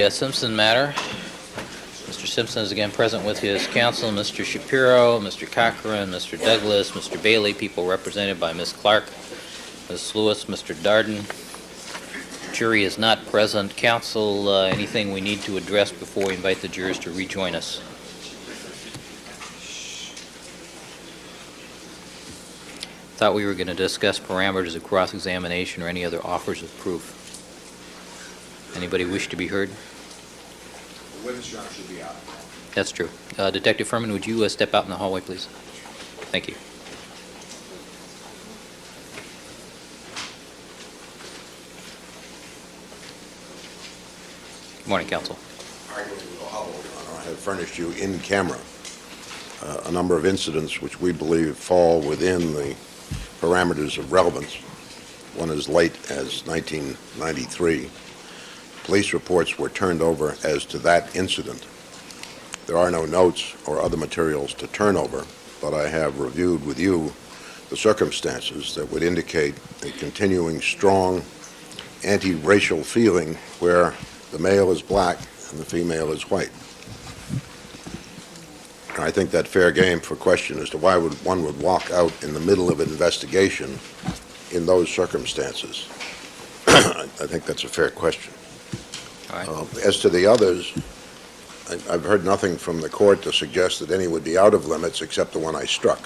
Simpson matter. Mr. Simpson is again present with his counsel, Mr. Shapiro, Mr. Cochran, Mr. Douglas, Mr. Bailey, people represented by Ms. Clark, Ms. Lewis, Mr. Darden. Jury is not present. Counsel, anything we need to address before we invite the jurors to rejoin us? Thought we were going to discuss parameters of cross-examination or any other offers of proof. Anybody wish to be heard? The witness, Your Honor, should be out. That's true. Detective Furman, would you step out in the hallway, please? Thank you. Good morning, counsel. Arguing with Ohio, Your Honor, I have furnished you in camera a number of incidents which we believe fall within the parameters of relevance. One as late as 1993. Police reports were turned over as to that incident. There are no notes or other materials to turn over, but I have reviewed with you the circumstances that would indicate a continuing strong anti-racial feeling where the male is black and the female is white. And I think that fair game for question as to why one would walk out in the middle of an investigation in those circumstances. I think that's a fair question. All right. As to the others, I've heard nothing from the court to suggest that any would be out of limits except the one I struck.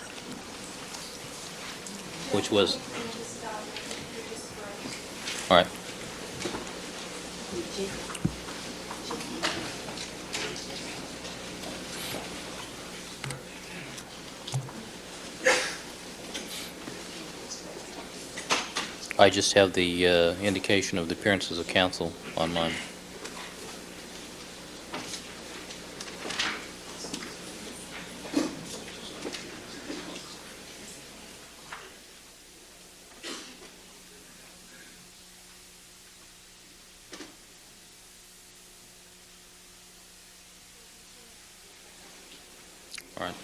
Which was? All right. I just have the indication of the appearances of counsel on mine. All right.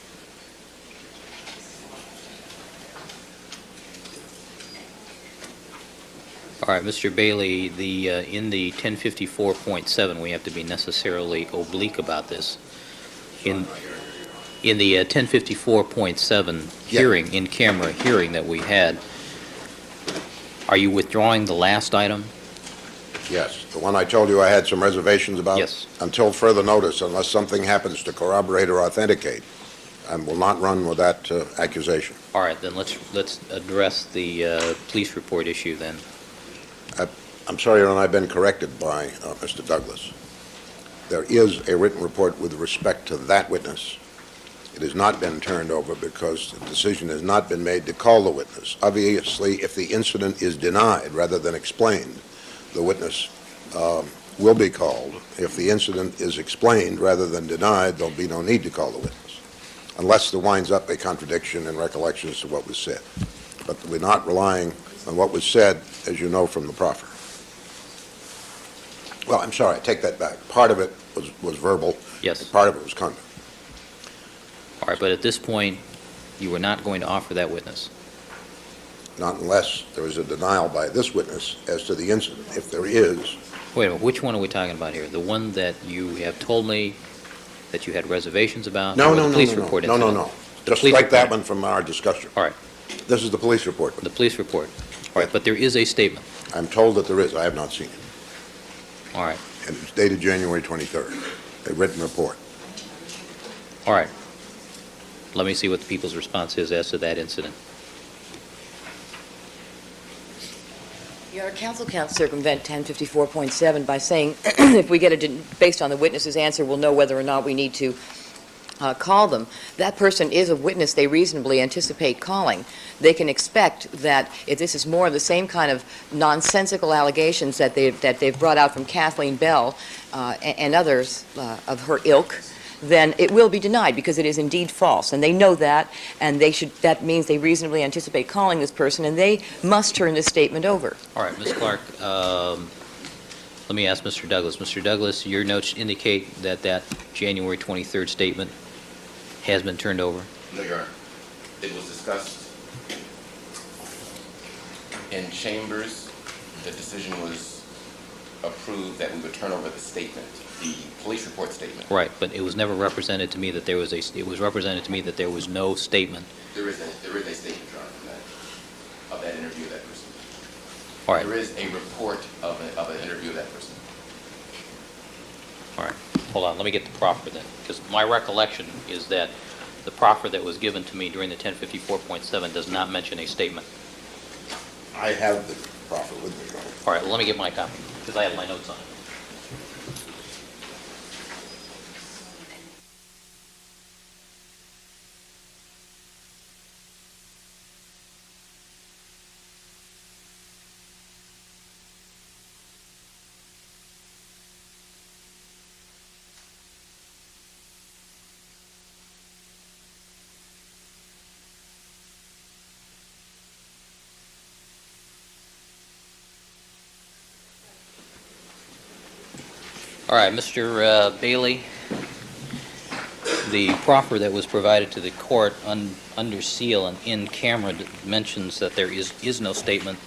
All right, Mr. Bailey, in the 1054.7, we have to be necessarily oblique about this. In the 1054.7 hearing, in-camera hearing that we had, are you withdrawing the last item? Yes, the one I told you I had some reservations about? Yes. Until further notice, unless something happens to corroborate or authenticate, I will not run with that accusation. All right, then let's address the police report issue then. I'm sorry, Your Honor, I've been corrected by Mr. Douglas. There is a written report with respect to that witness. It has not been turned over because the decision has not been made to call the witness. Obviously, if the incident is denied rather than explained, the witness will be called. If the incident is explained rather than denied, there'll be no need to call the witness, unless there winds up a contradiction in recollection as to what was said. But we're not relying on what was said, as you know from the proffer. Well, I'm sorry, I take that back. Part of it was verbal. Yes. Part of it was conduct. All right, but at this point, you were not going to offer that witness. Not unless there is a denial by this witness as to the incident. If there is... Wait a minute, which one are we talking about here? The one that you have told me that you had reservations about? No. The police report incident? No. Just strike that one from our discussion. All right. This is the police report. The police report. All right, but there is a statement. I'm told that there is. I have not seen it. All right. And it's dated January 23rd, a written report. All right. Let me see what the people's response is as to that incident. Your counsel can't circumvent 1054.7 by saying if we get it based on the witness's answer, we'll know whether or not we need to call them. That person is a witness they reasonably anticipate calling. They can expect that if this is more of the same kind of nonsensical allegations that they've brought out from Kathleen Bell and others of her ilk, then it will be denied because it is indeed false. And they know that, and that means they reasonably anticipate calling this person, and they must turn this statement over. All right, Ms. Clark, let me ask Mr. Douglas. Mr. Douglas, your notes indicate that January 23rd statement has been turned over? No, Your Honor. It was discussed in chambers. The decision was approved that we would turn over the statement, the police report statement. Right, but it was never represented to me that there was it was represented to me that there was no statement. There is a statement, Your Honor, of that interview of that person. All right, There is a report of an interview of that person. all right. Hold on, let me get the proffer then, because my recollection is that the proffer that was given to me during the 1054.7 does not mention a statement. I have the proffer with me, Your Honor. All right, well, let me get my copy, because I have my notes on it. All right, Mr. Bailey, the proffer that was provided to the court under seal and in camera mentions that there is no statement.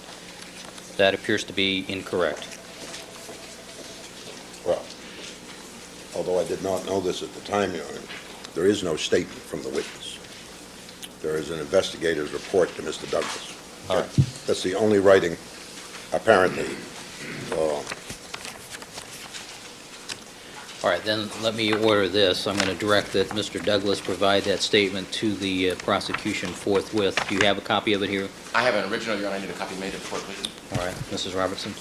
That appears to be incorrect. Well, although I did not know this at the time, Your Honor, there is no statement from the witness. There is an investigator's report to Mr. Douglas. All right. That's the only writing, apparently. All right, then let me order this. I'm going to direct that Mr. Douglas provide that statement to the prosecution forthwith. Do you have a copy of it here? I have an original, Your Honor. I need a copy made of the court, please. All right, Mrs. Robertson?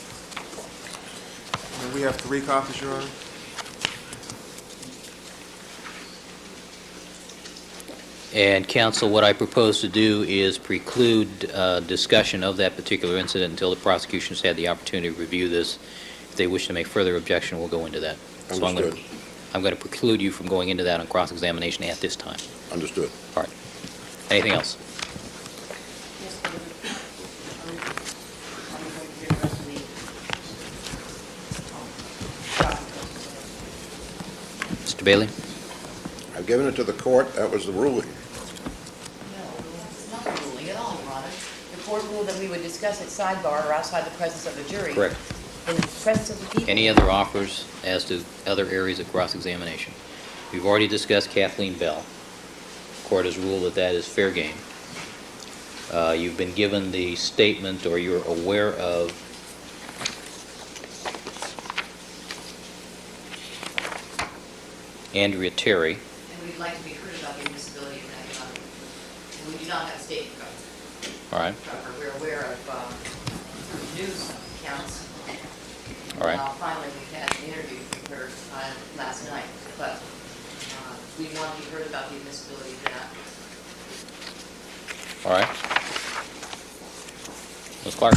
And we have 3 copies, Your Honor. And counsel, what I propose to do is preclude discussion of that particular incident until the prosecution's had the opportunity to review this. If they wish to make further objection, we'll go into that. So Understood. I'm going to preclude you from going into that on cross-examination at this time. Understood. All right. Anything else? Mr. Bailey? I've given it to the court. That was the ruling. No, it's not a ruling at all, Your Honor. The court ruled that we would discuss at sidebar or outside the presence of the jury. Correct. In the presence of the people. Any other offers as to other areas of cross-examination? We've already discussed Kathleen Bell. The court has ruled that that is fair game. You've been given the statement, or you're aware of Andrea Terry. And we'd like to be heard about the admissibility of that, Your Honor. And we do not have a statement from All right. her. We're aware of news accounts. All right. Finally, we had an interview with her last night, but we want to be heard about the admissibility of that. All right. Ms. Clark?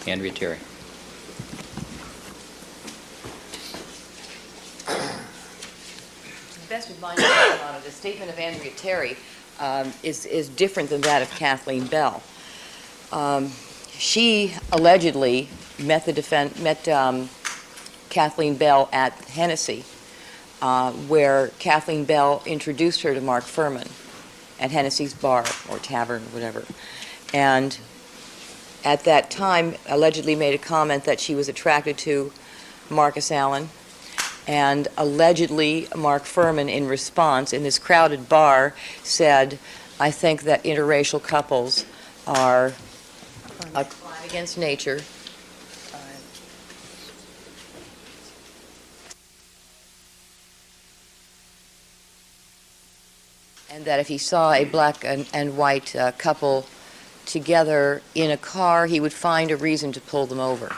Andrea Terry. To the best of my knowledge, Your Honor, the statement of Andrea Terry is different than that of Kathleen Bell. She allegedly met Kathleen Bell at Hennessy, where Kathleen Bell introduced her to Mark Furman at Hennessy's bar or tavern, whatever. And at that time, allegedly made a comment that she was attracted to Marcus Allen. And allegedly, Mark Furman, in response, in this crowded bar, said, "I think that interracial couples are a crime against nature." And that if he saw a black and white couple together in a car, he would find a reason to pull them over.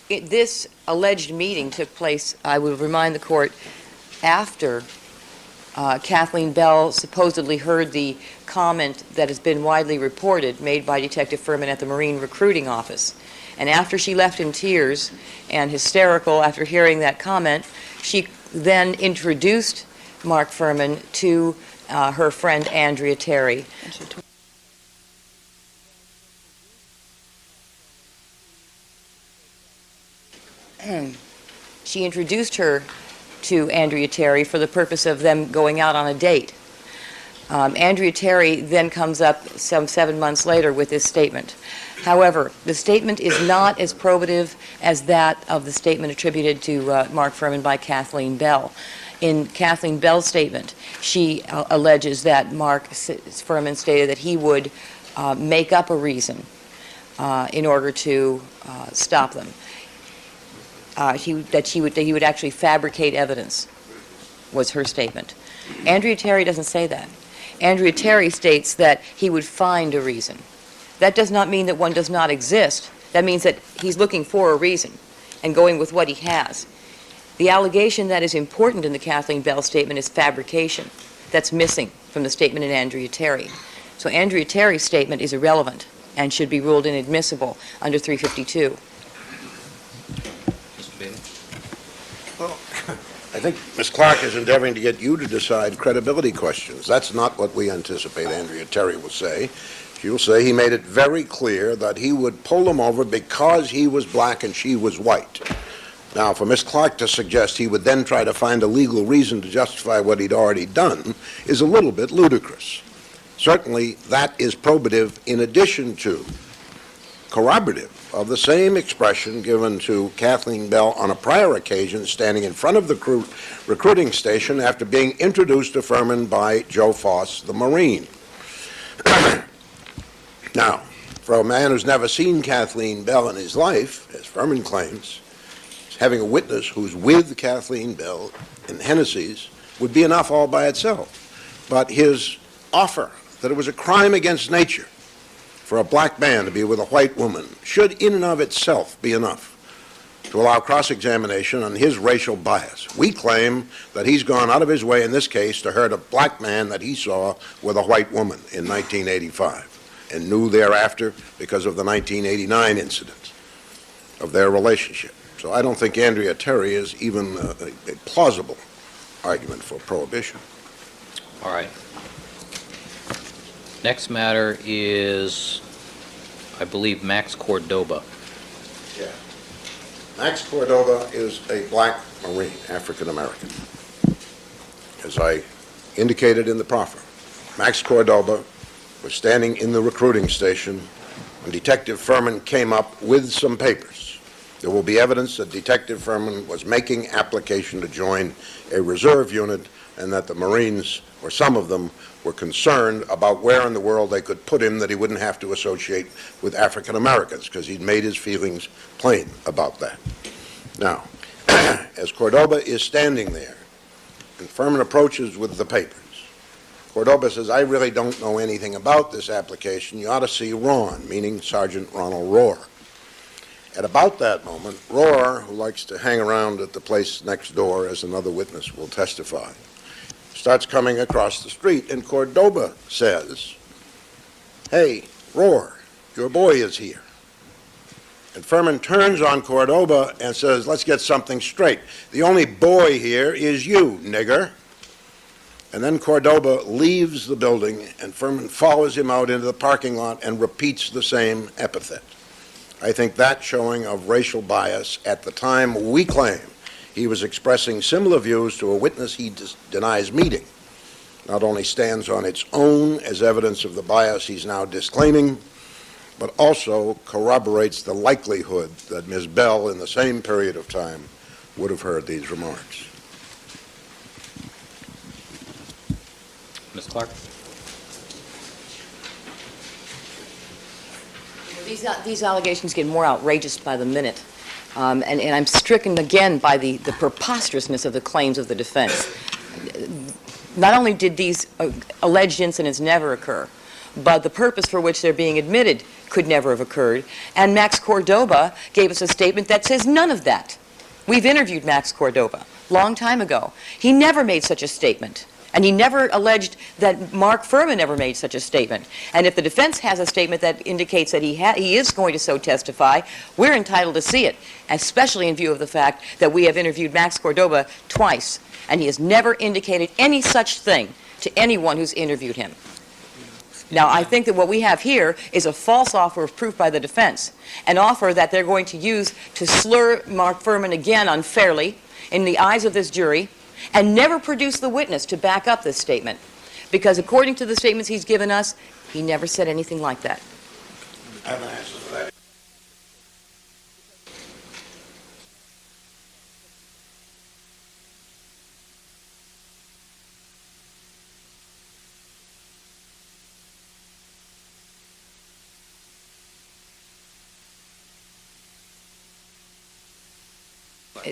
This alleged meeting took place, I will remind the court, after Kathleen Bell supposedly heard the comment that has been widely reported made by Detective Furman at the Marine Recruiting Office. And after she left in tears and hysterical after hearing that comment, she then introduced Mark Furman to her friend Andrea Terry. She introduced her to Andrea Terry for the purpose of them going out on a date. Andrea Terry then comes up some 7 months later with this statement. However, the statement is not as probative as that of the statement attributed to Mark Furman by Kathleen Bell. In Kathleen Bell's statement, she alleges that Mark Furman stated that he would make up a reason in order to stop them. He would actually fabricate evidence, was her statement. Andrea Terry doesn't say that. Andrea Terry states that he would find a reason. That does not mean that one does not exist. That means that he's looking for a reason and going with what he has. The allegation that is important in the Kathleen Bell statement is fabrication. That's missing from the statement in Andrea Terry. So Andrea Terry's statement is irrelevant and should be ruled inadmissible under 352. Mr. Bailey? Well, I think Ms. Clark is endeavoring to get you to decide credibility questions. That's not what we anticipate Andrea Terry will say. She will say he made it very clear that he would pull them over because he was black and she was white. Now, for Ms. Clark to suggest he would then try to find a legal reason to justify what he'd already done is a little bit ludicrous. Certainly, that is probative in addition to corroborative of the same expression given to Kathleen Bell on a prior occasion standing in front of the recruiting station after being introduced to Furman by Joe Foss, the Marine. Now, for a man who's never seen Kathleen Bell in his life, as Furman claims, having a witness who's with Kathleen Bell in Hennessy's would be enough all by itself. But his offer that it was a crime against nature for a black man to be with a white woman should in and of itself be enough to allow cross-examination on his racial bias. We claim that he's gone out of his way in this case to hurt a black man that he saw with a white woman in 1985 and knew thereafter because of the 1989 incident of their relationship. So I don't think Andrea Terry is even a plausible argument for prohibition. All right. Next matter is, I believe, Max Cordoba. Yeah. Max Cordoba is a black Marine, African American. As I indicated in the proffer, Max Cordoba was standing in the recruiting station when Detective Furman came up with some papers. There will be evidence that Detective Furman was making application to join a reserve unit and that the Marines, or some of them, were concerned about where in the world they could put him that he wouldn't have to associate with African Americans because he'd made his feelings plain about that. Now, as Cordoba is standing there and Furman approaches with the papers, Cordoba says, I really don't know anything about this application. You ought to see Ron, meaning Sergeant Ronald Rohr. At about that moment, Rohr, who likes to hang around at the place next door, as another witness will testify, starts coming across the street, and Cordoba says, hey, Rohr, your boy is here. And Furman turns on Cordoba and says, let's get something straight. The only boy here is you, nigger. And then Cordoba leaves the building, and Furman follows him out into the parking lot and repeats the same epithet. I think that showing of racial bias at the time we claim he was expressing similar views to a witness he denies meeting not only stands on its own as evidence of the bias he's now disclaiming, but also corroborates the likelihood that Ms. Bell in the same period of time would have heard these remarks. Ms. Clark? These allegations get more outrageous by the minute, and I'm stricken again by the preposterousness of the claims of the defense. Not only did these alleged incidents never occur, but the purpose for which they're being admitted could never have occurred, and Max Cordoba gave us a statement that says none of that. We've interviewed Max Cordoba a long time ago. He never made such a statement. And he never alleged that Mark Furman ever made such a statement. And if the defense has a statement that indicates that he is going to so testify, we're entitled to see it, especially in view of the fact that we have interviewed Max Cordoba twice, and he has never indicated any such thing to anyone who's interviewed him. Now, I think that what we have here is a false offer of proof by the defense, an offer that they're going to use to slur Mark Furman again unfairly in the eyes of this jury, and never produce the witness to back up this statement. Because according to the statements he's given us, he never said anything like that. I have an answer for that.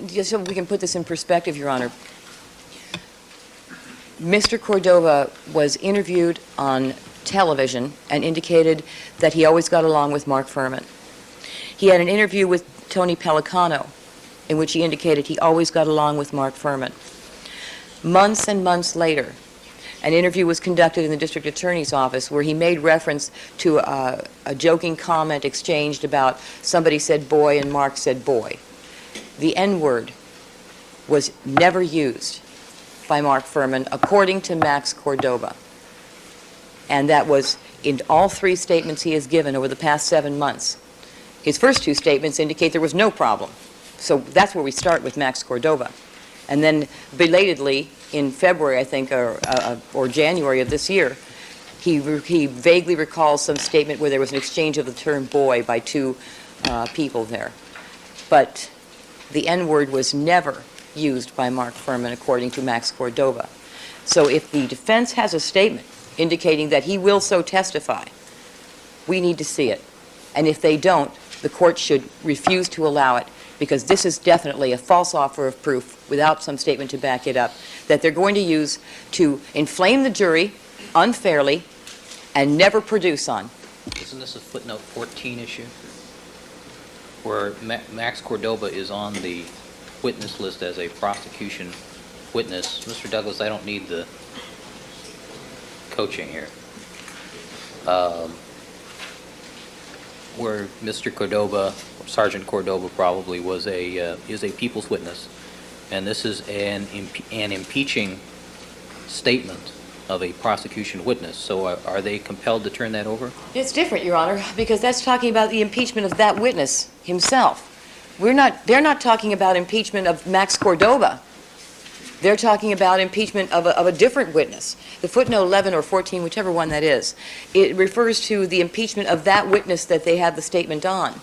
Just so we can put this in perspective, Your Honor, Mr. Cordova was interviewed on television and indicated that he always got along with Mark Furman. He had an interview with Tony Pellicano in which he indicated he always got along with Mark Furman. Months and months later, an interview was conducted in the district attorney's office where he made reference to a joking comment exchanged about somebody said boy and Mark said boy. The N-word was never used by Mark Furman, according to Max Cordova. And that was in all three statements he has given over the past 7 months. His first two statements indicate there was no problem. So that's where we start with Max Cordova. And then belatedly, in February, I think, or January of this year, he vaguely recalls some statement where there was an exchange of the term boy by two people there. But the N-word was never used by Mark Furman, according to Max Cordova. So if the defense has a statement indicating that he will so testify, we need to see it. And if they don't, the court should refuse to allow it, because this is definitely a false offer of proof without some statement to back it up, that they're going to use to inflame the jury unfairly and never produce on. Isn't this a footnote 14 issue? Where Max Cordova is on the witness list as a prosecution witness. Mr. Douglas, I don't need the coaching here. Where Mr. Cordova, or Sergeant Cordova probably, is a people's witness, and this is an impeaching statement of a prosecution witness. So are they compelled to turn that over? It's different, Your Honor, because that's talking about the impeachment of that witness himself. They're not talking about impeachment of Max Cordova. They're talking about impeachment of a different witness. The footnote 11 or 14, whichever one that is, it refers to the impeachment of that witness that they had the statement on.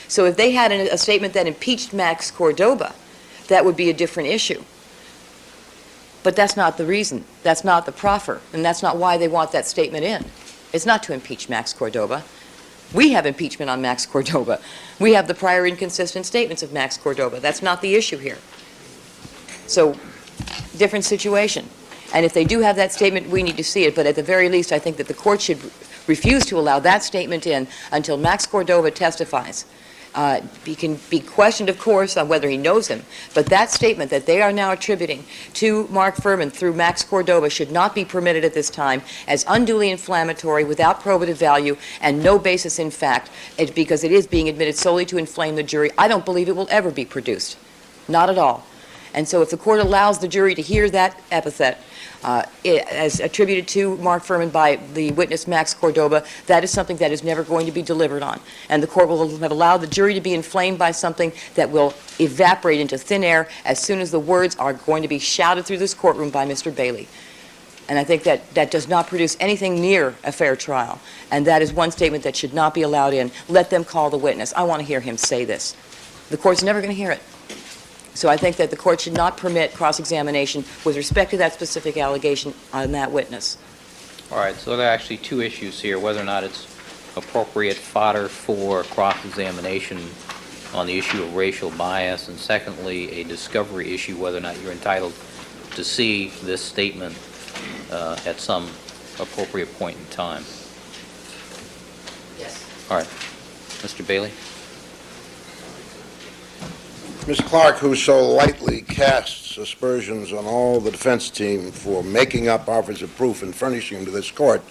So if they had a statement that impeached Max Cordova, that would be a different issue. But that's not the reason. That's not the proffer, and that's not why they want that statement in. It's not to impeach Max Cordova. We have impeachment on Max Cordova. We have the prior inconsistent statements of Max Cordova. That's not the issue here. So, different situation. And if they do have that statement, we need to see it. But at the very least, I think that the court should refuse to allow that statement in until Max Cordova testifies. He can be questioned, of course, on whether he knows him, but that statement that they are now attributing to Mark Furman through Max Cordova should not be permitted at this time as unduly inflammatory, without probative value, and no basis in fact, because it is being admitted solely to inflame the jury. I don't believe it will ever be produced. Not at all. And so if the court allows the jury to hear that epithet as attributed to Mark Furman by the witness Max Cordova, that is something that is never going to be delivered on. And the court will have allowed the jury to be inflamed by something that will evaporate into thin air as soon as the words are going to be shouted through this courtroom by Mr. Bailey. And I think that does not produce anything near a fair trial. And that is one statement that should not be allowed in. Let them call the witness. I want to hear him say this. The court's never going to hear it. So I think that the court should not permit cross-examination with respect to that specific allegation on that witness. All right, so there are actually two issues here, whether or not it's appropriate fodder for cross-examination on the issue of racial bias, and secondly, a discovery issue, whether or not you're entitled to see this statement at some appropriate point in time. Yes. All right. Mr. Bailey? Ms. Clark, who so lightly casts aspersions on all the defense team for making up offers of proof and furnishing them to this court,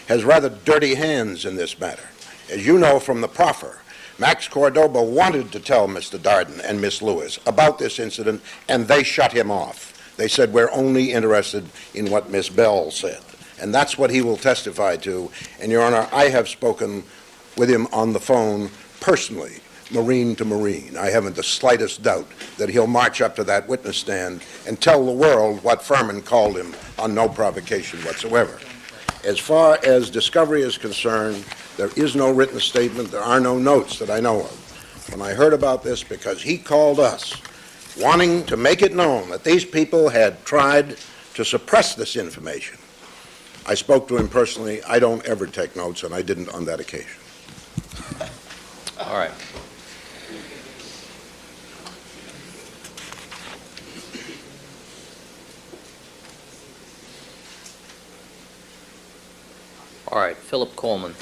has rather dirty hands in this matter. As you know from the proffer, Max Cordova wanted to tell Mr. Darden and Miss Lewis about this incident, and they shut him off. They said, we're only interested in what Miss Bell said. And that's what he will testify to. And, Your Honor, I have spoken with him on the phone personally Marine to Marine. I haven't the slightest doubt that he'll march up to that witness stand and tell the world what Furman called him on no provocation whatsoever. As far as discovery is concerned, there is no written statement. There are no notes that I know of. When I heard about this, because he called us, wanting to make it known that these people had tried to suppress this information, I spoke to him personally. I don't ever take notes, and I didn't on that occasion. All right. All right, Philip Coleman.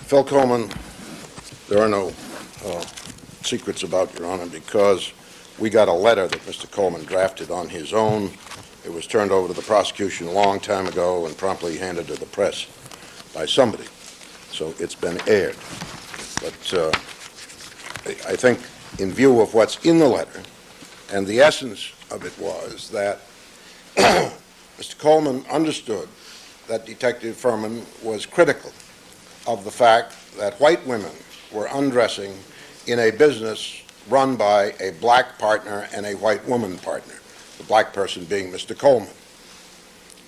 Phil Coleman, there are no secrets about, Your Honor, because we got a letter that Mr. Coleman drafted on his own. It was turned over to the prosecution a long time ago and promptly handed to the press by somebody. So it's been aired. But I think in view of what's in the letter, and the essence of it was that Mr. Coleman understood that Detective Furman was critical of the fact that white women were undressing in a business run by a black partner and a white woman partner, the black person being Mr. Coleman.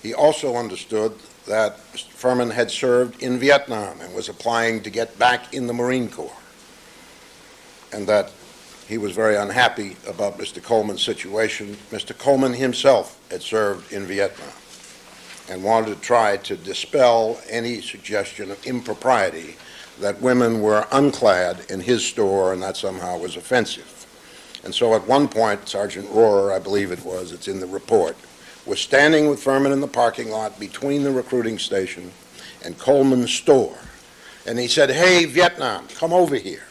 He also understood that Mr. Furman had served in Vietnam and was applying to get back in the Marine Corps, and that he was very unhappy about Mr. Coleman's situation. Mr. Coleman himself had served in Vietnam and wanted to try to dispel any suggestion of impropriety that women were unclad in his store and that somehow was offensive. And so at one point, Sergeant Rohrer, I believe it was, it's in the report, was standing with Furman in the parking lot between the recruiting station and Coleman's store. And he said, "Hey, Vietnam, come over here,"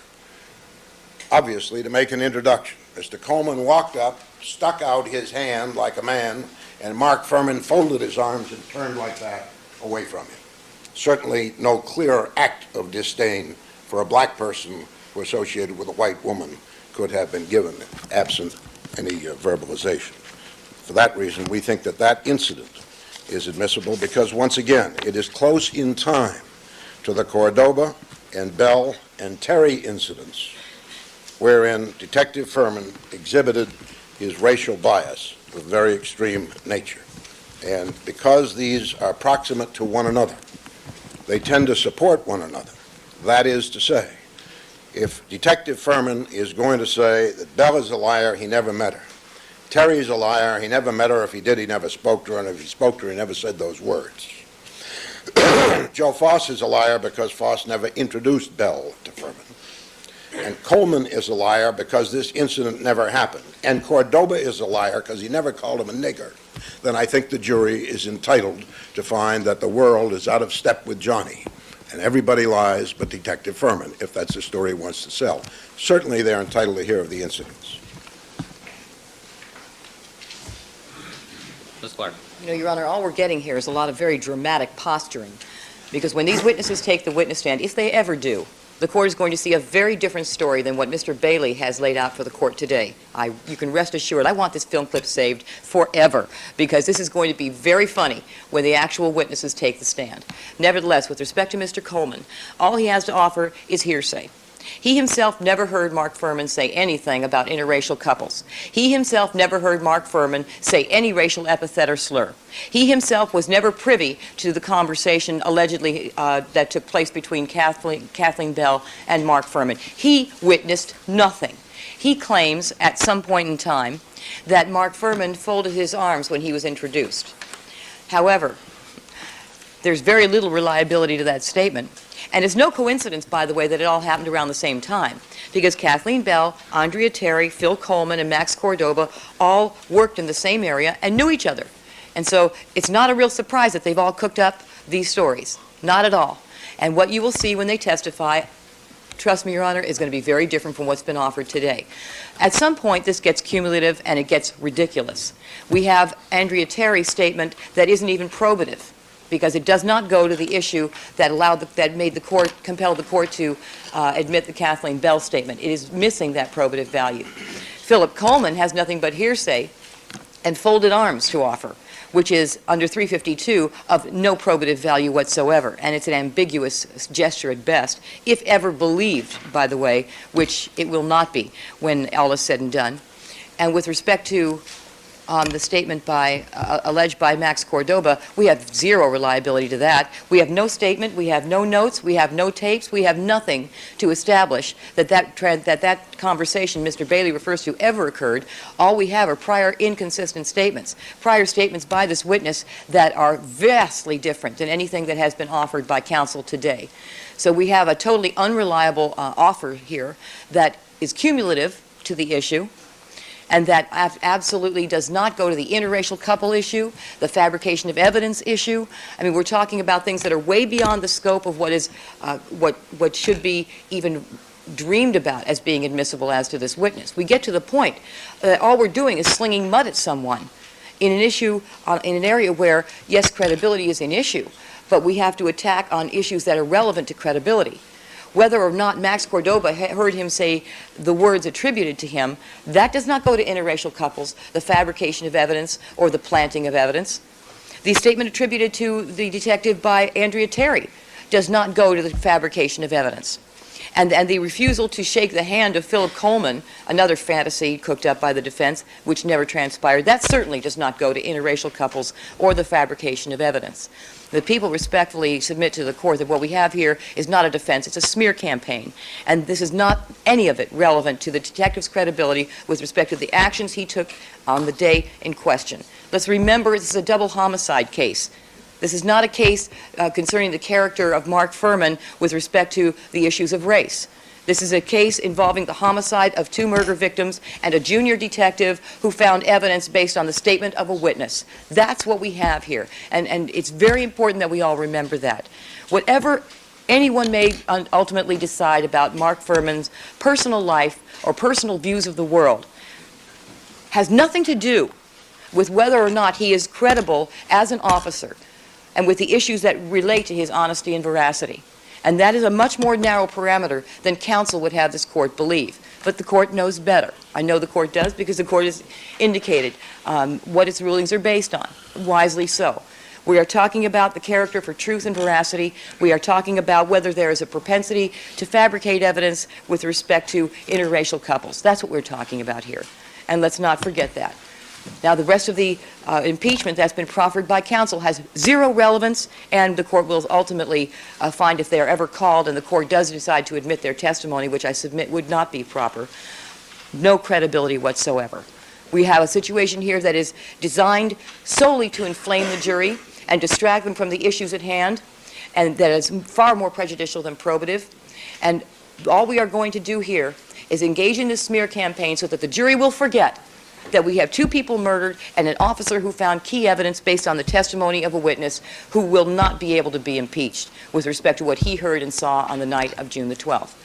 obviously to make an introduction. Mr. Coleman walked up, stuck out his hand like a man, and Mark Furman folded his arms and turned like that away from him. Certainly no clearer act of disdain for a black person who associated with a white woman could have been given, absent any verbalization. For that reason, we think that that incident is admissible because, once again, it is close in time to the Cordoba and Bell and Terry incidents, wherein Detective Furman exhibited his racial bias of very extreme nature. And because these are proximate to one another, they tend to support one another. That is to say, if Detective Furman is going to say that Bell is a liar, he never met her. Terry's a liar, he never met her. If he did, he never spoke to her, and if he spoke to her, he never said those words. Joe Foss is a liar because Foss never introduced Bell to Furman. And Coleman is a liar because this incident never happened. And Cordoba is a liar because he never called him a nigger. Then I think the jury is entitled to find that the world is out of step with Johnny. And everybody lies but Detective Furman, if that's the story he wants to sell. Certainly they're entitled to hear of the incidents. Ms. Clark. You know, Your Honor, all we're getting here is a lot of very dramatic posturing, because when these witnesses take the witness stand, if they ever do, the court is going to see a very different story than what Mr. Bailey has laid out for the court today. You can rest assured, I want this film clip saved forever, because this is going to be very funny when the actual witnesses take the stand. Nevertheless, with respect to Mr. Coleman, all he has to offer is hearsay. He himself never heard Mark Furman say anything about interracial couples. He himself never heard Mark Furman say any racial epithet or slur. He himself was never privy to the conversation allegedly that took place between Kathleen Bell and Mark Furman. He witnessed nothing. He claims at some point in time that Mark Furman folded his arms when he was introduced. However, there's very little reliability to that statement. And it's no coincidence, by the way, that it all happened around the same time, because Kathleen Bell, Andrea Terry, Phil Coleman, and Max Cordoba all worked in the same area and knew each other. And so it's not a real surprise that they've all cooked up these stories. Not at all. And what you will see when they testify, trust me, Your Honor, is going to be very different from what's been offered today. At some point, this gets cumulative and it gets ridiculous. We have Andrea Terry's statement that isn't even probative, because it does not go to the issue that compelled the court to admit the Kathleen Bell statement. It is missing that probative value. Philip Coleman has nothing but hearsay and folded arms to offer, which is under 352 of no probative value whatsoever, and it's an ambiguous gesture at best, if ever believed, by the way, which it will not be when all is said and done. And with respect to the statement alleged by Max Cordoba, we have zero reliability to that. We have no statement, we have no notes, we have no tapes, we have nothing to establish that conversation Mr. Bailey refers to ever occurred. All we have are prior inconsistent statements, prior statements by this witness that are vastly different than anything that has been offered by counsel today. So we have a totally unreliable offer here that is cumulative to the issue, and that absolutely does not go to the interracial couple issue, the fabrication of evidence issue. I mean, we're talking about things that are way beyond the scope of what is what should be even dreamed about as being admissible as to this witness. We get to the point that all we're doing is slinging mud at someone in an issue, in an area where, yes, credibility is an issue, but we have to attack on issues that are relevant to credibility. Whether or not Max Cordoba heard him say the words attributed to him, that does not go to interracial couples, the fabrication of evidence, or the planting of evidence. The statement attributed to the detective by Andrea Terry does not go to the fabrication of evidence. And the refusal to shake the hand of Philip Coleman, another fantasy cooked up by the defense, which never transpired, that certainly does not go to interracial couples or the fabrication of evidence. The people respectfully submit to the court that what we have here is not a defense, it's a smear campaign. And this is not any of it relevant to the detective's credibility with respect to the actions he took on the day in question. Let's remember this is a double homicide case. This is not a case concerning the character of Mark Furman with respect to the issues of race. This is a case involving the homicide of 2 murder victims and a junior detective who found evidence based on the statement of a witness. That's what we have here, and it's very important that we all remember that. Whatever anyone may ultimately decide about Mark Furman's personal life or personal views of the world has nothing to do with whether or not he is credible as an officer and with the issues that relate to his honesty and veracity. And that is a much more narrow parameter than counsel would have this court believe. But the court knows better. I know the court does because the court has indicated what its rulings are based on, wisely so. We are talking about the character for truth and veracity. We are talking about whether there is a propensity to fabricate evidence with respect to interracial couples. That's what we're talking about here. And let's not forget that. Now, the rest of the impeachment that's been proffered by counsel has zero relevance, and the court will ultimately find if they are ever called and the court does decide to admit their testimony, which I submit would not be proper, no credibility whatsoever. We have a situation here that is designed solely to inflame the jury and distract them from the issues at hand, and that is far more prejudicial than probative. And all we are going to do here is engage in this smear campaign so that the jury will forget that we have 2 people murdered and an officer who found key evidence based on the testimony of a witness who will not be able to be impeached with respect to what he heard and saw on the night of June the 12th.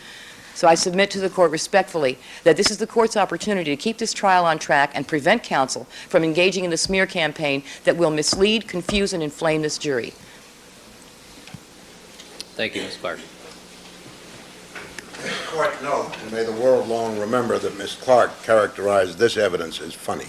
So I submit to the court respectfully that this is the court's opportunity to keep this trial on track and prevent counsel from engaging in the smear campaign that will mislead, confuse, and inflame this jury. Thank you, Ms. Clark. Court, note, and may the world long remember that Ms. Clark characterized this evidence as funny.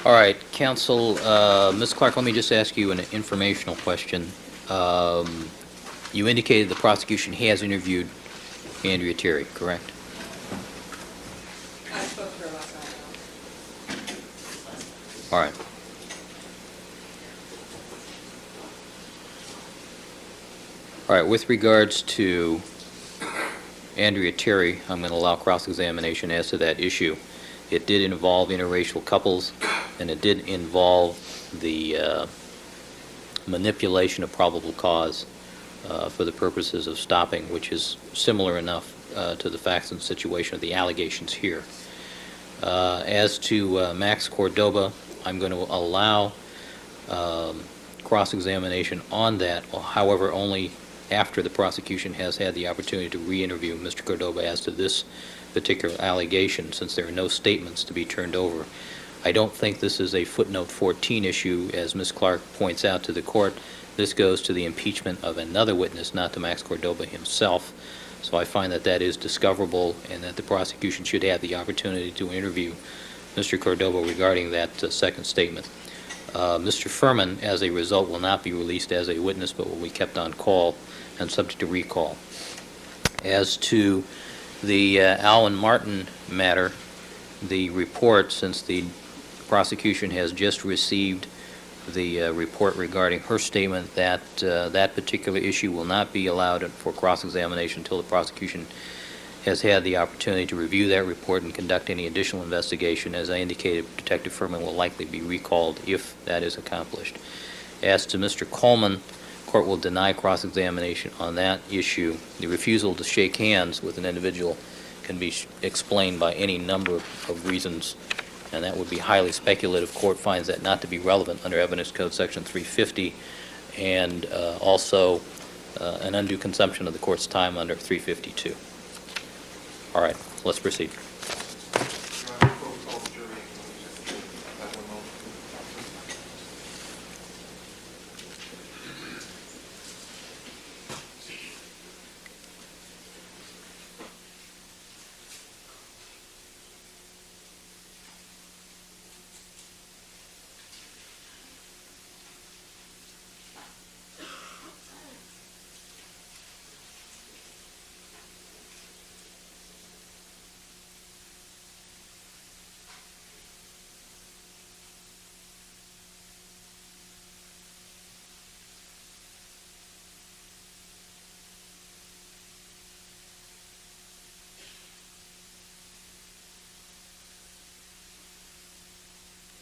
All right, counsel, Ms. Clark, let me just ask you an informational question. You indicated the prosecution has interviewed Andrea Terry, correct? I spoke to her last night. All right. All right, with regards to Andrea Terry, I'm going to allow cross-examination as to that issue. It did involve interracial couples, and it did involve the manipulation of probable cause for the purposes of stopping, which is similar enough to the facts and situation of the allegations here. As to Max Cordoba, I'm going to allow cross-examination on that, however, only after the prosecution has had the opportunity to re-interview Mr. Cordoba as to this particular allegation, since there are no statements to be turned over. I don't think this is a footnote 14 issue, as Ms. Clark points out to the court. This goes to the impeachment of another witness, not to Max Cordoba himself. So I find that that is discoverable and that the prosecution should have the opportunity to interview Mr. Cordoba regarding that second statement. Mr. Furman, as a result, will not be released as a witness, but will be kept on call and subject to recall. As to the Alwyn Martin matter, the report, since the prosecution has just received the report regarding her statement, that that particular issue will not be allowed for cross-examination until the prosecution has had the opportunity to review that report and conduct any additional investigation. As I indicated, Detective Furman will likely be recalled if that is accomplished. As to Mr. Coleman, court will deny cross-examination on that issue. The refusal to shake hands with an individual can be explained by any number of reasons, and that would be highly speculative. Court finds that not to be relevant under Evidence Code Section 350, and also an undue consumption of the court's time under 352. All right, let's proceed.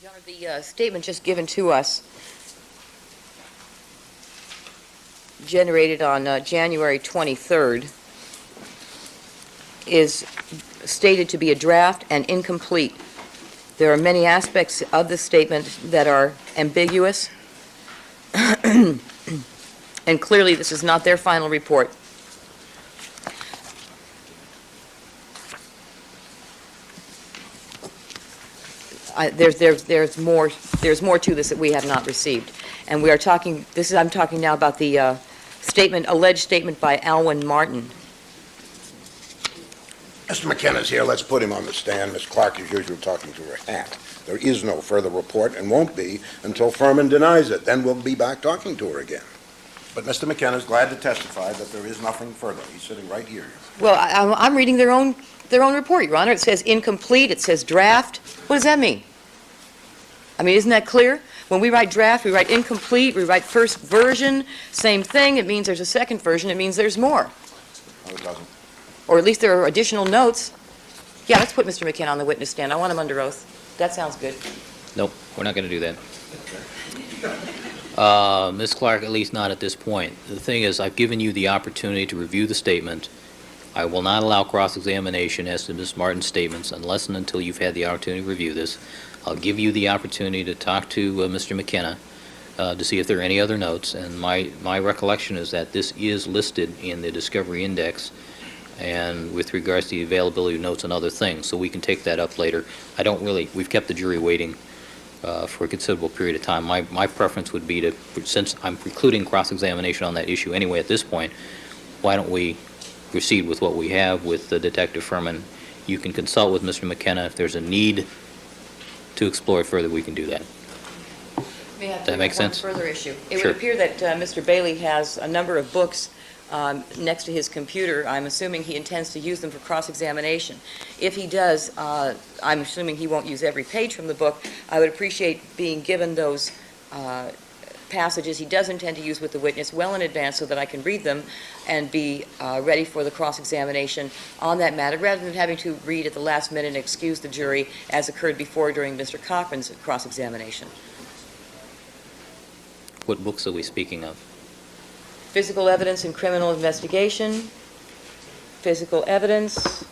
Your Honor, the statement just given to us, generated on January 23rd, is stated to be a draft and incomplete. There are many aspects of the statement that are ambiguous, and clearly this is not their final report. There's more to this that we have not received, and we are talking. I'm talking now about the alleged statement by Alwyn Martin. Mr. McKenna's here. Let's put him on the stand. Ms. Clark, as usual, talking to her hat. There is no further report and won't be until Furman denies it. Then we'll be back talking to her again. But Mr. McKenna's glad to testify that there is nothing further. He's sitting right here. Well, I'm reading their own report, Your Honor. It says incomplete. It says draft. What does that mean? I mean, isn't that clear? When we write draft, we write incomplete, we write first version, same thing. It means there's a second version. It means there's more. No, it doesn't. Or at least there are additional notes. Yeah, let's put Mr. McKenna on the witness stand. I want him under oath. That sounds good. Nope, we're not going to do that. Ms. Clark, at least not at this point. The thing is, I've given you the opportunity to review the statement. I will not allow cross-examination as to Ms. Martin's statements unless and until you've had the opportunity to review this. I'll give you the opportunity to talk to Mr. McKenna to see if there are any other notes. And my recollection is that this is listed in the Discovery Index and with regards to the availability of notes and other things. So we can take that up later. We've kept the jury waiting for a considerable period of time. My preference would be to, since I'm precluding cross-examination on that issue anyway at this point, why don't we proceed with what we have with Detective Furman. You can consult with Mr. McKenna. If there's a need to explore it further, we can do that. May I have Does that make sense? one further issue? It Sure. would appear that Mr. Bailey has a number of books next to his computer. I'm assuming he intends to use them for cross-examination. If he does, I'm assuming he won't use every page from the book. I would appreciate being given those passages he does intend to use with the witness well in advance so that I can read them and be ready for the cross-examination on that matter, rather than having to read at the last minute and excuse the jury as occurred before during Mr. Cochran's cross-examination. What books are we speaking of? Physical evidence in criminal investigation, physical evidence,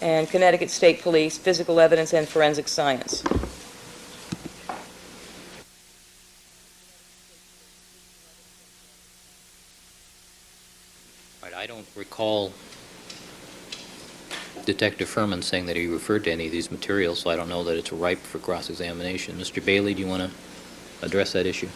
and Connecticut State Police, physical evidence and forensic science. I don't recall Detective Furman saying that he referred to any of these materials, so I don't know that it's ripe for cross-examination. Mr. Bailey, do you want to address that issue?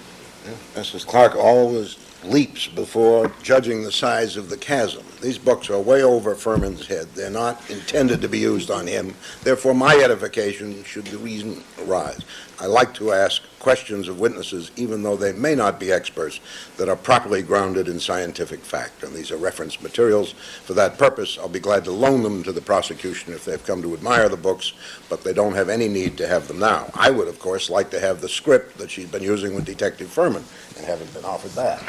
Mrs. Clark always leaps before judging the size of the chasm. These books are way over Furman's head. They're not intended to be used on him. Therefore, my edification should the reason arise. I like to ask questions of witnesses, even though they may not be experts, that are properly grounded in scientific fact. And these are reference materials. For that purpose, I'll be glad to loan them to the prosecution if they've come to admire the books, but they don't have any need to have them now. I would, of course, like to have the script that she's been using with Detective Furman, and haven't been offered that.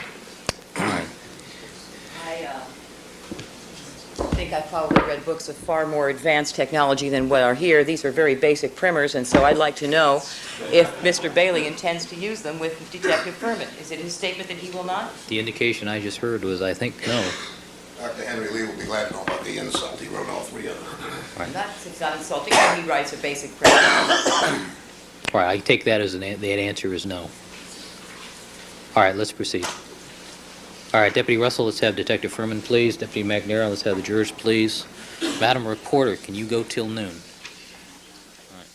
I think I've probably read books of far more advanced technology than what are here. These are very basic primers, and so I'd like to know if Mr. Bailey intends to use them with Detective Furman. Is it his statement that he will not? The indication I just heard was, I think, no. Dr. Henry Lee will be glad to know about the insult. He wrote all three of them. It's not insulting when he writes a basic primer. All right, I take that as that answer is no. All right, let's proceed. All right, Deputy Russell, let's have Detective Furman, please. Deputy McNair, let's have the jurors, please. Madam Reporter, can you go till noon? All right.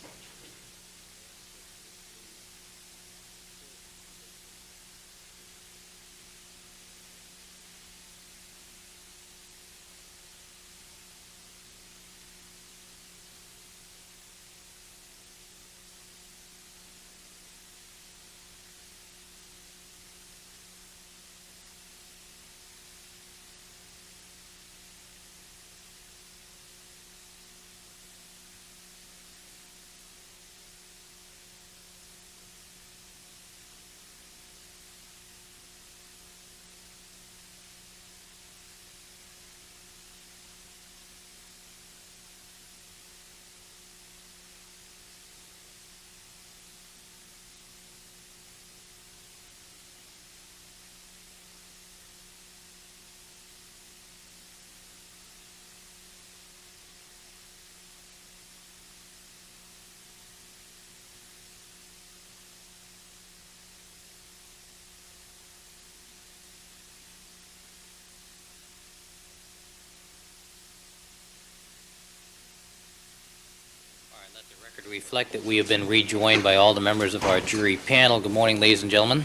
Let the record reflect that we have been rejoined by all the members of our jury panel. Good morning, ladies and gentlemen.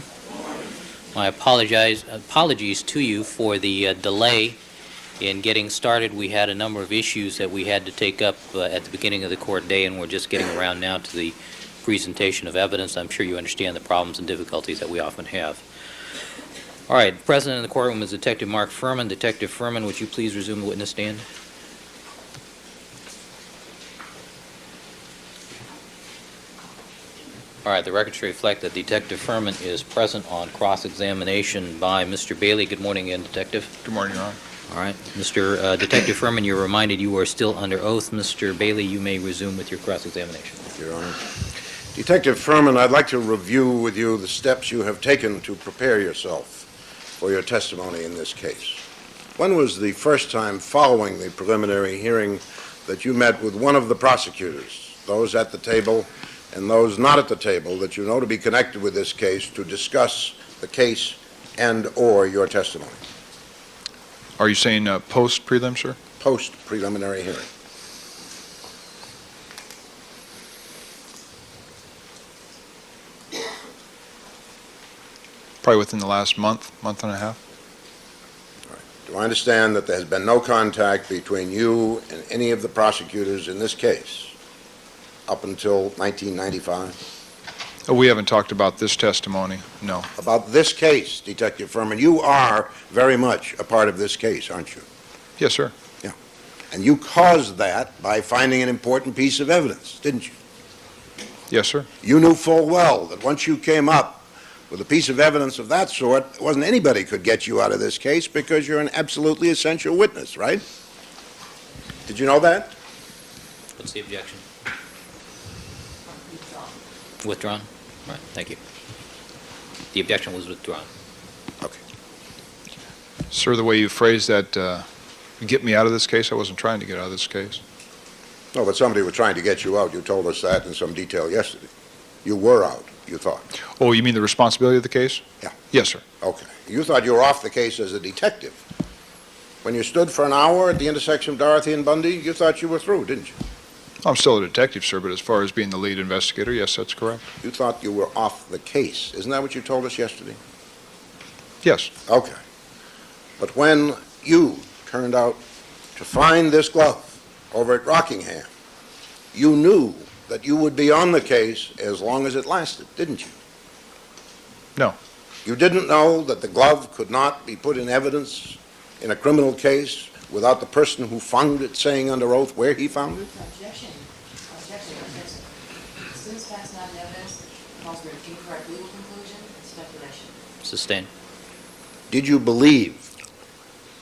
My apologies to you for the delay in getting started. We had a number of issues that we had to take up at the beginning of the court day, and we're just getting around now to the presentation of evidence. I'm sure you understand the problems and difficulties that we often have. All right, present in the courtroom is Detective Mark Furman. Detective Furman, would you please resume the witness stand? All right, the record should reflect that Detective Furman is present on cross-examination by Mr. Bailey. Good morning again, Detective. Good morning, Your Honor. All right, Mr. Detective Furman, you're reminded you are still under oath. Mr. Bailey, you may resume with your cross-examination. Your Honor. Detective Furman, I'd like to review with you the steps you have taken to prepare yourself for your testimony in this case. When was the first time following the preliminary hearing that you met with one of the prosecutors, those at the table and those not at the table that you know to be connected with this case, to discuss the case and/or your testimony? Are you saying post-prelim, sir? Post-preliminary hearing. Probably within the last month and a half. All right. Do I understand that there has been no contact between you and any of the prosecutors in this case up until 1995? We haven't talked about this testimony, no. About this case, Detective Furman, you are very much a part of this case, aren't you? Yes, sir. Yeah. And you caused that by finding an important piece of evidence, didn't you? Yes, sir. You knew full well that once you came up with a piece of evidence of that sort, it wasn't anybody could get you out of this case because you're an absolutely essential witness, right? Did you know that? What's the objection? Withdrawn? All right, thank you. The objection was withdrawn. Okay. Sir, the way you phrased that, get me out of this case, I wasn't trying to get out of this case. No, but somebody was trying to get you out. You told us that in some detail yesterday. You were out, you thought. Oh, you mean the responsibility of the case? Yeah. Yes, sir. Okay. You thought you were off the case as a detective. When you stood for an hour at the intersection of Dorothy and Bundy, you thought you were through, didn't you? I'm still a detective, sir, but as far as being the lead investigator, yes, that's correct. You thought you were off the case. Isn't that what you told us yesterday? Yes. Okay. But when you turned out to find this glove over at Rockingham, you knew that you would be on the case as long as it lasted, didn't you? No. You didn't know that the glove could not be put in evidence in a criminal case without the person who found it saying under oath where he found it? Objection. Objection. Objection. Since that's not evidence, calls for an incorrect legal conclusion, speculation. Sustained. Did you believe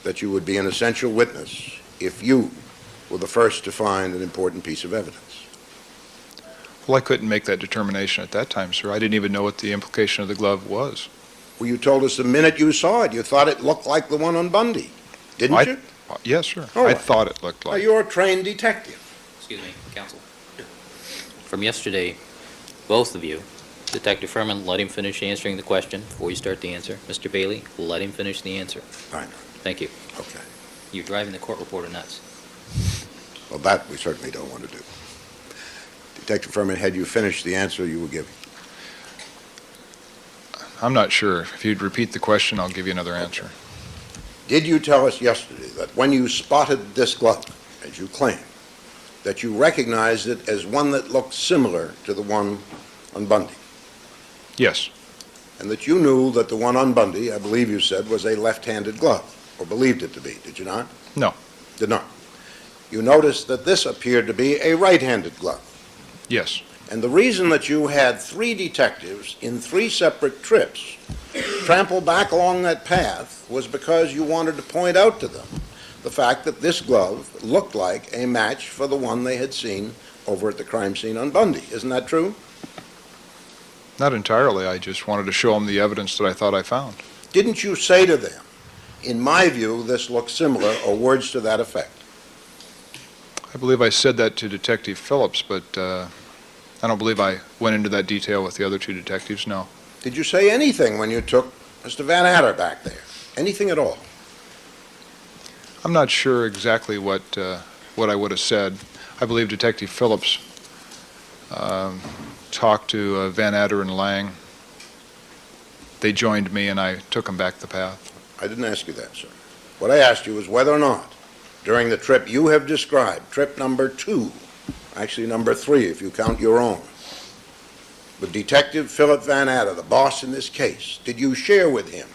that you would be an essential witness if you were the first to find an important piece of evidence? Well, I couldn't make that determination at that time, sir. I didn't even know what the implication of the glove was. Well, you told us the minute you saw it, you thought it looked like the one on Bundy, didn't you? Yes, sir. All I right. thought it looked Now, like. you're a trained detective. Excuse me, counsel. From yesterday, both of you, Detective Furman, let him finish answering the question before you start the answer. Mr. Bailey, let him finish the answer. I know. Thank you. Okay. You're driving the court reporter nuts. Well, that we certainly don't want to do. Detective Furman, had you finished the answer you were giving? I'm not sure. If you'd repeat the question, I'll give you another answer. Did you tell us yesterday that when you spotted this glove, as you claim, that you recognized it as one that looked similar to the one on Bundy? Yes. And that you knew that the one on Bundy, I believe you said, was a left-handed glove, or believed it to be, did you not? No. Did not. You noticed that this appeared to be a right-handed glove. Yes. And the reason that you had 3 detectives in 3 separate trips trample back along that path was because you wanted to point out to them the fact that this glove looked like a match for the one they had seen over at the crime scene on Bundy. Isn't that true? Not entirely. I just wanted to show them the evidence that I thought I found. Didn't you say to them, in my view, this looks similar, or words to that effect? I believe I said that to Detective Phillips, but I don't believe I went into that detail with the other 2 detectives, no. Did you say anything when you took Mr. Van Adder back there? Anything at all? I'm not sure exactly what I would have said. I believe Detective Phillips talked to Van Adder and Lang. They joined me, and I took them back the path. I didn't ask you that, sir. What I asked you was whether or not, during the trip you have described, trip number 2, actually number 3 if you count your own, with Detective Philip Van Adder, the boss in this case, did you share with him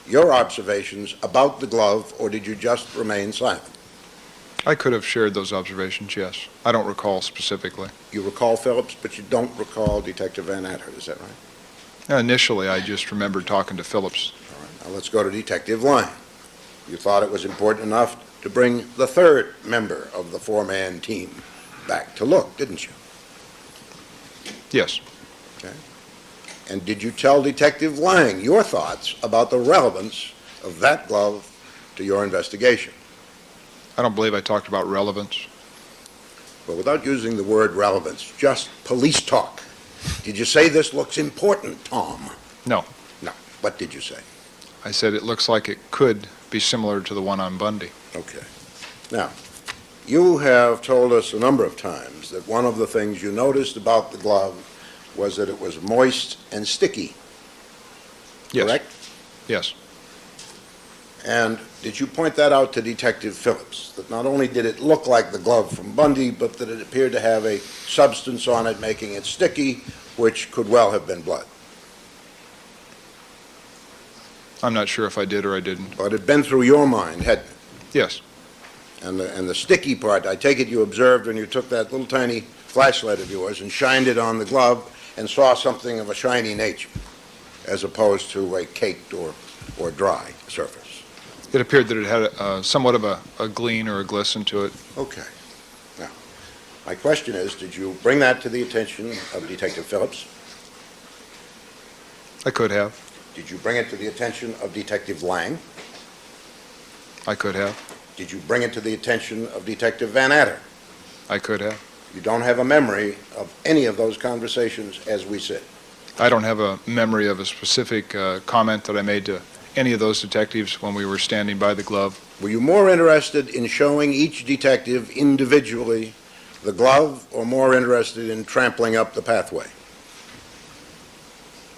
your observations about the glove, or did you just remain silent? I could have shared those observations, yes. I don't recall specifically. You recall Phillips, but you don't recall Detective Van Adder, is that right? Initially, I just remembered talking to Phillips. All right, now let's go to Detective Lang. You thought it was important enough to bring the 3rd member of the 4-man team back to look, didn't you? Yes. Okay. And did you tell Detective Lang your thoughts about the relevance of that glove to your investigation? I don't believe I talked about relevance. Well, without using the word relevance, just police talk. Did you say this looks important, Tom? No. No. What did you say? I said it looks like it could be similar to the one on Bundy. Okay. Now, you have told us a number of times that one of the things you noticed about the glove was that it was moist and sticky. Yes. Correct? Yes. And did you point that out to Detective Phillips, that not only did it look like the glove from Bundy, but that it appeared to have a substance on it making it sticky, which could well have been blood? I'm not sure if I did or I didn't. But it had been through your mind, hadn't it? Yes. And the sticky part, I take it you observed when you took that little tiny flashlight of yours and shined it on the glove and saw something of a shiny nature, as opposed to a caked or dry surface. It appeared that it had somewhat of a gleam or a glisten to it. Okay. Now, my question is, did you bring that to the attention of Detective Phillips? I could have. Did you bring it to the attention of Detective Lang? I could have. Did you bring it to the attention of Detective Van Adder? I could have. You don't have a memory of any of those conversations as we sit. I don't have a memory of a specific comment that I made to any of those detectives when we were standing by the glove. Were you more interested in showing each detective individually the glove or more interested in trampling up the pathway?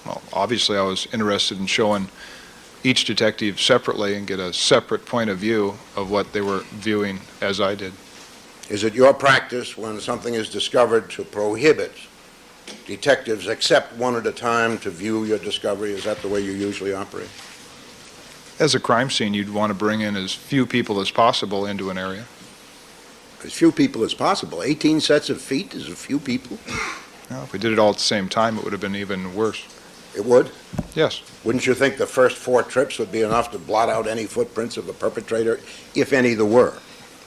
Well, obviously, I was interested in showing each detective separately and get a separate point of view of what they were viewing as I did. Is it your practice when something is discovered to prohibit detectives except one at a time to view your discovery? Is that the way you usually operate? As a crime scene, you'd want to bring in as few people as possible into an area. As few people as possible. 18 sets of feet is a few people. Now, if we did it all at the same time, it would have been even worse. It would? Yes. Wouldn't you think the first 4 trips would be enough to blot out any footprints of the perpetrator, if any there were?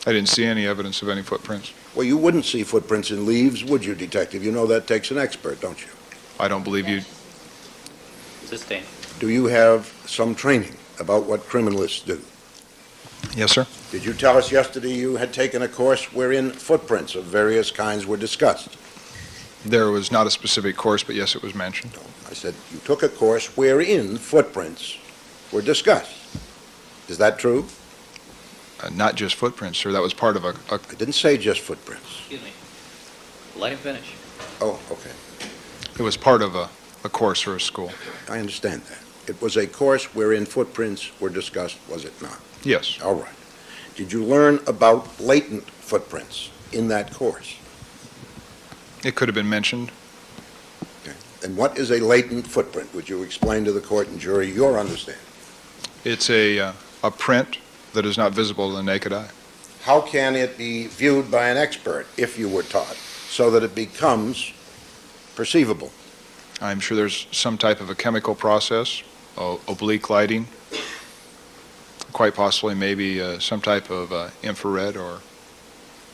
I didn't see any evidence of any footprints. Well, you wouldn't see footprints in leaves, would you, detective? You know that takes an expert, don't you? I don't believe you. Sustained. Do you have some training about what criminalists do? Yes, sir. Did you tell us yesterday you had taken a course wherein footprints of various kinds were discussed? There was not a specific course, but yes, it was mentioned. I said you took a course wherein footprints were discussed. Is that true? Not just footprints, sir. That was part of a I didn't say just footprints. Excuse me. Let him finish. Oh, okay. it was part of a course or a school. I understand that. It was a course wherein footprints were discussed, was it not? Yes. All right. Did you learn about latent footprints in that course? It could have been mentioned. Okay. And what is a latent footprint? Would you explain to the court and jury your understanding? It's a print that is not visible to the naked eye. How can it be viewed by an expert, if you were taught, so that it becomes perceivable? I'm sure there's some type of a chemical process, oblique lighting, quite possibly maybe some type of infrared or,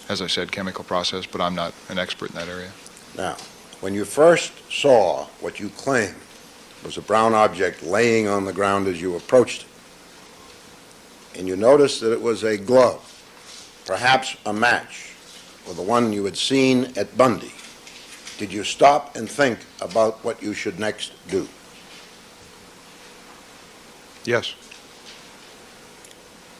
as I said, chemical process, but I'm not an expert in that area. Now, when you first saw what you claimed was a brown object laying on the ground as you approached it, and you noticed that it was a glove, perhaps a match, or the one you had seen at Bundy, did you stop and think about what you should next do? Yes.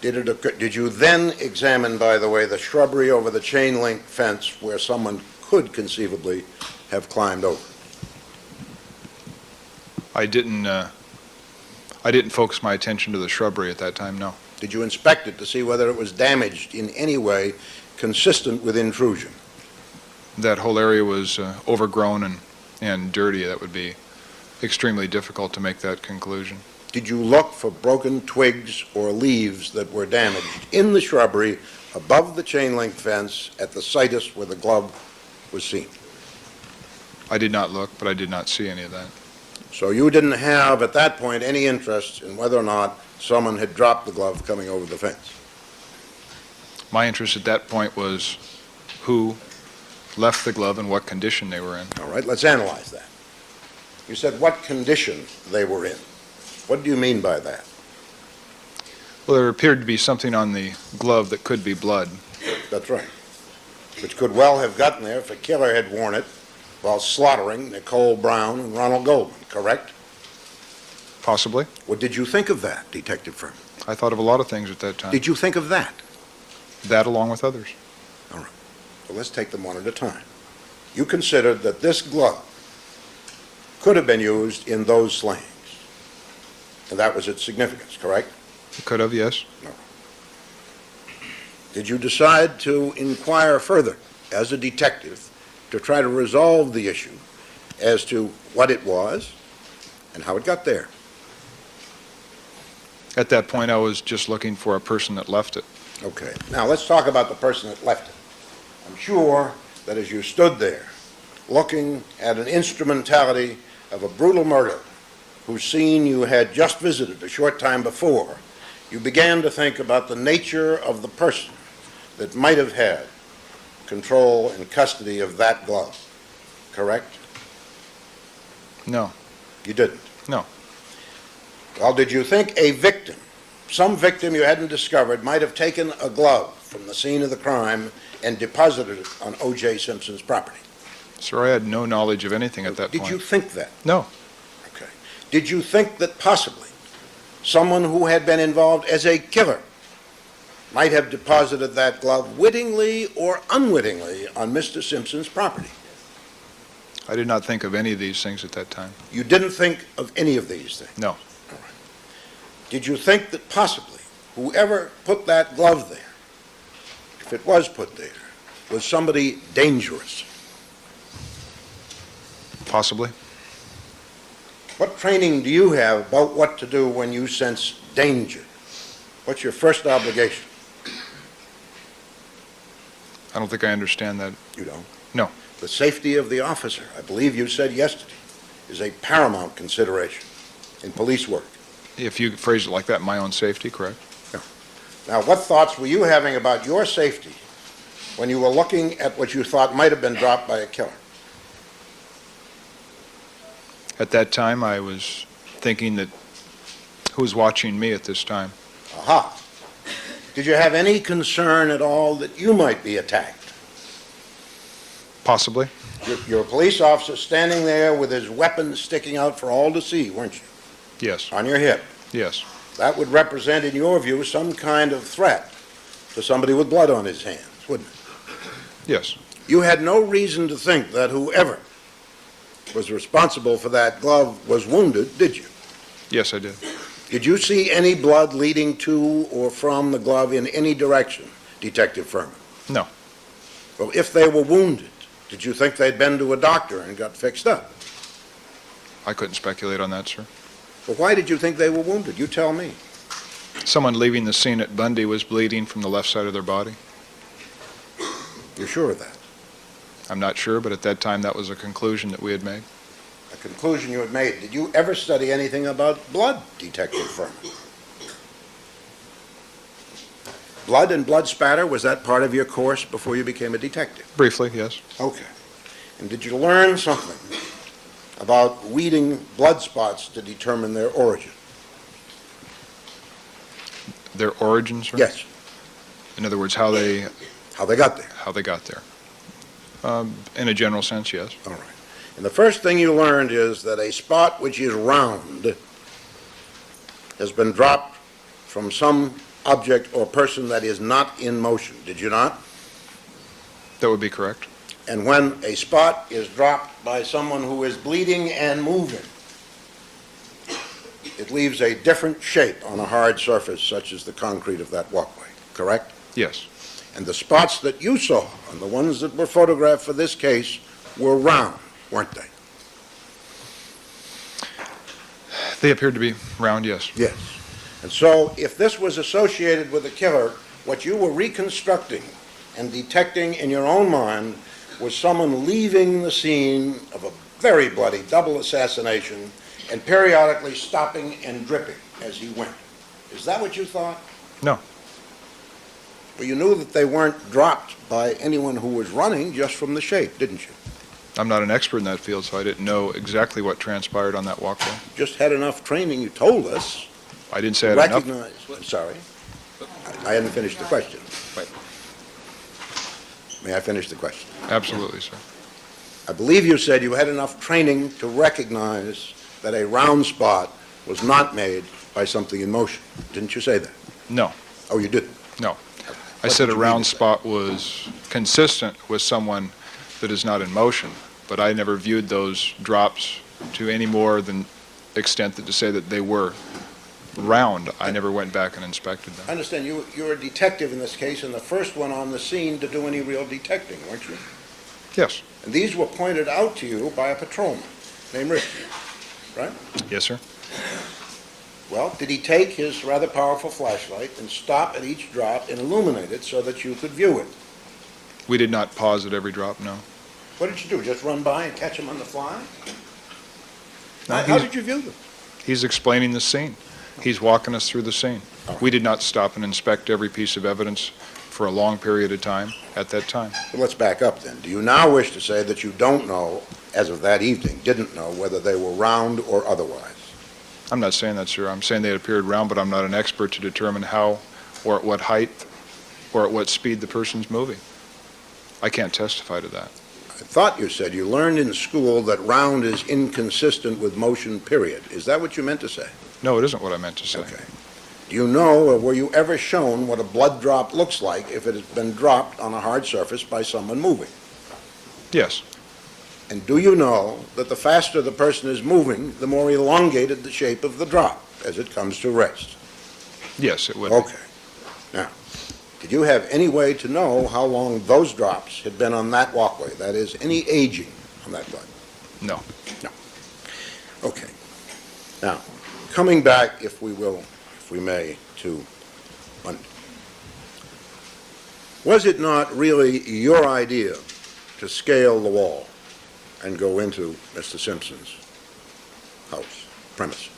Did you then examine, by the way, the shrubbery over the chain link fence where someone could conceivably have climbed over? I didn't focus my attention to the shrubbery at that time, no. Did you inspect it to see whether it was damaged in any way consistent with intrusion? That whole area was overgrown and dirty. That would be extremely difficult to make that conclusion. Did you look for broken twigs or leaves that were damaged in the shrubbery above the chain link fence at the situs where the glove was seen? I did not look, but I did not see any of that. So you didn't have, at that point, any interest in whether or not someone had dropped the glove coming over the fence? My interest at that point was who left the glove and what condition they were in. All right, let's analyze that. You said what condition they were in. What do you mean by that? Well, there appeared to be something on the glove that could be blood. That's right. Which could well have gotten there if a killer had worn it while slaughtering Nicole Brown and Ronald Goldman, correct? Possibly. What did you think of that, Detective Furman? I thought of a lot of things at that time. Did you think of that? That along with others. All right. Well, let's take them one at a time. You considered that this glove could have been used in those slayings. And that was its significance, correct? It could have, yes. No. Did you decide to inquire further as a detective to try to resolve the issue as to what it was and how it got there? At that point, I was just looking for a person that left it. Okay. Now, let's talk about the person that left it. I'm sure that as you stood there looking at an instrumentality of a brutal murder whose scene you had just visited a short time before, you began to think about the nature of the person that might have had control and custody of that glove, correct? No. You didn't? No. Well, did you think a victim, some victim you hadn't discovered, might have taken a glove from the scene of the crime and deposited it on O.J. Simpson's property? Sir, I had no knowledge of anything at that point. Did you think that? No. Okay. Did you think that possibly someone who had been involved as a killer might have deposited that glove wittingly or unwittingly on Mr. Simpson's property. I did not think of any of these things at that time. You didn't think of any of these things? No. All right. Did you think that possibly whoever put that glove there, if it was put there, was somebody dangerous? Possibly. What training do you have about what to do when you sense danger? What's your first obligation? I don't think I understand that. You don't? No. The safety of the officer, I believe you said yesterday, is a paramount consideration in police work. If you phrase it like that, my own safety, correct? Now, what thoughts were you having about your safety when you were looking at what you thought might have been dropped by a killer? At that time, I was thinking that who's watching me at this time? Aha. Did you have any concern at all that you might be attacked? Possibly. You're a police officer standing there with his weapon sticking out for all to see, weren't you? Yes. On your hip. Yes. That would represent, in your view, some kind of threat to somebody with blood on his hands, wouldn't it? Yes. You had no reason to think that whoever was responsible for that glove was wounded, did you? Yes, I did. Did you see any blood leading to or from the glove in any direction, Detective Furman? No. Well, if they were wounded, did you think they'd been to a doctor and got fixed up? I couldn't speculate on that, sir. Well, why did you think they were wounded? You tell me. Someone leaving the scene at Bundy was bleeding from the left side of their body. You're sure of that? I'm not sure, but at that time, that was a conclusion that we had made. A conclusion you had made. Did you ever study anything about blood, Detective Furman? Blood and blood spatter, was that part of your course before you became a detective? Briefly, yes. Okay. And did you learn something about weeding blood spots to determine their origin? Their origins, sir? Yes. In other words, how they got there? how they got there. In a general sense, yes. All right. And the first thing you learned is that a spot which is round has been dropped from some object or person that is not in motion. Did you not? That would be correct. And when a spot is dropped by someone who is bleeding and moving, it leaves a different shape on a hard surface such as the concrete of that walkway, correct? Yes. And the spots that you saw, and the ones that were photographed for this case, were round, weren't they? They appeared to be round, yes. Yes. And so if this was associated with a killer, what you were reconstructing and detecting in your own mind was someone leaving the scene of a very bloody double assassination and periodically stopping and dripping as he went. Is that what you thought? No. Well, you knew that they weren't dropped by anyone who was running just from the shape, didn't you? I'm not an expert in that field, so I didn't know exactly what transpired on that walkway. Just had enough training, you told us. I didn't say I had enough. Recognize, I'm sorry. I hadn't finished the question. Wait. May I finish the question? Absolutely, sir. I believe you said you had enough training to recognize that a round spot was not made by something in motion. Didn't you say that? No. Oh, you didn't? No. I What said did a you mean round to say? spot was consistent with someone that is not in motion, but I never viewed those drops to any more than extent that to say that they were round. I never went back and inspected I them. understand you're a detective in this case, and the first one on the scene to do any real detecting, weren't you? Yes. And these were pointed out to you by a patrolman named Rick, right? Yes, sir. Well, did he take his rather powerful flashlight and stop at each drop and illuminate it so that you could view it? We did not pause at every drop, no. What did you do, just run by and catch them on the fly? No, How he's- did you view them? He's explaining the scene. He's walking us through the scene. We did not stop and inspect every piece of evidence for a long period of time at that time. Well, let's back up then. Do you now wish to say that you don't know, as of that evening, didn't know whether they were round or otherwise? I'm not saying that, sir. I'm saying they appeared round, but I'm not an expert to determine how or at what height or at what speed the person's moving. I can't testify to that. I thought you said you learned in school that round is inconsistent with motion, period. Is that what you meant to say? No, it isn't what I meant to say. Okay. Do you know, or were you ever shown what a blood drop looks like if it has been dropped on a hard surface by someone moving? Yes. And do you know that the faster the person is moving, the more elongated the shape of the drop as it comes to rest? Yes, it would be. Okay. Now, did you have any way to know how long those drops had been on that walkway? That is, any aging on that blood? No. Okay. Now, coming back, if we will, if we may, to Monday. Was it not really your idea to scale the wall and go into Mr. Simpson's house, premise?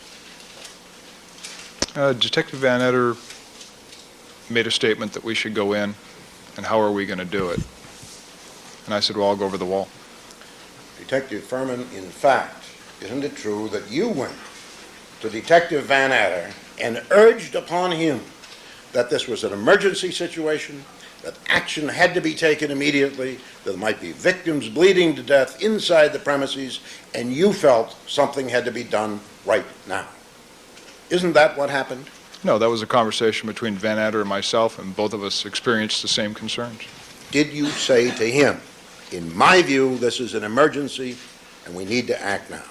Detective Van Etter made a statement that we should go in, and how are we going to do it? And I said, well, I'll go over the wall. Detective Furman, in fact, isn't it true that you went to Detective Van Etter and urged upon him that this was an emergency situation, that action had to be taken immediately, that there might be victims bleeding to death inside the premises, and you felt something had to be done right now? Isn't that what happened? No, that was a conversation between Van Etter and myself, and both of us experienced the same concerns. Did you say to him, in my view, this is an emergency and we need to act now?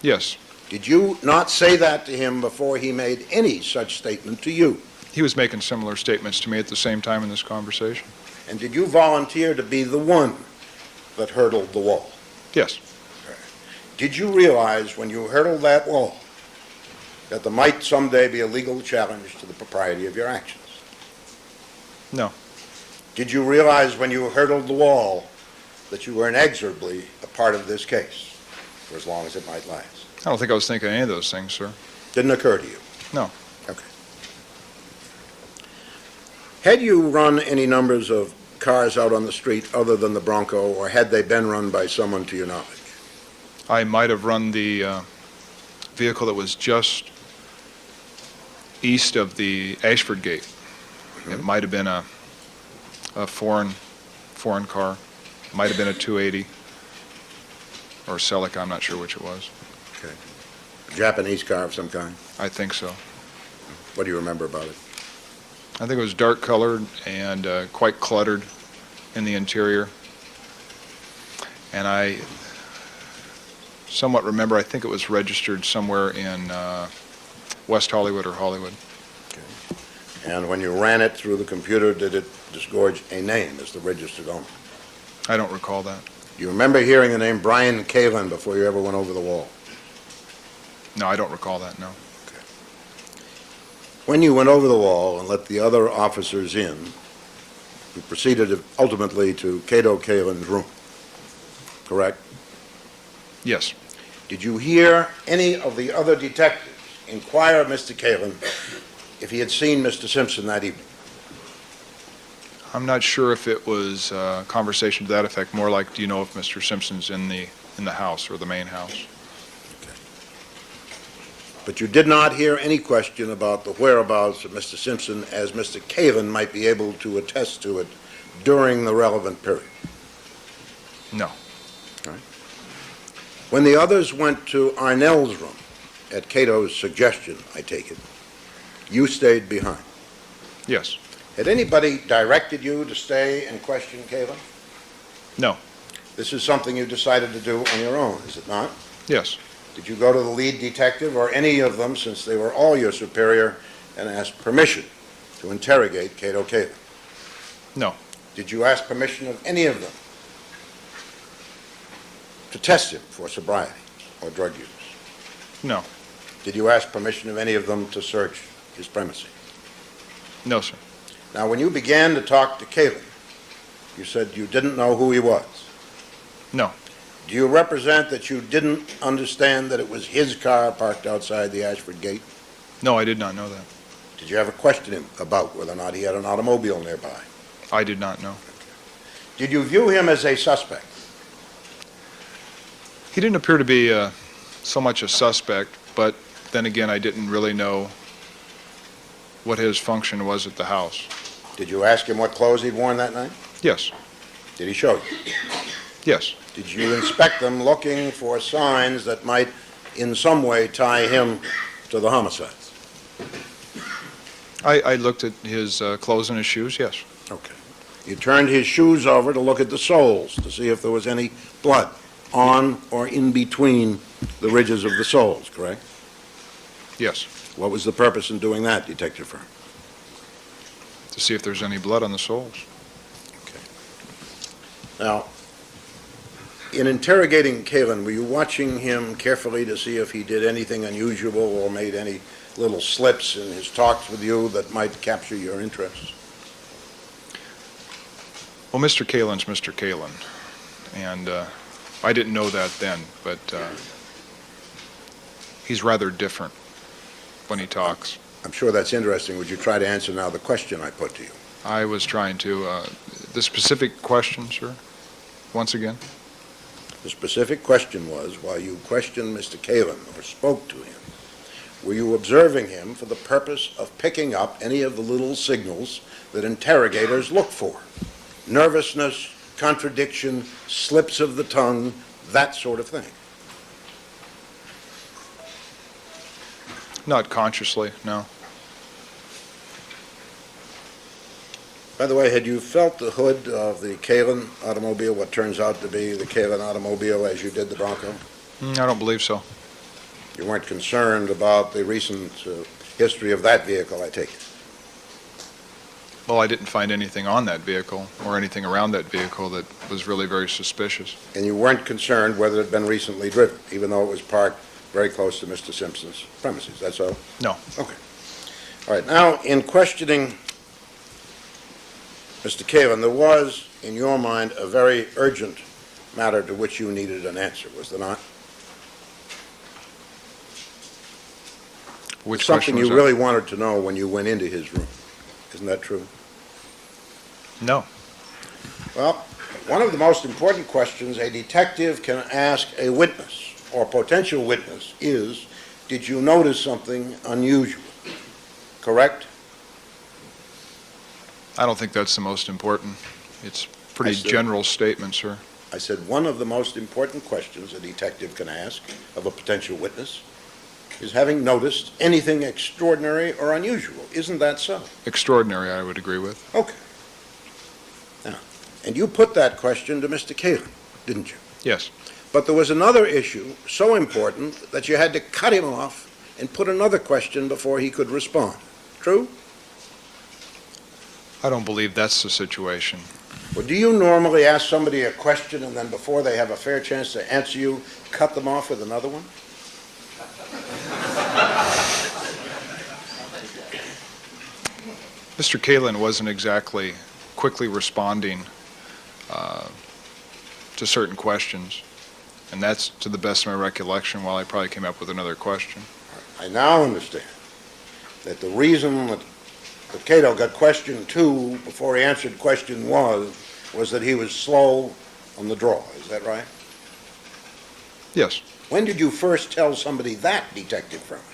Yes. Did you not say that to him before he made any such statement to you? He was making similar statements to me at the same time in this conversation. And did you volunteer to be the one that hurdled the wall? Yes. Did you realize when you hurdled that wall that there might someday be a legal challenge to the propriety of your actions? No. Did you realize when you hurdled the wall that you were inexorably a part of this case for as long as it might last? I don't think I was thinking any of those things, sir. Didn't occur to you? No. Okay. Had you run any numbers of cars out on the street other than the Bronco, or had they been run by someone to your knowledge? I might have run the vehicle that was just east of the Ashford Gate. It might have been a foreign car. It might have been a 280 or a Celica. I'm not sure which it was. Okay. A Japanese car of some kind? I think so. What do you remember about it? I think it was dark colored and quite cluttered in the interior. And I somewhat remember, I think it was registered somewhere in West Hollywood or Hollywood. Okay. And when you ran it through the computer, did it disgorge a name as the registered owner? I don't recall that. Do you remember hearing the name Brian Kalin before you ever went over the wall? No, I don't recall that, no. When you went over the wall and let the other officers in, you proceeded ultimately to Cato Kalin's room, correct? Yes. Did you hear any of the other detectives inquire of Mr. Kalin if he had seen Mr. Simpson that evening? I'm not sure if it was a conversation to that effect, more like, do you know if Mr. Simpson's in the house or the main house? But you did not hear any question about the whereabouts of Mr. Simpson, as Mr. Kalin might be able to attest to it during the relevant period? No. All right. When the others went to Arnell's room, at Cato's suggestion, I take it, you stayed behind. Yes. Had anybody directed you to stay and question Kalin? No. This is something you decided to do on your own, is it not? Yes. Did you go to the lead detective or any of them, since they were all your superior, and ask permission to interrogate Cato Kalin? No. Did you ask permission of any of them to test him for sobriety or drug use? No. Did you ask permission of any of them to search his premises? No, sir. Now, when you began to talk to Kalin, you said you didn't know who he was. No. Do you represent that you didn't understand that it was his car parked outside the Ashford Gate? No, I did not know that. Did you ever question him about whether or not he had an automobile nearby? I did not know. Did you view him as a suspect? He didn't appear to be so much a suspect, but then again, I didn't really know what his function was at the house. Did you ask him what clothes he'd worn that night? Yes. Did he show you? Yes. Did you inspect them looking for signs that might in some way tie him to the homicides? I looked at his clothes and his shoes, yes. Okay. You turned his shoes over to look at the soles, to see if there was any blood on or in between the ridges of the soles, correct? Yes, What was the purpose in doing that, Detective Fern? to see if there's any blood on the soles. Now, in interrogating Kalen, were you watching him carefully to see if he did anything unusual or made any little slips in his talks with you that might capture your interest? Well, Mr. Kalen's Mr. Kalen, and I didn't know that then, but he's rather different when he talks. I'm sure that's interesting. Would you try to answer now the question I put to you? I was trying to, the specific question, sir, once again? The specific question was, while you questioned Mr. Kalen or spoke to him, were you observing him for the purpose of picking up any of the little signals that interrogators look for? Nervousness, contradiction, slips of the tongue, that sort of thing. Not consciously, no. By the way, had you felt the hood of the Kalen automobile, what turns out to be the Kalen automobile, as you did the Bronco? I don't believe so. You weren't concerned about the recent history of that vehicle, I take it? Well, I didn't find anything on that vehicle or anything around that vehicle that was really very suspicious. And you weren't concerned whether it had been recently driven, even though it was parked very close to Mr. Simpson's premises, that's all? No. Okay. All right, now, in questioning Mr. Kalen, there was, in your mind, a very urgent matter to which you needed an answer, was there not? Which Something question was you that? really wanted to know when you went into his room. Isn't that true? No. Well, one of the most important questions a detective can ask a witness or potential witness is, did you notice something unusual? Correct? I don't think that's the most important. It's a pretty I see. general statement, sir. I said one of the most important questions a detective can ask of a potential witness is having noticed anything extraordinary or unusual. Isn't that so? Extraordinary, I would agree with. Okay. Now, and you put that question to Mr. Kalen, didn't you? Yes. But there was another issue so important that you had to cut him off and put another question before he could respond. True? I don't believe that's the situation. Well, do you normally ask somebody a question and then before they have a fair chance to answer you, cut them off with another one? Mr. Kalen wasn't exactly quickly responding to certain questions, and that's to the best of my recollection while I probably came up with another question. I now understand that the reason that Cato got question 2 before he answered question 1 was that he was slow on the draw. Is that right? Yes. When did you first tell somebody that, Detective Furman?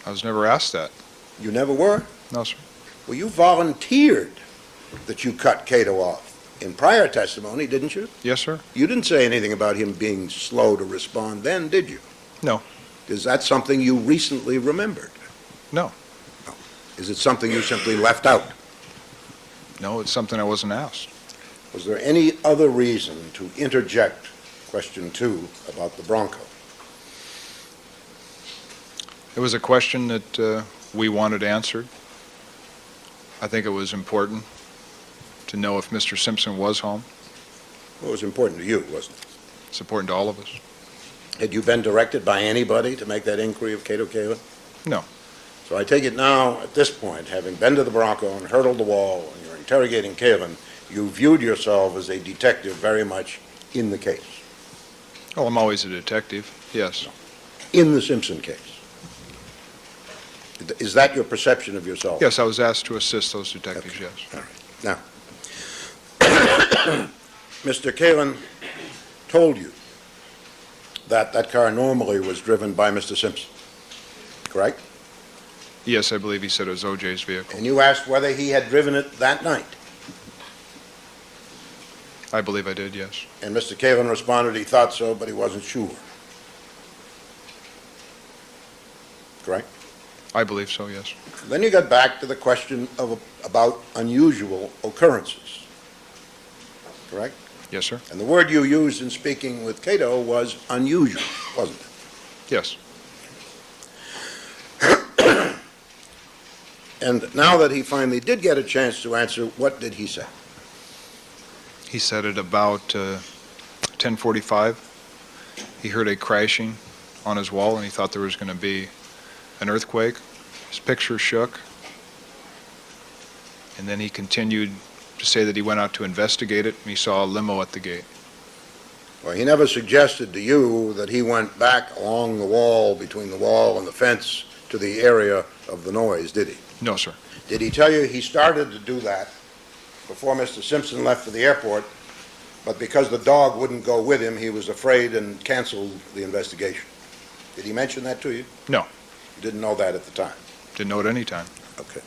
I was never asked that. You never were? No, sir. Well, you volunteered that you cut Cato off in prior testimony, didn't you? Yes, sir. You didn't say anything about him being slow to respond then, did you? No. Is that something you recently remembered? No. Is it something you simply left out? No, it's something I wasn't asked. Was there any other reason to interject question 2 about the Bronco? It was a question that we wanted answered. I think it was important to know if Mr. Simpson was home. Well, it was important to you, wasn't it? It's important to all of us. Had you been directed by anybody to make that inquiry of Cato Kalen? No. So I take it now, at this point, having been to the Bronco and hurdled the wall and you're interrogating Kalen, you viewed yourself as a detective very much in the case. Oh, I'm always a detective. Yes. In the Simpson case. Is that your perception of yourself? Yes, I was asked to assist those detectives, Okay. yes. All right. Now, Mr. Kalen told you that that car normally was driven by Mr. Simpson, correct? Yes, I believe he said it was O.J.'s vehicle. And you asked whether he had driven it that night. I believe I did, yes. And Mr. Kalen responded he thought so, but he wasn't sure. Correct? I believe so, yes. Then you got back to the question about unusual occurrences, correct? Yes, sir. And the word you used in speaking with Cato was unusual, wasn't it? Yes. And now that he finally did get a chance to answer, what did he say? He said at about 10:45, he heard a crashing on his wall, and he thought there was going to be an earthquake. His picture shook. And then he continued to say that he went out to investigate it, and he saw a limo at the gate. Well, he never suggested to you that he went back along the wall, between the wall and the fence, to the area of the noise, did he? No, sir. Did he tell you he started to do that before Mr. Simpson left for the airport, but because the dog wouldn't go with him, he was afraid and canceled the investigation? Did he mention that to you? No. You didn't know that at the time? Didn't know at any time. Okay.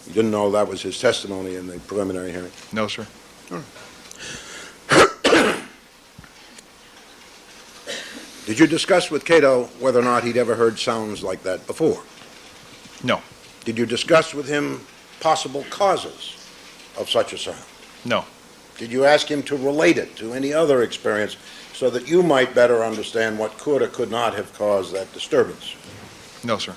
You didn't know that was his testimony in the preliminary hearing? No, sir. Did you discuss with Cato whether or not he'd ever heard sounds like that before? No. Did you discuss with him possible causes of such a sound? No. Did you ask him to relate it to any other experience so that you might better understand what could or could not have caused that disturbance? No, sir.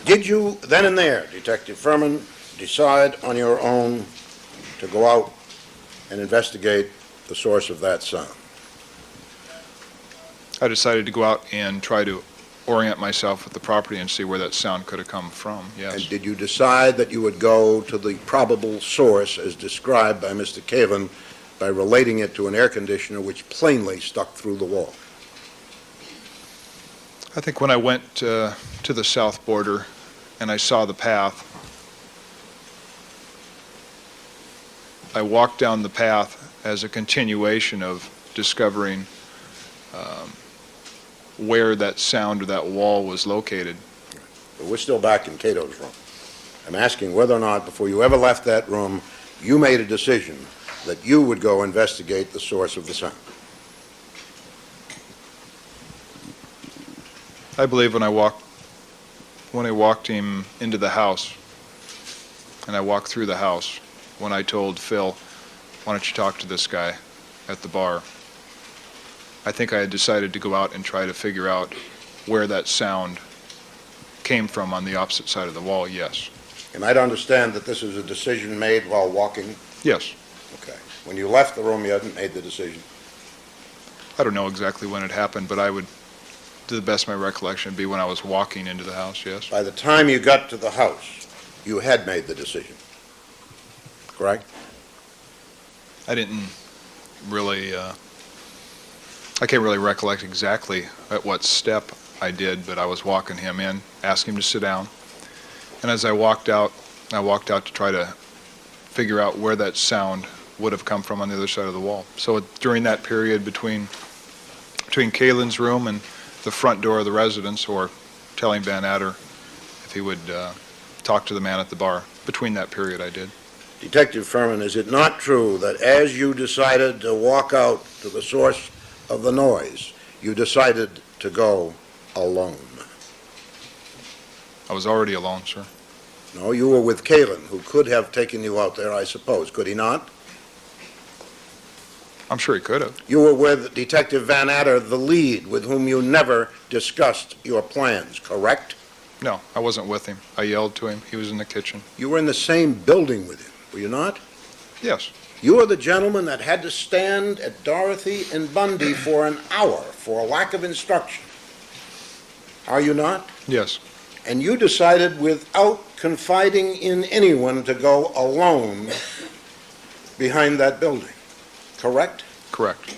Did you then and there, Detective Furman, decide on your own to go out and investigate the source of that sound? I decided to go out and try to orient myself with the property and see where that sound could have come from, yes. And did you decide that you would go to the probable source as described by Mr. Cavan by relating it to an air conditioner which plainly stuck through the wall? I think when I went to the south border and I saw the path, I walked down the path as a continuation of discovering where that sound or that wall was located. But we're still back in Cato's room. I'm asking whether or not, before you ever left that room, you made a decision that you would go investigate the source of the sound. I believe when I walked him into the house, and I walked through the house, when I told Phil, why don't you talk to this guy at the bar, I think I had decided to go out and try to figure out where that sound came from on the opposite side of the wall, yes. And I'd understand that this was a decision made while walking? Yes. Okay. When you left the room, you hadn't made the decision? I don't know exactly when it happened, but I would, to the best of my recollection, be when I was walking into the house, yes. By the time you got to the house, you had made the decision, correct? I didn't really, I can't really recollect exactly at what step I did, but I was walking him in, asking him to sit down. And as I walked out to try to figure out where that sound would have come from on the other side of the wall. So during that period between Kalen's room and the front door of the residence, or telling Van Adder if he would talk to the man at the bar, between that period I did. Detective Furman, is it not true that as you decided to walk out to the source of the noise, you decided to go alone? I was already alone, sir. No, you were with Kalen, who could have taken you out there, I suppose. Could he not? I'm sure he could have. You were with Detective Van Adder, the lead, with whom you never discussed your plans, correct? No, I wasn't with him. I yelled to him. He was in the kitchen. You were in the same building with him, were you not? Yes. You are the gentleman that had to stand at Dorothy and Bundy for an hour for a lack of instruction. Are you not? Yes. And you decided, without confiding in anyone, to go alone behind that building, correct? Correct.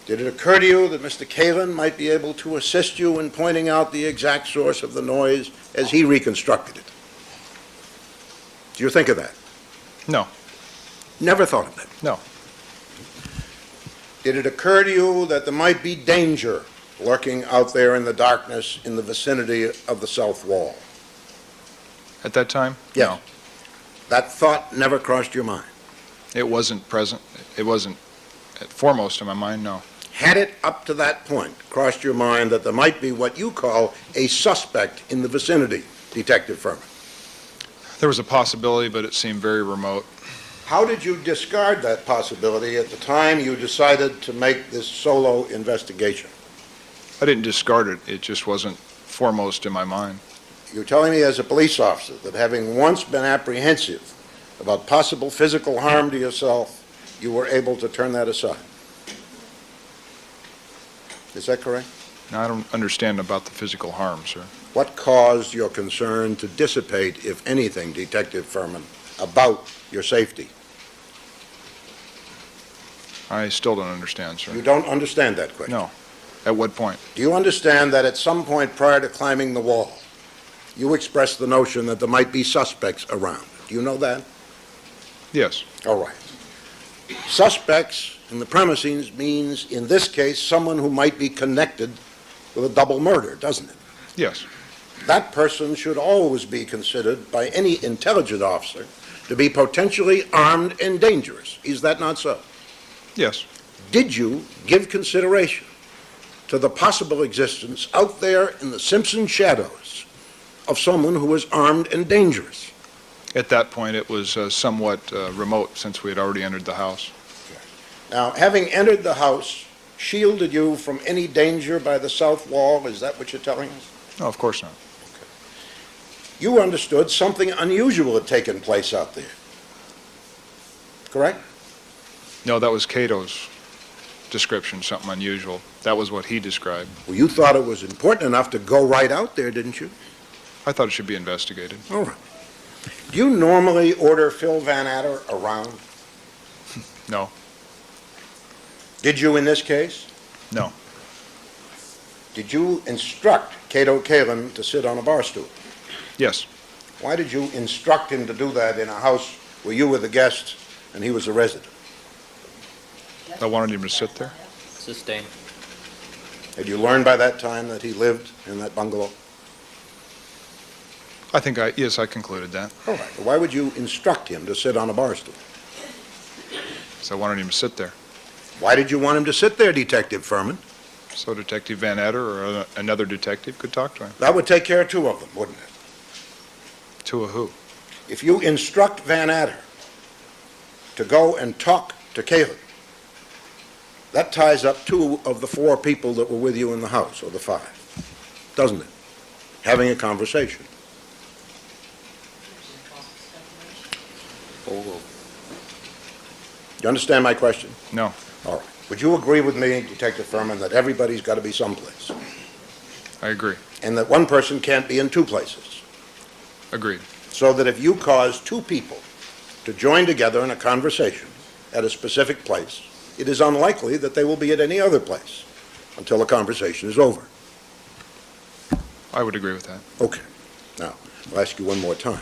Did it occur to you that Mr. Kalen might be able to assist you in pointing out the exact source of the noise as he reconstructed it? Do you think of that? No. Never thought of that? No. Did it occur to you that there might be danger lurking out there in the darkness in the vicinity of the south wall? At that time? Yes. No. That thought never crossed your mind? It wasn't present. It wasn't foremost in my mind, no. Had it up to that point crossed your mind that there might be what you call a suspect in the vicinity, Detective Furman? There was a possibility, but it seemed very remote. How did you discard that possibility at the time you decided to make this solo investigation? I didn't discard it. It just wasn't foremost in my mind. You're telling me as a police officer that having once been apprehensive about possible physical harm to yourself, you were able to turn that aside. Is that correct? Now, I don't understand about the physical harm, sir. What caused your concern to dissipate, if anything, Detective Furman, about your safety? I still don't understand, sir. You don't understand that question? No. At what point? Do you understand that at some point prior to climbing the wall, you expressed the notion that there might be suspects around? Do you know that? Yes. All right. Suspects in the premises means, in this case, someone who might be connected with a double murder, doesn't it? Yes. That person should always be considered by any intelligent officer to be potentially armed and dangerous. Is that not so? Yes. Did you give consideration to the possible existence out there in the Simpson shadows of someone who was armed and dangerous? At that point, it was somewhat remote since we had already entered the house. Now, having entered the house, shielded you from any danger by the south wall, is that what you're telling us? No, of course not. You understood something unusual had taken place out there, correct? No, that was Cato's description, something unusual. That was what he described. Well, you thought it was important enough to go right out there, didn't you? I thought it should be investigated. All right. Do you normally order Phil Van Adder around? No. Did you in this case? No. Did you instruct Cato Kalin to sit on a bar stool? Yes. Why did you instruct him to do that in a house where you were the guest and he was a resident? I wanted him to sit there. Sustained. Had you learned by that time that he lived in that bungalow? Yes, I concluded that. All right. Why would you instruct him to sit on a bar stool? So I wanted him to sit there. Why did you want him to sit there, Detective Furman? So Detective Van Adder or another detective could talk to him. That would take care of two of them, wouldn't it? Two of who? If you instruct Van Adder to go and talk to Kalin, that ties up two of the four people that were with you in the house, or the five, doesn't it? Having a conversation. Oh, You understand my question? No. All right. Would you agree with me, Detective Furman, that everybody's got to be someplace, I agree. and that one person can't be in two places? Agreed. So that if you cause two people to join together in a conversation at a specific place, it is unlikely that they will be at any other place until the conversation is over. I would agree with that. Okay. Now, I'll ask you one more time.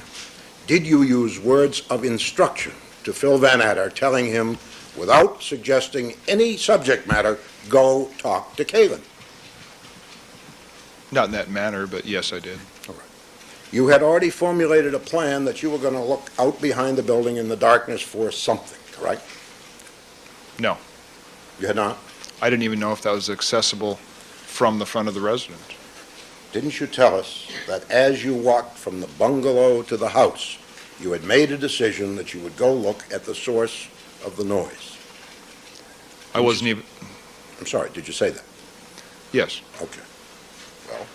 Did you use words of instruction to Phil Van Adder, telling him, without suggesting any subject matter, go talk to Kalin? Not in that manner, but yes, I did. You had already formulated a plan that you were going to look out behind the building in the darkness for something, correct? No. You had not? I didn't even know if that was accessible from the front of the residence. Didn't you tell us that as you walked from the bungalow to the house, you had made a decision that you would go look at the source of the noise? I wasn't even... I'm sorry, did you say that? Yes. Okay. Well,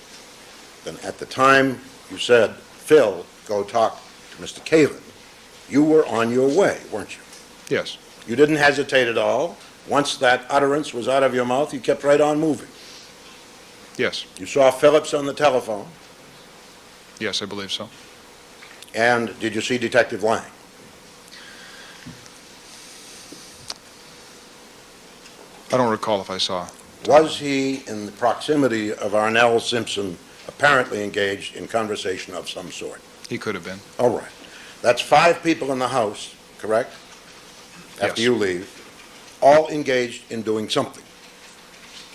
then at the time you said, Phil, go talk to Mr. Kalin, you were on your way, weren't you? Yes. You didn't hesitate at all. Once that utterance was out of your mouth, you kept right on moving. Yes. You saw Phillips on the telephone, Yes, I believe so. and did you see Detective Lang? I don't recall if I saw. Was he in the proximity of Arnell Simpson, apparently engaged in conversation of some sort? He could have been. All right. That's five people in the house, correct? After Yes. you leave, all engaged in doing something,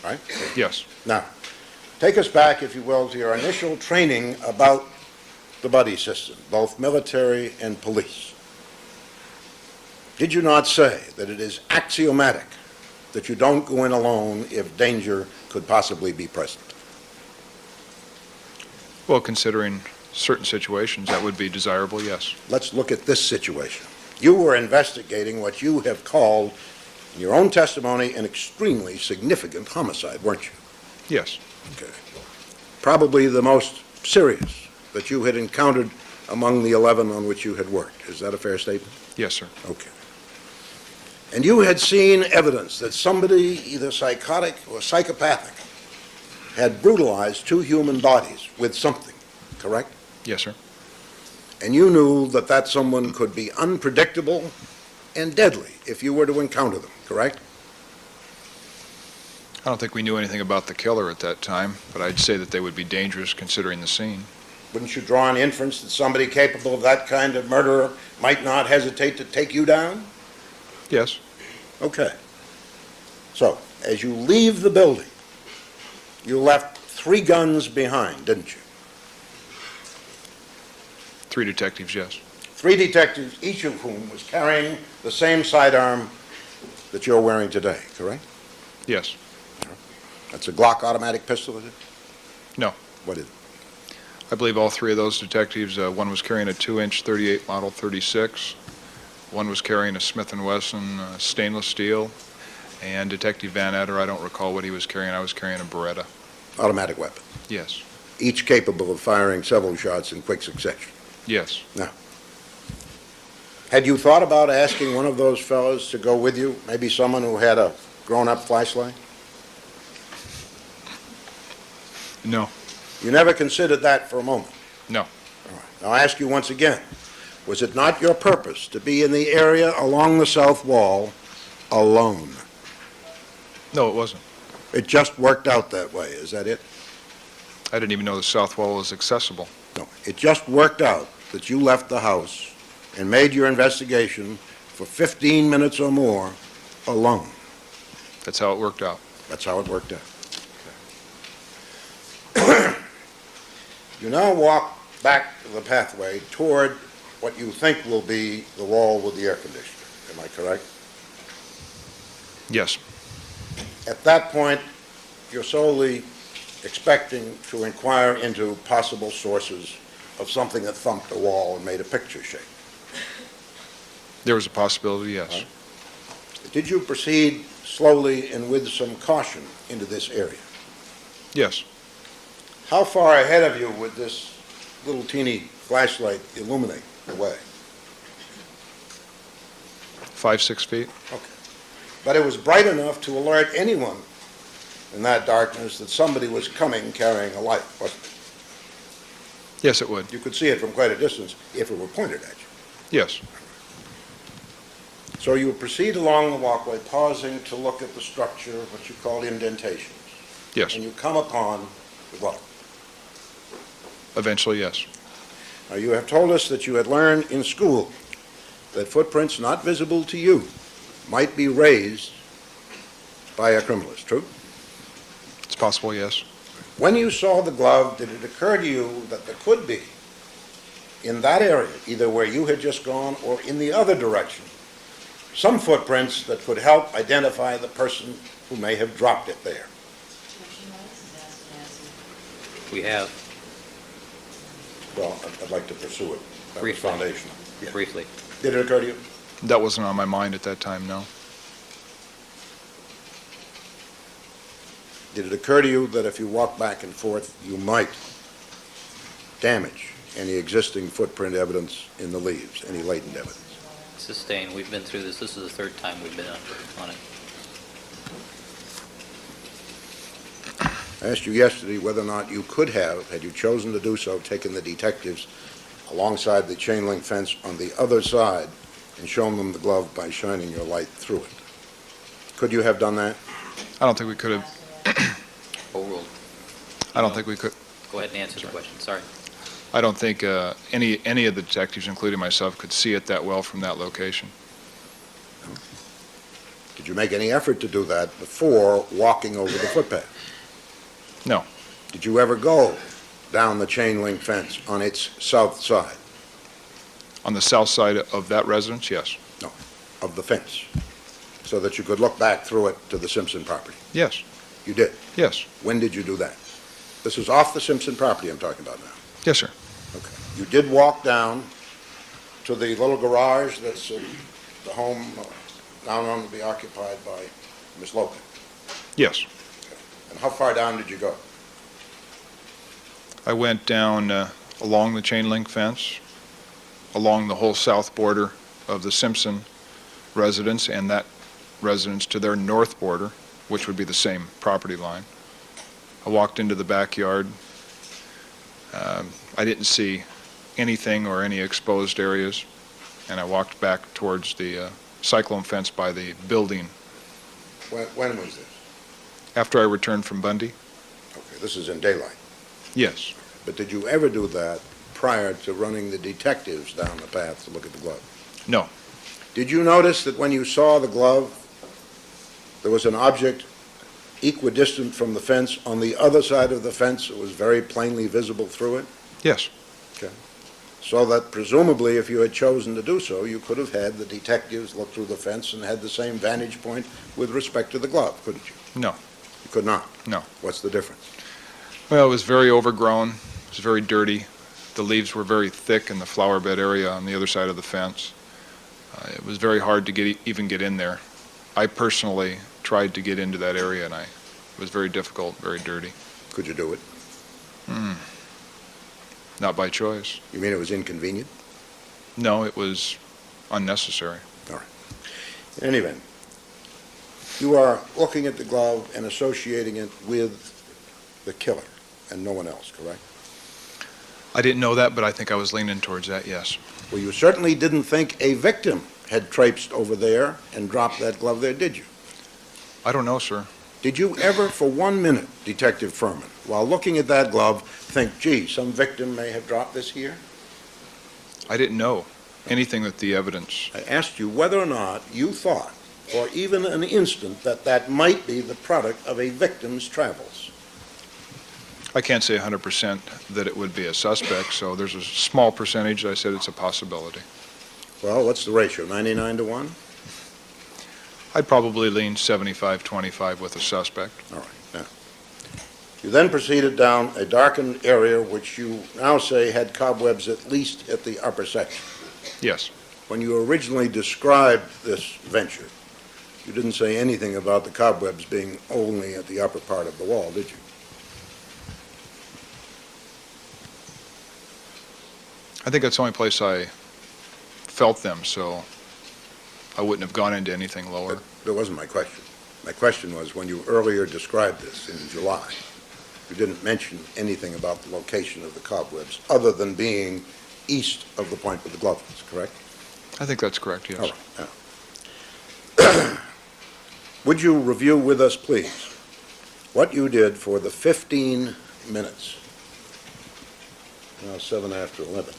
right? Yes. Now, take us back, if you will, to your initial training about the buddy system, both military and police. Did you not say that it is axiomatic that you don't go in alone if danger could possibly be present? Well, considering certain situations, that would be desirable, yes. Let's look at this situation. You were investigating what you have called, in your own testimony, an extremely significant homicide, weren't you? Yes. Okay. Probably the most serious that you had encountered among the 11 on which you had worked. Is that a fair statement? Yes, sir. Okay. And you had seen evidence that somebody, either psychotic or psychopathic, had brutalized 2 human bodies with something, correct? Yes, sir. And you knew that that someone could be unpredictable and deadly if you were to encounter them, correct? I don't think we knew anything about the killer at that time, but I'd say that they would be dangerous considering the scene. Wouldn't you draw an inference that somebody capable of that kind of murder might not hesitate to take you down? Yes. Okay. So, as you leave the building, you left 3 guns behind, didn't you? 3 detectives, yes. 3 detectives, each of whom was carrying the same sidearm that you're wearing today, correct? Yes. That's a Glock automatic pistol, is it? No. What is it? I believe all 3 of those detectives, one was carrying a 2-inch .38 Model 36, one was carrying a Smith & Wesson stainless steel, and Detective Van Etter, I don't recall what he was carrying. I was carrying a Beretta. Automatic weapon. Yes. Each capable of firing several shots in quick succession. Yes. Now, had you thought about asking one of those fellows to go with you, maybe someone who had a grown-up flashlight? No. You never considered that for a moment? No. All right. Now, I ask you once again, was it not your purpose to be in the area along the south wall alone? No, it wasn't. It just worked out that way, is that it? I didn't even know the south wall was accessible. No, it just worked out that you left the house and made your investigation for 15 minutes or more alone. That's how it worked out. That's how it worked out. You now walk back the pathway toward what you think will be the wall with the air conditioner. Am I correct? Yes. At that point, you're solely expecting to inquire into possible sources of something that thumped the wall and made a picture shape. There was a possibility, yes. Did you proceed slowly and with some caution into this area? Yes. How far ahead of you would this little teeny flashlight illuminate the way? 5-6 feet? Okay. But it was bright enough to alert anyone in that darkness that somebody was coming carrying a light, wasn't it? Yes, it would. You could see it from quite a distance if it were pointed at you. Yes. So you would proceed along the walkway, pausing to look at the structure, what you call indentations. Yes. And you come upon the what? Eventually, yes. Now, you have told us that you had learned in school that footprints not visible to you might be raised by a criminalist, true? It's possible, yes. When you saw the glove, did it occur to you that there could be, in that area, either where you had just gone or in the other direction, some footprints that could help identify the person who may have dropped it there? We have, Well, I'd like to pursue it. That was Briefly. foundational. Yeah. briefly. Did it occur to you? That wasn't on my mind at that time, no. Did it occur to you that if you walk back and forth, you might damage any existing footprint evidence in the leaves, any latent evidence? Sustained. We've been through this. This is the 3rd time we've been on it. I asked you yesterday whether or not you could have, had you chosen to do so, taken the detectives alongside the chain link fence on the other side and shown them the glove by shining your light through it. Could you have done that? I don't think we could have. Overruled. I don't think we could. Go ahead and answer the question. Sorry. I don't think any of the detectives, including myself, could see it that well from that location. Did you make any effort to do that before walking over the footpath? No. Did you ever go down the chain link fence on its south side On the south side of that residence, yes. of the fence? so that you could look back through it to the Simpson property? Yes, You did. yes, When did you do that? This is off the Simpson property I'm talking about now. yes, sir. Okay. You did walk down to the little garage that's the home down on to be occupied by Miss Logan. Yes. And how far down did you go? I went down along the chain link fence, along the whole south border of the Simpson residence and that residence to their north border, which would be the same property line. I walked into the backyard. I didn't see anything or any exposed areas, and I walked back towards the cyclone fence by the building. When was this? After I returned from Bundy? Okay, this is in daylight. Yes. But did you ever do that prior to running the detectives down the path to look at the glove? No. Did you notice that when you saw the glove, there was an object equidistant from the fence on the other side of the fence that was very plainly visible through it? Yes. So that presumably, if you had chosen to do so, you could have had the detectives look through the fence and had the same vantage point with respect to the glove, couldn't you? No. You could not? No. What's the difference? Well, it was very overgrown. It was very dirty. The leaves were very thick in the flower bed area on the other side of the fence. It was very hard to even get in there. I personally tried to get into that area, and it was very difficult, very dirty. Could you do it? Not by choice. You mean it was inconvenient? No, it was unnecessary. In any event, you are looking at the glove and associating it with the killer and no one else, correct? I didn't know that, but I think I was leaning towards that, yes. Well, you certainly didn't think a victim had traipsed over there and dropped that glove there, did you? I don't know, sir. Did you ever, for 1 minute, Detective Furman, while looking at that glove, think, gee, some victim may have dropped this here? I didn't know anything that the evidence... I asked you whether or not you thought, for even an instant, that that might be the product of a victim's travels. I can't say 100% that it would be a suspect, so there's a small percentage that I said it's a possibility. Well, what's the ratio, 99 to 1? I'd probably lean 75-25 with a suspect. All right. Now, you then proceeded down a darkened area which you now say had cobwebs at least at the upper section. Yes. When you originally described this venture, you didn't say anything about the cobwebs being only at the upper part of the wall, did you? I think that's the only place I felt them, so I wouldn't have gone into anything lower. But that wasn't my question. My question was, when you earlier described this in July, you didn't mention anything about the location of the cobwebs other than being east of the point where the glove was, correct? I think that's correct, yes. All right. Now, would you review with us, please, what you did for the 15 minutes, now 7 after 11,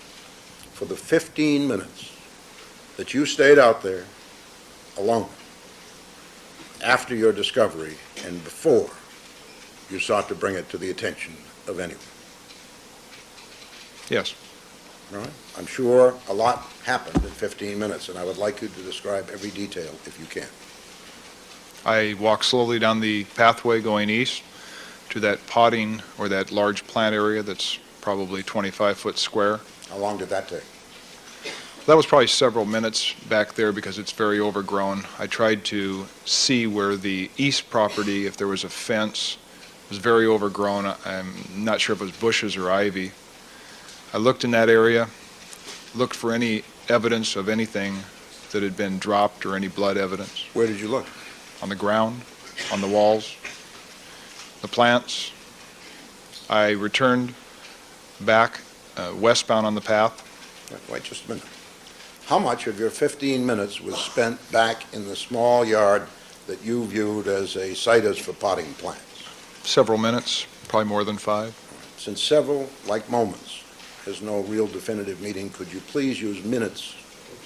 for the 15 minutes that you stayed out there alone after your discovery and before you sought to bring it to the attention of anyone? Yes. All right? I'm sure a lot happened in 15 minutes, and I would like you to describe every detail if you can. I walked slowly down the pathway going east to that potting or that large plant area that's probably 25-foot square. How long did that take? That was probably several minutes back there because it's very overgrown. I tried to see where the east property, if there was a fence, was very overgrown. I'm not sure if it was bushes or ivy. I looked in that area, looked for any evidence of anything that had been dropped or any blood evidence. Where did you look? On the ground, on the walls, the plants. I returned back westbound on the path. Wait just a minute. How much of your 15 minutes was spent back in the small yard that you viewed as a situs for potting plants? Several minutes, probably more than 5. Since several, like moments, has no real definitive meaning, could you please use minutes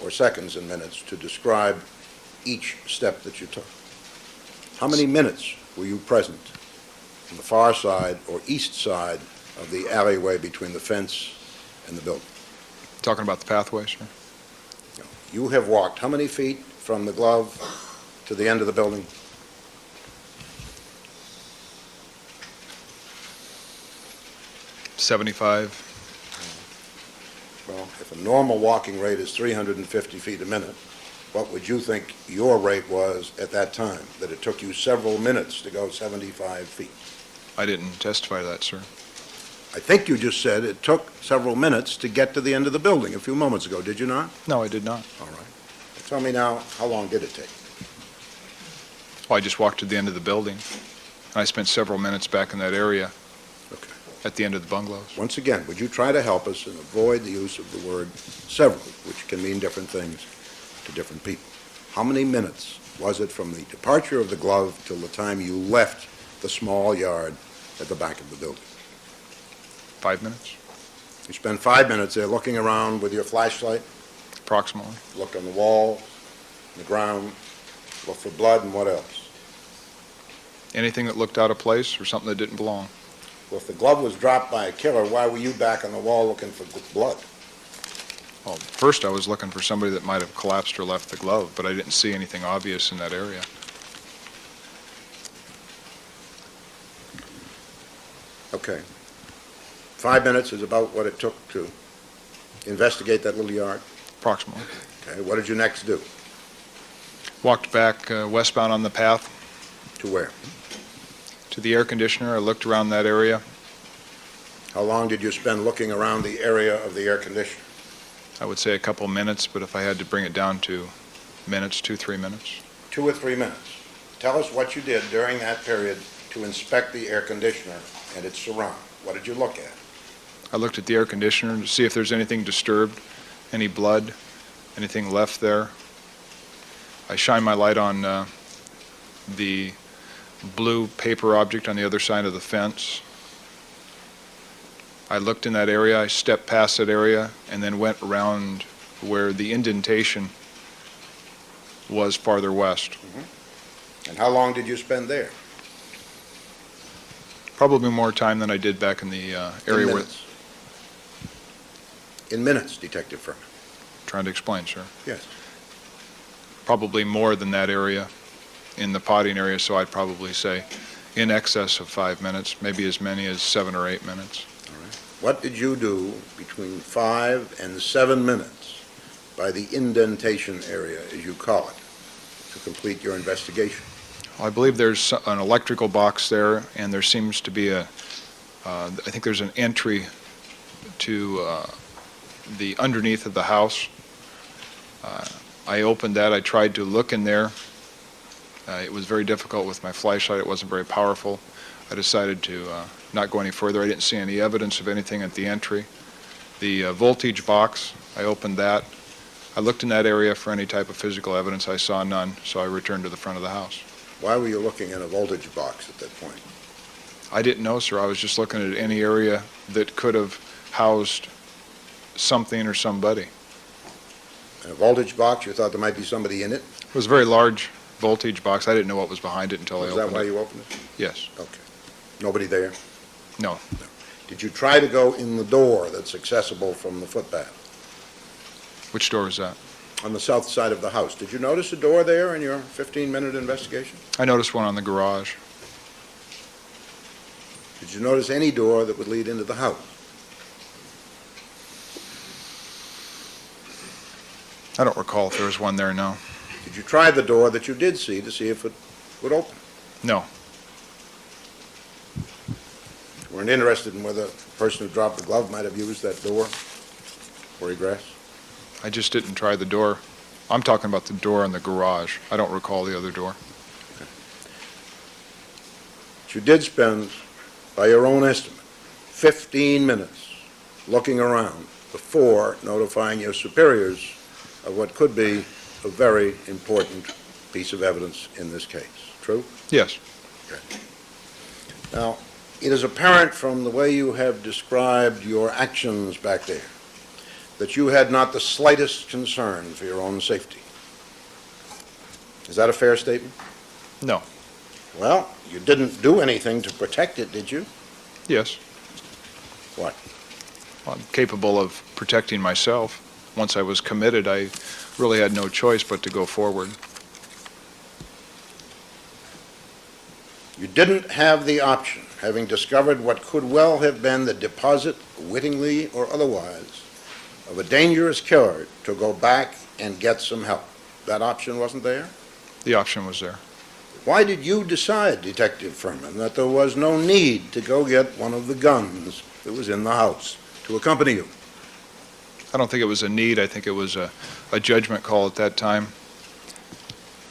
or seconds and minutes to describe each step that you took? How many minutes were you present on the far side or east side of the alleyway between the fence and the building? Talking about the pathway, sir? You have walked how many feet from the glove to the end of the building? $75. Well, if a normal walking rate is 350 feet a minute, what would you think your rate was at that time, that it took you several minutes to go 75 feet? I didn't testify to that, sir. I think you just said it took several minutes to get to the end of the building a few moments ago, did you not? No, I did not. All right. Tell me now, how long did it take? Well, I just walked to the end of the building. I spent several minutes back in that area Okay. at the end of the bungalows. Once again, would you try to help us and avoid the use of the word several, which can mean different things to different people? How many minutes was it from the departure of the glove till the time you left the small yard at the back of the building? 5 minutes, You spent 5 minutes there looking around with your flashlight, approximately. looked on the wall, the ground, looked for blood, and what else? Anything that looked out of place or something that didn't belong. Well, if the glove was dropped by a killer, why were you back on the wall looking for blood? Well, first I was looking for somebody that might have collapsed or left the glove, but I didn't see anything obvious in that area. Okay. 5 minutes is about what it took to investigate that little yard. Approximately. Okay, what did you next do? Walked back westbound on the path To where? to the air conditioner. I looked around that area. How long did you spend looking around the area of the air conditioner? I would say a couple minutes, but if I had to bring it down to minutes, 2-3 minutes. 2 or 3 minutes. Tell us what you did during that period to inspect the air conditioner and its surround. What did you look at? I looked at the air conditioner to see if there's anything disturbed, any blood, anything left there. I shined my light on the blue paper object on the other side of the fence. I looked in that area, I stepped past that area, and then went around where the indentation was farther west. And how long did you spend there? Probably more time than I did back in the area where... In minutes, Detective Furman. Trying to explain, sir. Yes. Probably more than that area in the potting area, so I'd probably say in excess of 5 minutes, maybe as many as 7 or 8 minutes. All right. What did you do between 5 and 7 minutes by the indentation area, as you call it, to complete your investigation? Well, I believe there's an electrical box there, and there seems to be I think there's an entry to the underneath of the house. I opened that. I tried to look in there. It was very difficult with my flashlight. It wasn't very powerful. I decided to not go any further. I didn't see any evidence of anything at the entry. The voltage box, I opened that. I looked in that area for any type of physical evidence. I saw none, so I returned to the front of the house. Why were you looking in a voltage box at that point? I didn't know, sir. I was just looking at any area that could have housed something or somebody. In a voltage box, you thought there might be somebody in it? It was a very large voltage box. I didn't know what was behind it until I Is opened that why it. you opened it? Yes. Okay. Nobody there? No. Did you try to go in the door that's accessible from the footpath Which door is that? on the south side of the house? Did you notice a door there in your 15-minute investigation? I noticed one on the garage. Did you notice any door that would lead into the house? I don't recall if there was one there, no. Did you try the door that you did see to see if it would open? No. You weren't interested in whether the person who dropped the glove might have used that door for egress? I just didn't try the door. I'm talking about the door in the garage. I don't recall the other door. But you did spend, by your own estimate, 15 minutes looking around before notifying your superiors of what could be a very important piece of evidence in this case. True? Yes. Now, it is apparent from the way you have described your actions back there that you had not the slightest concern for your own safety. Is that a fair statement? No. Well, you didn't do anything to protect it, did you? Yes. What? I'm capable of protecting myself. Once I was committed, I really had no choice but to go forward. You didn't have the option, having discovered what could well have been the deposit, wittingly or otherwise, of a dangerous killer, to go back and get some help. That option wasn't there? The option was there. Why did you decide, Detective Furman, that there was no need to go get one of the guns that was in the house to accompany you? I don't think it was a need. I think it was a judgment call at that time.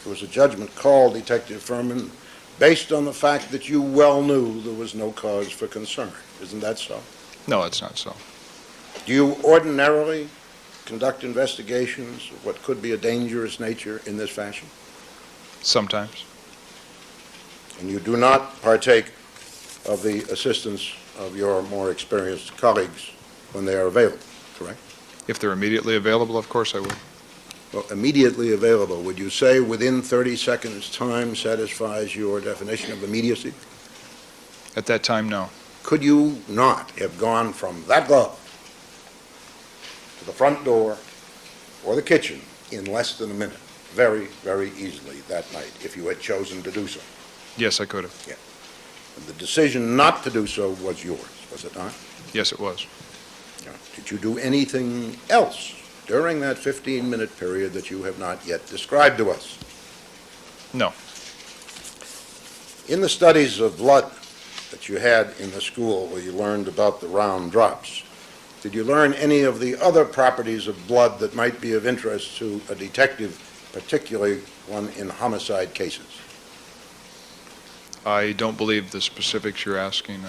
It was a judgment call, Detective Furman, based on the fact that you well knew there was no cause for concern. Isn't that so? No, it's not so. Do you ordinarily conduct investigations of what could be a dangerous nature in this fashion? Sometimes. And you do not partake of the assistance of your more experienced colleagues when they are available, correct? If they're immediately available, of course I would. Well, immediately available, would you say within 30 seconds time satisfies your definition of immediacy? At that time, no. Could you not have gone from that glove to the front door or the kitchen in less than a minute, very, very easily that night, if you had chosen to do so? Yes, I could have. And the decision not to do so was yours, was it not? Yes, it was. Now, did you do anything else during that 15-minute period that you have not yet described to us? No. In the studies of blood that you had in the school where you learned about the round drops, did you learn any of the other properties of blood that might be of interest to a detective, particularly one in homicide cases? I don't believe the specifics you're asking.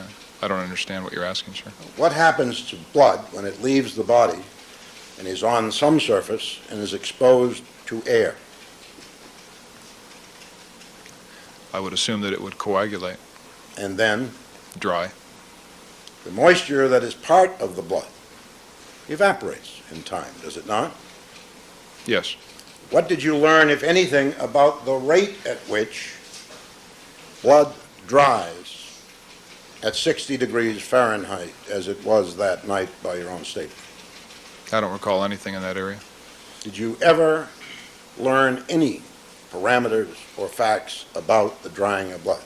I don't understand what you're asking, sir. What happens to blood when it leaves the body and is on some surface and is exposed to air? I would assume that it would coagulate, And then dry. the moisture that is part of the blood evaporates in time, does it not? Yes. What did you learn, if anything, about the rate at which blood dries at 60 degrees Fahrenheit, as it was that night by your own statement? I don't recall anything in that area. Did you ever learn any parameters or facts about the drying of blood?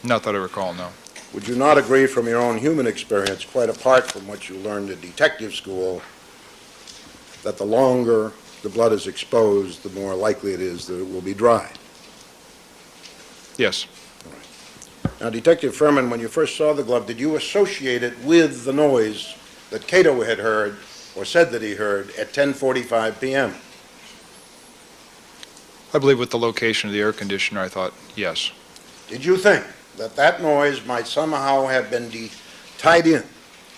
Not that I recall, no. Would you not agree from your own human experience, quite apart from what you learned at detective school, that the longer the blood is exposed, the more likely it is that it will be dried? Yes. Now, Detective Furman, when you first saw the glove, did you associate it with the noise that Cato had heard or said that he heard at 10:45 p.m.? I believe with the location of the air conditioner, I thought, yes. Did you think that that noise might somehow have been tied in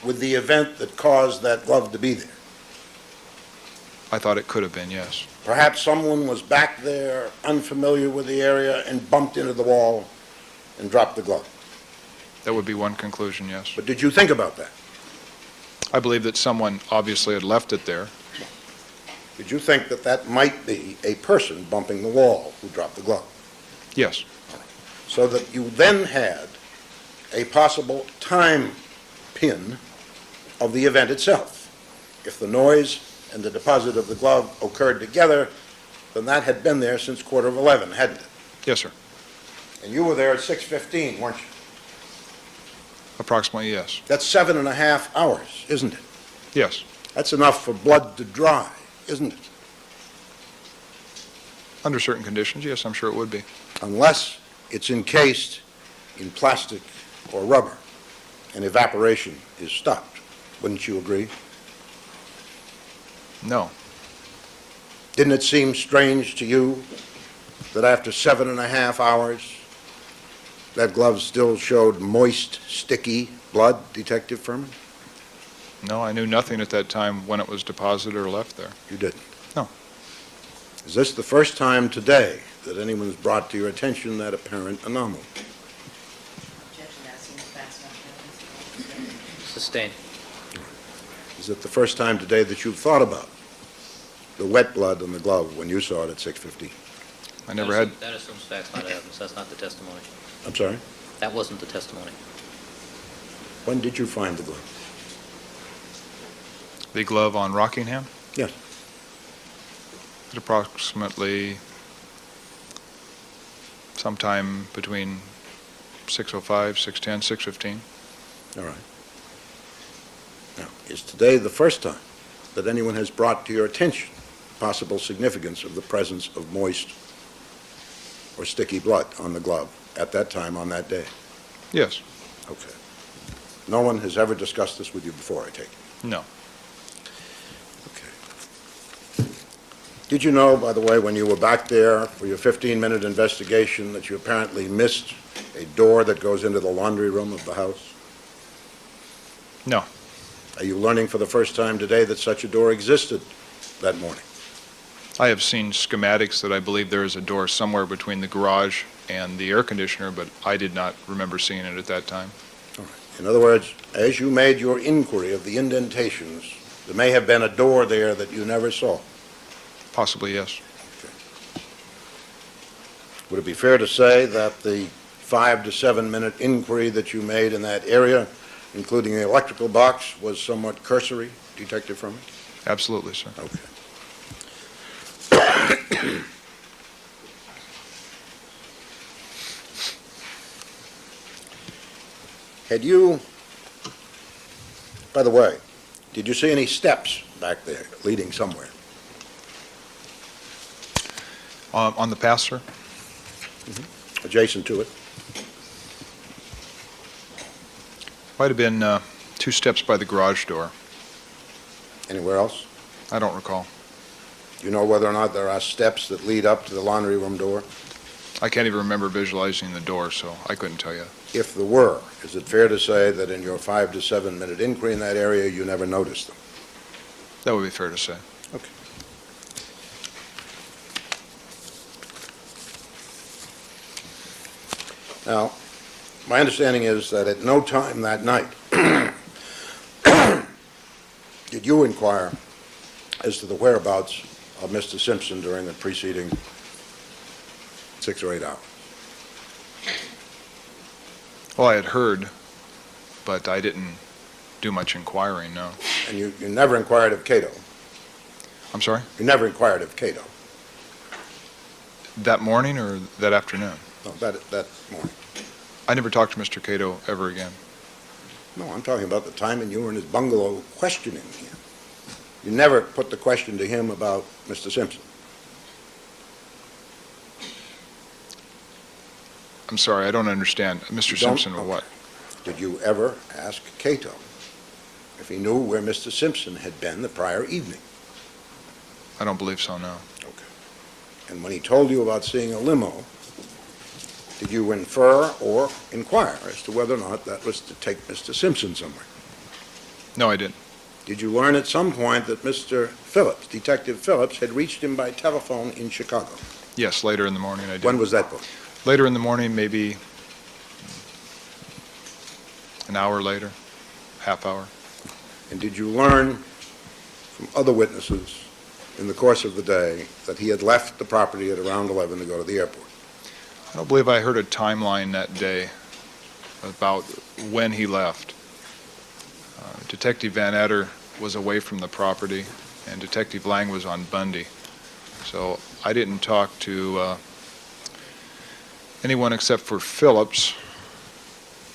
with the event that caused that glove to be there? I thought it could have been, yes. Perhaps someone was back there, unfamiliar with the area, and bumped into the wall and dropped the glove. That would be one conclusion, yes. But did you think about that? I believe that someone obviously had left it there. Did you think that that might be a person bumping the wall who dropped the glove? Yes. So that you then had a possible time pin of the event itself. If the noise and the deposit of the glove occurred together, then that had been there since 11:15, hadn't it? Yes, sir. And you were there at 6:15, weren't you? Approximately, yes. That's 7.5 hours, isn't it? Yes. That's enough for blood to dry, isn't it? Under certain conditions, yes, I'm sure it would be. Unless it's encased in plastic or rubber and evaporation is stopped. Wouldn't you agree? No. Didn't it seem strange to you that after 7.5 hours, that glove still showed moist, sticky blood, Detective Furman? No, I knew nothing at that time when it was deposited or left there. You didn't? No. Is this the first time today that anyone's brought to your attention that apparent anomaly? Sustained. Is it the first time today that you've thought about the wet blood on the glove when you saw it at 6:15? I never had. That assumes facts, not evidence. That's not the testimony. I'm sorry? That wasn't the testimony. When did you find the glove? The glove on Rockingham? Yes. At approximately sometime between 6:05, 6:10, 6:15. All right. Now, is today the first time that anyone has brought to your attention the possible significance of the presence of moist or sticky blood on the glove at that time on that day? Yes. Okay. No one has ever discussed this with you before, I take it? No. Okay. Did you know, by the way, when you were back there for your 15-minute investigation, that you apparently missed a door that goes into the laundry room of the house? No. Are you learning for the first time today that such a door existed that morning? I have seen schematics that I believe there is a door somewhere between the garage and the air conditioner, but I did not remember seeing it at that time. All right. In other words, as you made your inquiry of the indentations, there may have been a door there that you never saw. Possibly, yes. Would it be fair to say that the 5 to 7 minute inquiry that you made in that area, including the electrical box, was somewhat cursory, Detective Furman? Absolutely, sir. Okay. Had you, by the way, did you see any steps back there leading somewhere? On the path, sir? Adjacent to it? Might have been 2 steps by the garage door. Anywhere else? I don't recall. Do you know whether or not there are steps that lead up to the laundry room door? I can't even remember visualizing the door, so I couldn't tell you. If there were, is it fair to say that in your 5 to 7 minute inquiry in that area, you never noticed them? That would be fair to say. Okay. Now, my understanding is that at no time that night did you inquire as to the whereabouts of Mr. Simpson during the preceding 6 or 8 hours. Well, I had heard, but I didn't do much inquiring, no. And you never inquired of Cato. I'm sorry? You never inquired of Cato. That morning or that afternoon? No, that morning. I never talked to Mr. Cato ever again. No, I'm talking about the time when you were in his bungalow questioning him. You never put the question to him about Mr. Simpson. I'm sorry, I don't understand. Mr. You don't? Simpson or what? Did you ever ask Cato if he knew where Mr. Simpson had been the prior evening? I don't believe so, no. Okay. And when he told you about seeing a limo, did you infer or inquire as to whether or not that was to take Mr. Simpson somewhere? No, I didn't. Did you learn at some point that Mr. Phillips, Detective Phillips, had reached him by telephone in Chicago? Yes, later in the morning I did. When was that book? Later in the morning, maybe an hour later, half hour. And did you learn from other witnesses in the course of the day that he had left the property at around 11 to go to the airport? I don't believe I heard a timeline that day about when he left. Detective Van Etter was away from the property, and Detective Lang was on Bundy. So I didn't talk to anyone except for Phillips.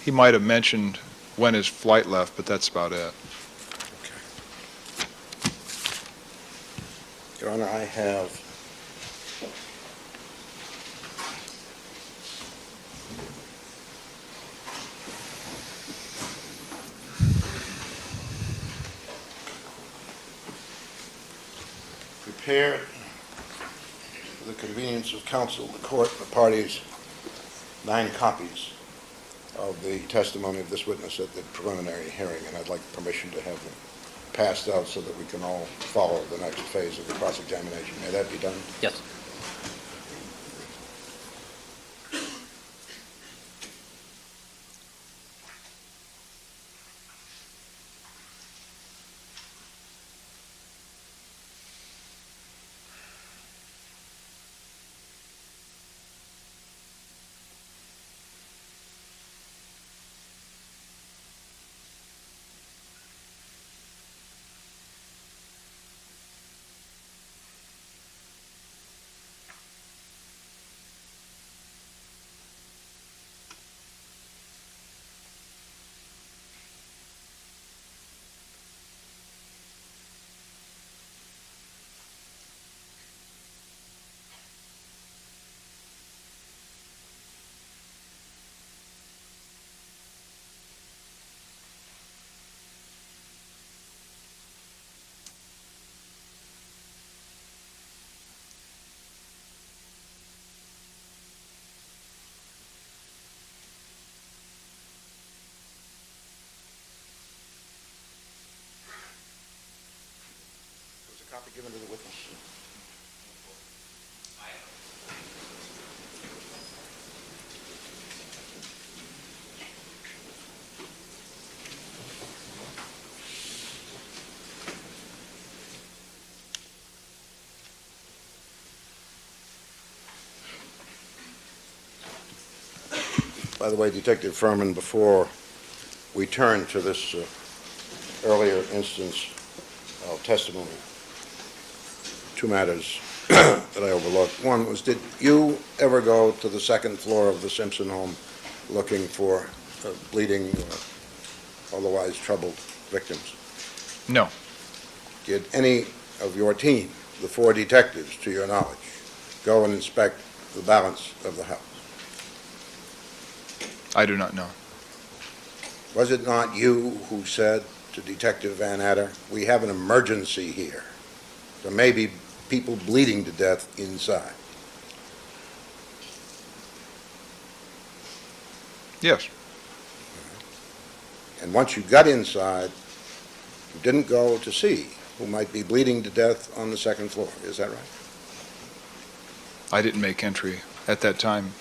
He might have mentioned when his flight left, but that's about it. Your Honor, I have prepared for the convenience of counsel, the court, and the parties, 9 copies of the testimony of this witness at the preliminary hearing, and I'd like permission to have them passed out so that we can all follow the next phase of the cross-examination. May that be done? Yes. Copy given to the witness. By the way, Detective Furman, before we turn to this earlier instance of testimony, two matters that I overlooked. One was, did you ever go to the second floor of the Simpson home looking for bleeding or otherwise troubled victims? No. Did any of your team, the four detectives, to your knowledge, go and inspect the balance of the house? I do not know. Was it not you who said to Detective Van Adder, we have an emergency here? There may be people bleeding to death inside. Yes. And once you got inside, you didn't go to see who might be bleeding to death on the second floor. Is that right? I didn't make entry at that time.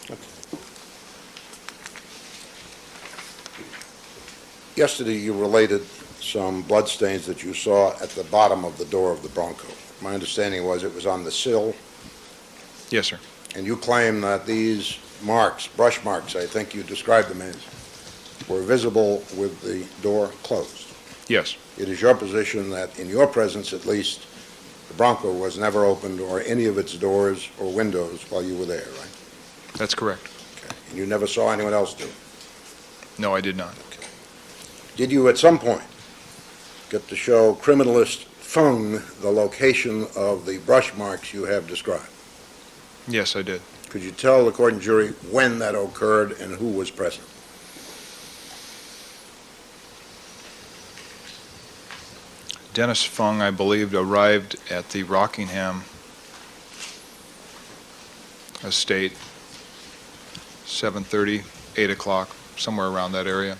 Yesterday, you related some bloodstains that you saw at the bottom of the door of the Bronco. My understanding was it was on the sill, Yes, sir. and you claim that these marks, brush marks, I think you described them as, were visible with the door closed. Yes. It is your position that, in your presence at least, the Bronco was never opened or any of its doors or windows while you were there, right? That's correct. Okay. And you never saw anyone else do it? No, I did not. Did you at some point get to show criminalist Fung the location of the brush marks you have described? Yes, I did. Could you tell the court and jury when that occurred and who was present? Dennis Fung, I believed, arrived at the Rockingham estate 7:30, 8 o'clock, somewhere around that area.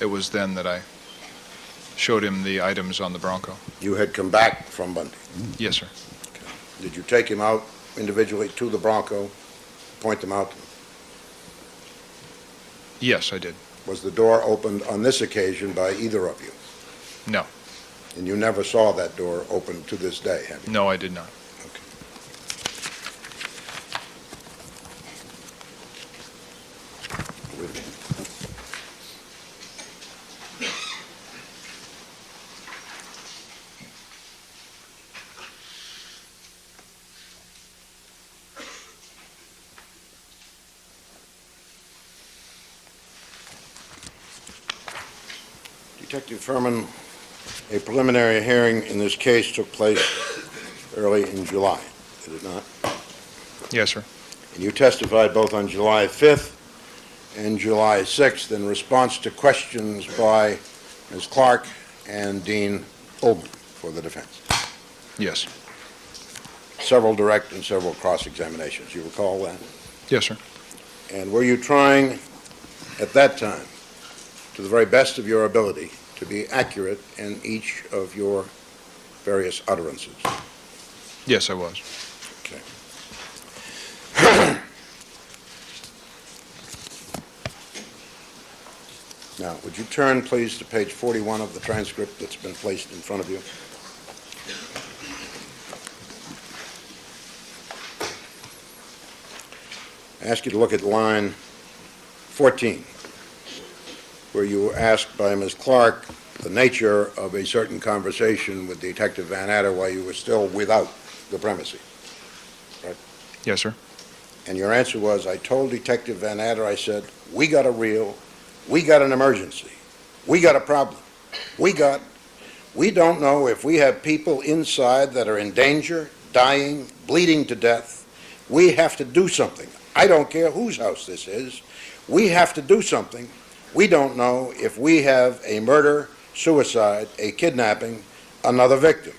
It was then that I showed him the items on the Bronco. You had come back from Bundy. Yes, sir. Did you take him out individually to the Bronco, point them out? Yes, I did. Was the door opened on this occasion by either of you? No. And you never saw that door open to this day, have you? No, I did not. Okay. Wait a minute. Detective Furman, a preliminary hearing in this case took place early in July, did it not? Yes, sir. And you testified both on July 5th and July 6th in response to questions by Ms. Clark and Dean Goldman for the defense. Yes. Several direct and several cross-examinations. You recall that? Yes, sir. And were you trying at that time, to the very best of your ability, to be accurate in each of your various utterances? Yes, I was. Okay. Now, would you turn, please, to page 41 of the transcript that's been placed in front of you? I ask you to look at line 14, where you were asked by Ms. Clark the nature of a certain conversation with Detective Van Adder while you were still without the premises. Yes, sir. And your answer was, I told Detective Van Adder, I said, we got a reel, we got an emergency, we got a problem, we don't know if we have people inside that are in danger, dying, bleeding to death. We have to do something. I don't care whose house this is. We have to do something. We don't know if we have a murder, suicide, a kidnapping, another victim.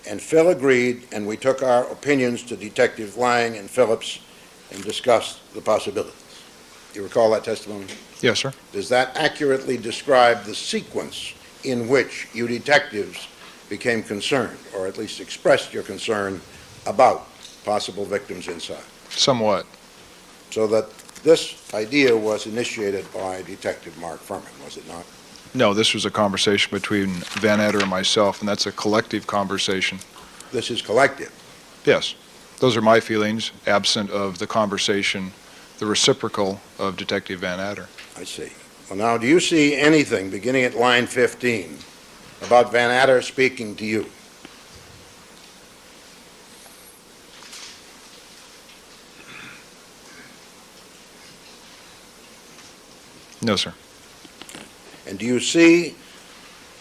And Phil agreed, and we took our opinions to Detective Lang and Phillips and discussed the possibilities. You recall that testimony? Yes, sir. Does that accurately describe the sequence in which you detectives became concerned, or at least expressed your concern about possible victims inside. Somewhat. So that this idea was initiated by Detective Mark Furman, was it not? No, this was a conversation between Van Adder and myself, and that's a collective conversation. This is collective. Yes. Those are my feelings, absent of the conversation, the reciprocal of Detective Van Adder. I see. Well, now, do you see anything beginning at line 15 about Van Adder speaking to you? No, sir. And do you see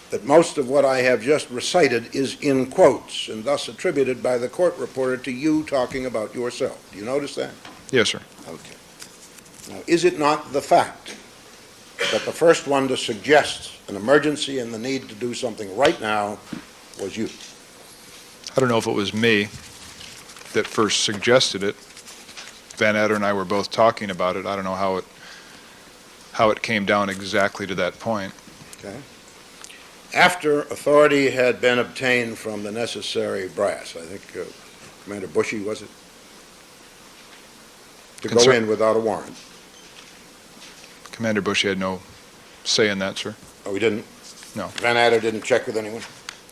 that most of what I have just recited is in quotes and thus attributed by the court reporter to you talking about yourself? Do you notice that? Yes, sir. Okay. Now, is it not the fact that the first one to suggest an emergency and the need to do something right now was you? I don't know if it was me that first suggested it. Van Adder and I were both talking about it. I don't know how it came down exactly to that point. Okay. After authority had been obtained from the necessary brass, I think Commander Bushy, was it? To go in without a warrant. Commander Bush had no say in that, sir. Oh, he didn't? No. Van Adder didn't check with anyone?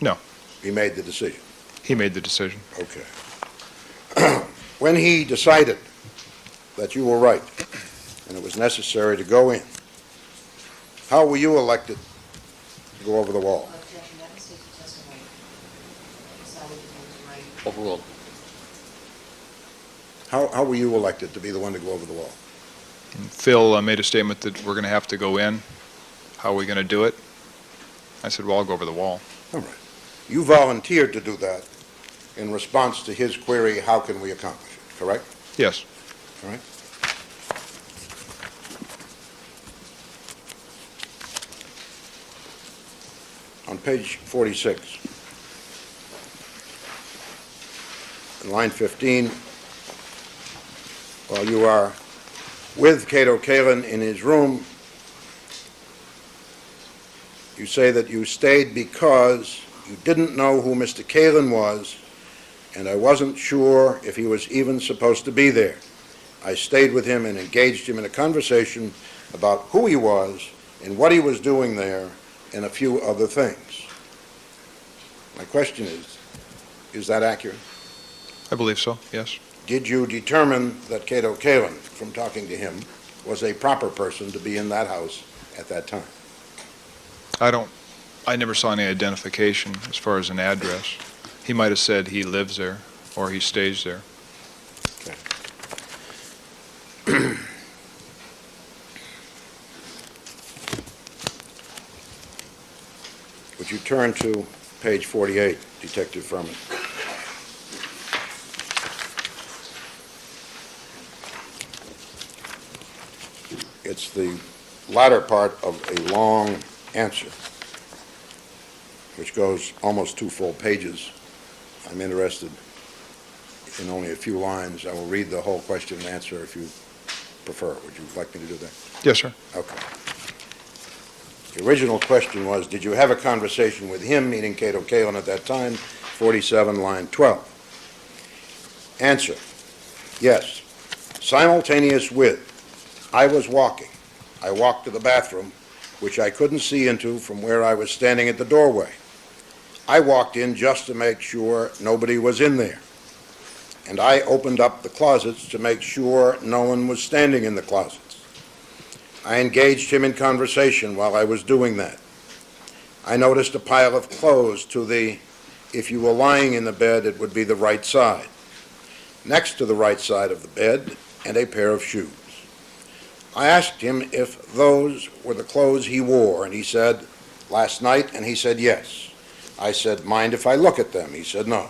No. He made the decision? He made the decision. Okay. When he decided that you were right and it was necessary to go in, how were you elected to go over the wall? Objection, that mistake of testimony. Decided that he was right. Overruled. How were you elected to be the one to go over the wall? And Phil made a statement that we're going to have to go in. How are we going to do it? I said, well, I'll go over the wall. All right. You volunteered to do that in response to his query, how can we accomplish it, correct? Yes. All right. On page 46, in line 15, while you are with Cato Kalin in his room, you say that you stayed because you didn't know who Mr. Kalin was, and I wasn't sure if he was even supposed to be there. I stayed with him and engaged him in a conversation about who he was and what he was doing there and a few other things. My question is that accurate? I believe so, yes. Did you determine that Cato Kalin, from talking to him, was a proper person to be in that house at that time? I never saw any identification as far as an address. He might have said he lives there or he stays there. Okay. Would you turn to page 48, Detective Furman? It's the latter part of a long answer, which goes almost 2 full pages. I'm interested in only a few lines. I will read the whole question and answer if you prefer. Would you like me to do that? Yes, sir. Okay. The original question was, did you have a conversation with him, meaning Cato Kalin at that time? 47, line 12. Answer, yes. Simultaneous with, I was walking. I walked to the bathroom, which I couldn't see into from where I was standing at the doorway. I walked in just to make sure nobody was in there. And I opened up the closets to make sure no one was standing in the closets. I engaged him in conversation while I was doing that. I noticed a pile of clothes to the, if you were lying in the bed, it would be the right side. Next to the right side of the bed, and a pair of shoes. I asked him if those were the clothes he wore, and he said, last night, and he said yes. I said, mind if I look at them? He said no.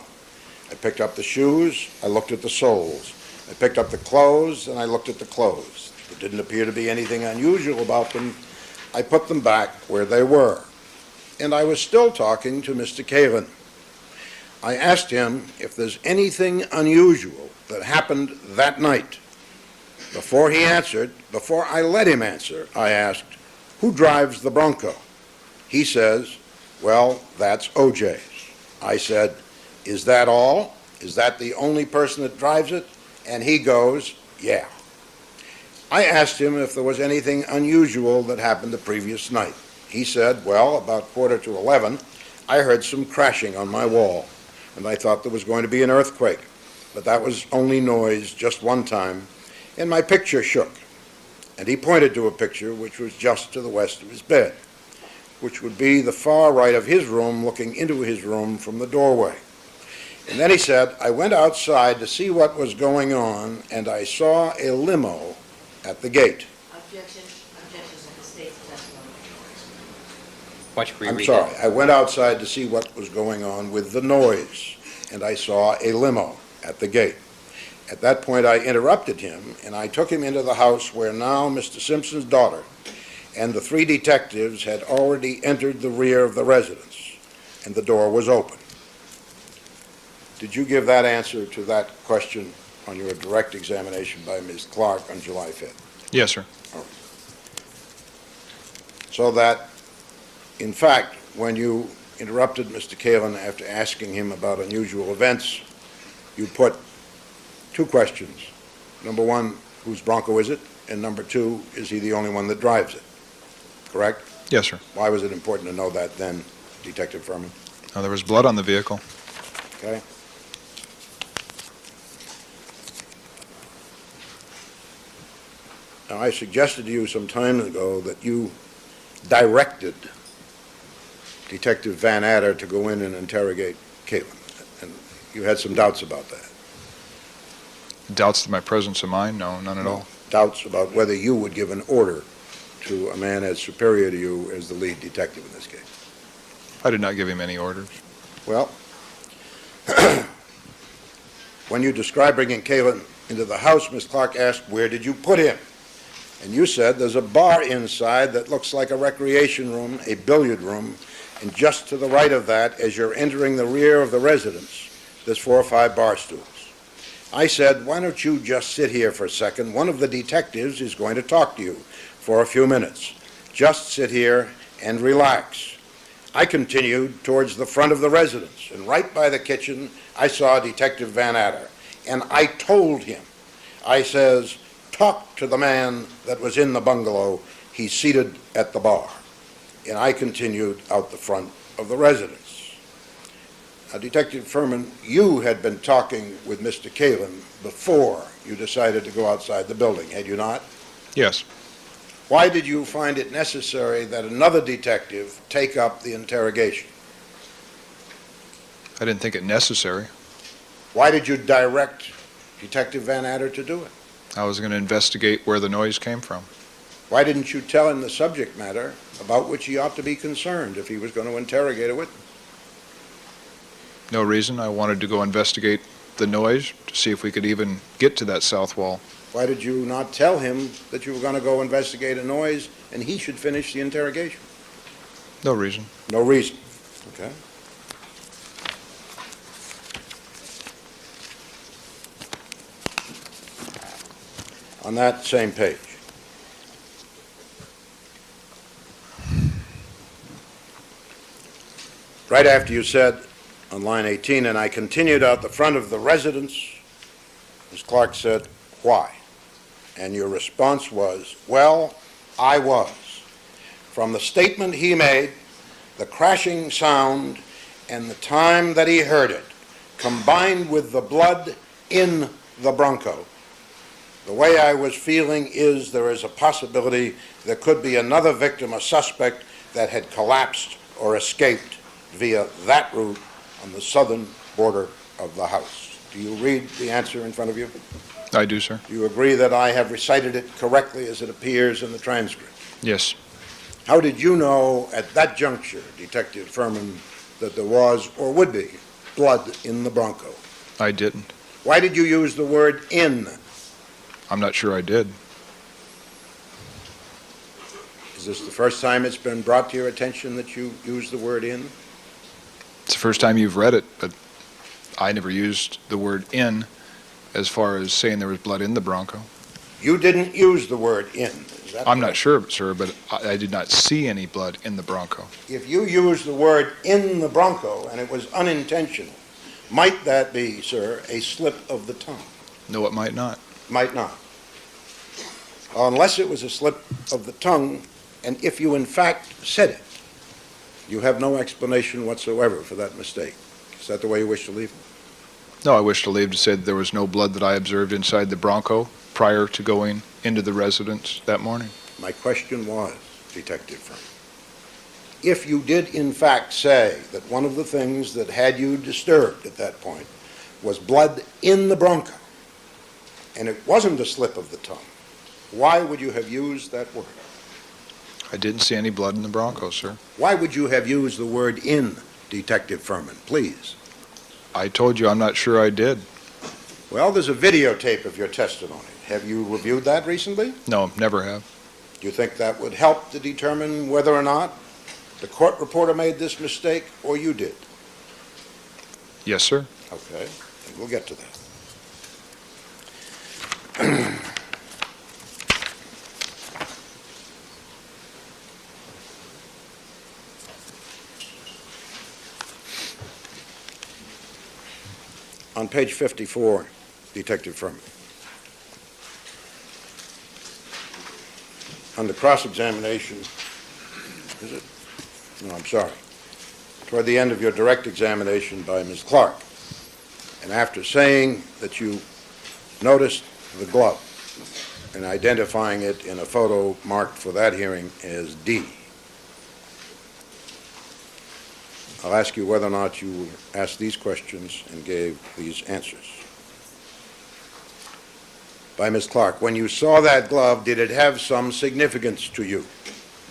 I picked up the shoes, I looked at the soles. I picked up the clothes, and I looked at the clothes. There didn't appear to be anything unusual about them. I put them back where they were. And I was still talking to Mr. Kalin. I asked him if there's anything unusual that happened that night. Before he answered, before I let him answer, I asked, who drives the Bronco? He says, well, that's OJ's. I said, "Is that all? Is that the only person that drives it?" And he goes, "Yeah." I asked him if there was anything unusual that happened the previous night. He said, "Well, about 10:45, I heard some crashing on my wall, and I thought there was going to be an earthquake. But that was only noise just one time, and my picture shook." And he pointed to a picture which was just to the west of his bed, which would be the far right of his room, looking into his room from the doorway. And then he said, "I went outside to see what was going on, and I saw a limo at the gate." Objections on the state's testimony. Why don't you I'm reread sorry, that? I went outside to see what was going on with the noise, and I saw a limo at the gate. At that point, I interrupted him, and I took him into the house where now Mr. Simpson's daughter and the 3 detectives had already entered the rear of the residence, and the door was open. Did you give that answer to that question on your direct examination by Ms. Clark on July 5th? Yes, sir. So that, in fact, when you interrupted Mr. Kalin after asking him about unusual events, you put 2 questions. Number 1, whose Bronco is it? And number 2, is he the only one that drives it? Correct? Yes, sir. Why was it important to know that then, Detective Furman? Now, there was blood on the vehicle. Okay? Now, I suggested to you some time ago that you directed Detective Van Adder to go in and interrogate Kalin, and you had some doubts about that. Doubts of my presence of mind? No, none at all. Doubts about whether you would give an order to a man as superior to you as the lead detective in this case. I did not give him any orders. Well, when you described bringing Kalin into the house, Miss Clark asked, "Where did you put him?" And you said, "There's a bar inside that looks like a recreation room, a billiard room, and just to the right of that, as you're entering the rear of the residence, there's 4 or 5 bar stools." I said, "Why don't you just sit here for a second? One of the detectives is going to talk to you for a few minutes. Just sit here and relax." I continued towards the front of the residence, and right by the kitchen, I saw Detective Van Adder, and I told him, I says, "Talk to the man that was in the bungalow. He's seated at the bar." And I continued out the front of the residence. Now, Detective Furman, you had been talking with Mr. Kalin before you decided to go outside the building, had you not? Yes. Why did you find it necessary that another detective take up the interrogation? I didn't think it necessary. Why did you direct Detective Van Adder to do it? I was going to investigate where the noise came from. Why didn't you tell him the subject matter about which he ought to be concerned if he was going to interrogate a witness? No reason. I wanted to go investigate the noise to see if we could even get to that south wall. Why did you not tell him that you were going to go investigate a noise and he should finish the interrogation? No reason. No reason. Okay. On that same page. Right after you said on line 18, "And I continued out the front of the residence," Ms. Clark said, "Why?" And your response was, "Well, I was. From the statement he made, the crashing sound, and the time that he heard it, combined with the blood in the Bronco, the way I was feeling is there is a possibility there could be another victim, a suspect, that had collapsed or escaped via that route on the southern border of the house." Do you read the answer in front of you? I do, sir. Do you agree that I have recited it correctly as it appears in the transcript? Yes. How did you know at that juncture, Detective Furman, that there was or would be blood in the Bronco? I didn't. Why did you use the word "in"? I'm not sure I did. Is this the first time it's been brought to your attention that you used the word "in"? It's the first time you've read it, but I never used the word "in" as far as saying there was blood in the Bronco. You didn't use the word "in." Is that I'm not correct? sure, sir, but I did not see any blood in the Bronco. If you used the word "in the Bronco" and it was unintentional, might that be, sir, a slip of the tongue? No, it might not. Might not. Unless it was a slip of the tongue, and if you in fact said it, you have no explanation whatsoever for that mistake. Is that the way you wish to leave it? No, I wish to leave to say that there was no blood that I observed inside the Bronco prior to going into the residence that morning. My question was, Detective Frum, if you did in fact say that one of the things that had you disturbed at that point was blood in the Bronco, and it wasn't a slip of the tongue, why would you have used that word? I didn't see any blood in the Bronco, sir. Why would you have used the word "in," Detective Furman, please? I told you I'm not sure I did. Well, there's a videotape of your testimony. Have you reviewed that recently? No, never have. Do you think that would help to determine whether or not the court reporter made this mistake or you did? Yes, sir. Okay, and we'll get to that. On page 54, Detective Furman, under cross-examination, is it? No, I'm sorry. Toward the end of your direct examination by Ms. Clark, and after saying that you noticed the glove and identifying it in a photo marked for that hearing as D, I'll ask you whether or not you asked these questions and gave these answers. By Ms. Clark, when you saw that glove, did it have some significance to you?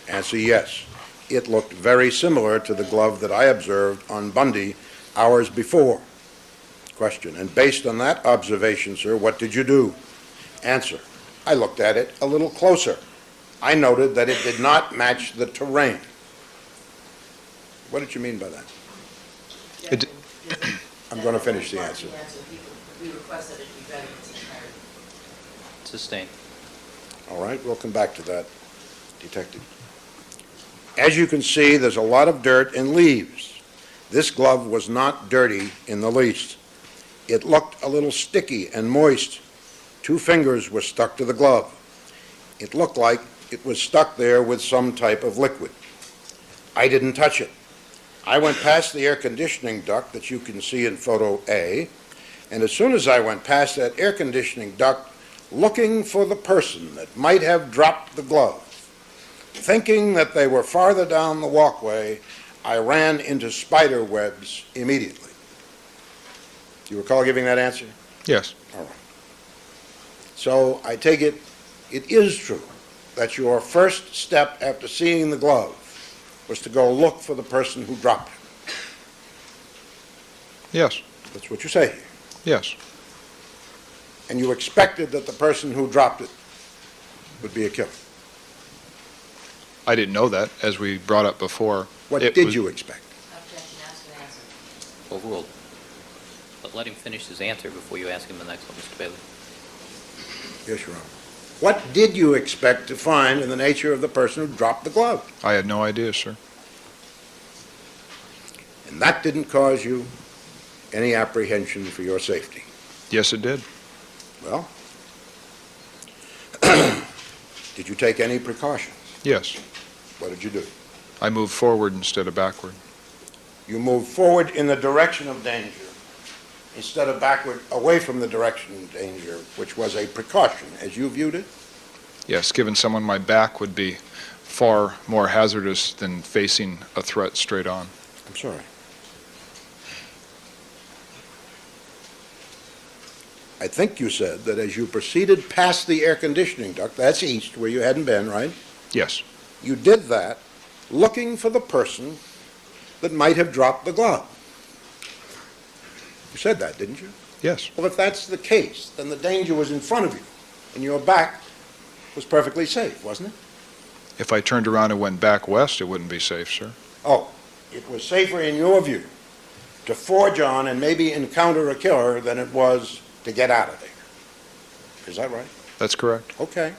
Answer, yes. It looked very similar to the glove that I observed on Bundy hours before. Question, and based on that observation, sir, what did you do? Answer, I looked at it a little closer. I noted that it did not match the terrain. What did you mean by that? It- I'm going to finish the answer. We request that it be read in its entirety. Sustained. All right, we'll come back to that, Detective. As you can see, there's a lot of dirt and leaves. This glove was not dirty in the least. It looked a little sticky and moist. 2 fingers were stuck to the glove. It looked like it was stuck there with some type of liquid. I didn't touch it. I went past the air conditioning duct that you can see in photo A, and as soon as I went past that air conditioning duct, looking for the person that might have dropped the glove, thinking that they were farther down the walkway, I ran into spider webs immediately. Do you recall giving that answer? Yes. All right. So I take it, it is true that your first step after seeing the glove was to go look for the person who dropped it. Yes. That's what you say here. Yes. And you expected that the person who dropped it would be a killer. I didn't know that, as we brought up before. What It did was- you expect? Objection, ask an answer. Overruled. But let him finish his answer before you ask him the next one, Mr. Bailey. Yes, Your Honor. What did you expect to find in the nature of the person who dropped the glove? I had no idea, sir. And that didn't cause you any apprehension for your safety. Yes, it did. Well, did you take any precautions? Yes. What did you do? I moved forward instead of backward. You moved forward in the direction of danger instead of backward away from the direction of danger, which was a precaution, as you viewed it? Yes, given someone my back would be far more hazardous than facing a threat straight on. I'm sorry. I think you said that as you proceeded past the air conditioning duct, that's east, where you hadn't been, right? Yes. You did that looking for the person that might have dropped the glove. You said that, didn't you? Yes. Well, if that's the case, then the danger was in front of you, and your back was perfectly safe, wasn't it? If I turned around and went back west, it wouldn't be safe, sir. Oh, it was safer in your view to forge on and maybe encounter a killer than it was to get out of there. Is that right? That's correct. Okay.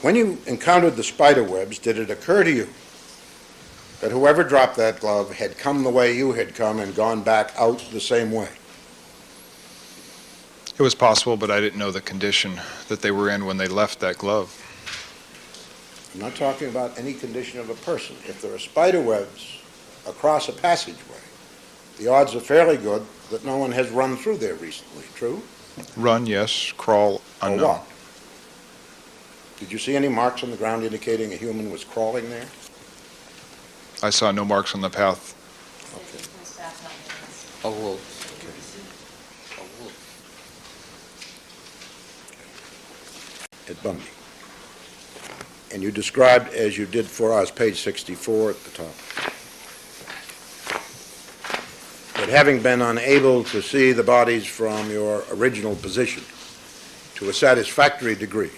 When you encountered the spider webs, did it occur to you that whoever dropped that glove had come the way you had come and gone back out the same way? It was possible, but I didn't know the condition that they were in when they left that glove. I'm not talking about any condition of a person. If there are spider webs across a passageway, the odds are fairly good that no one has run through there recently, true? Run, yes. Crawl, Or unknown. what? Did you see any marks on the ground indicating a human was crawling there? I saw no marks on the path. Okay. Oh, well, At Bundy. And you described, as you did for us, page 64 at the top, that having been unable to see the bodies from your original position to a satisfactory degree,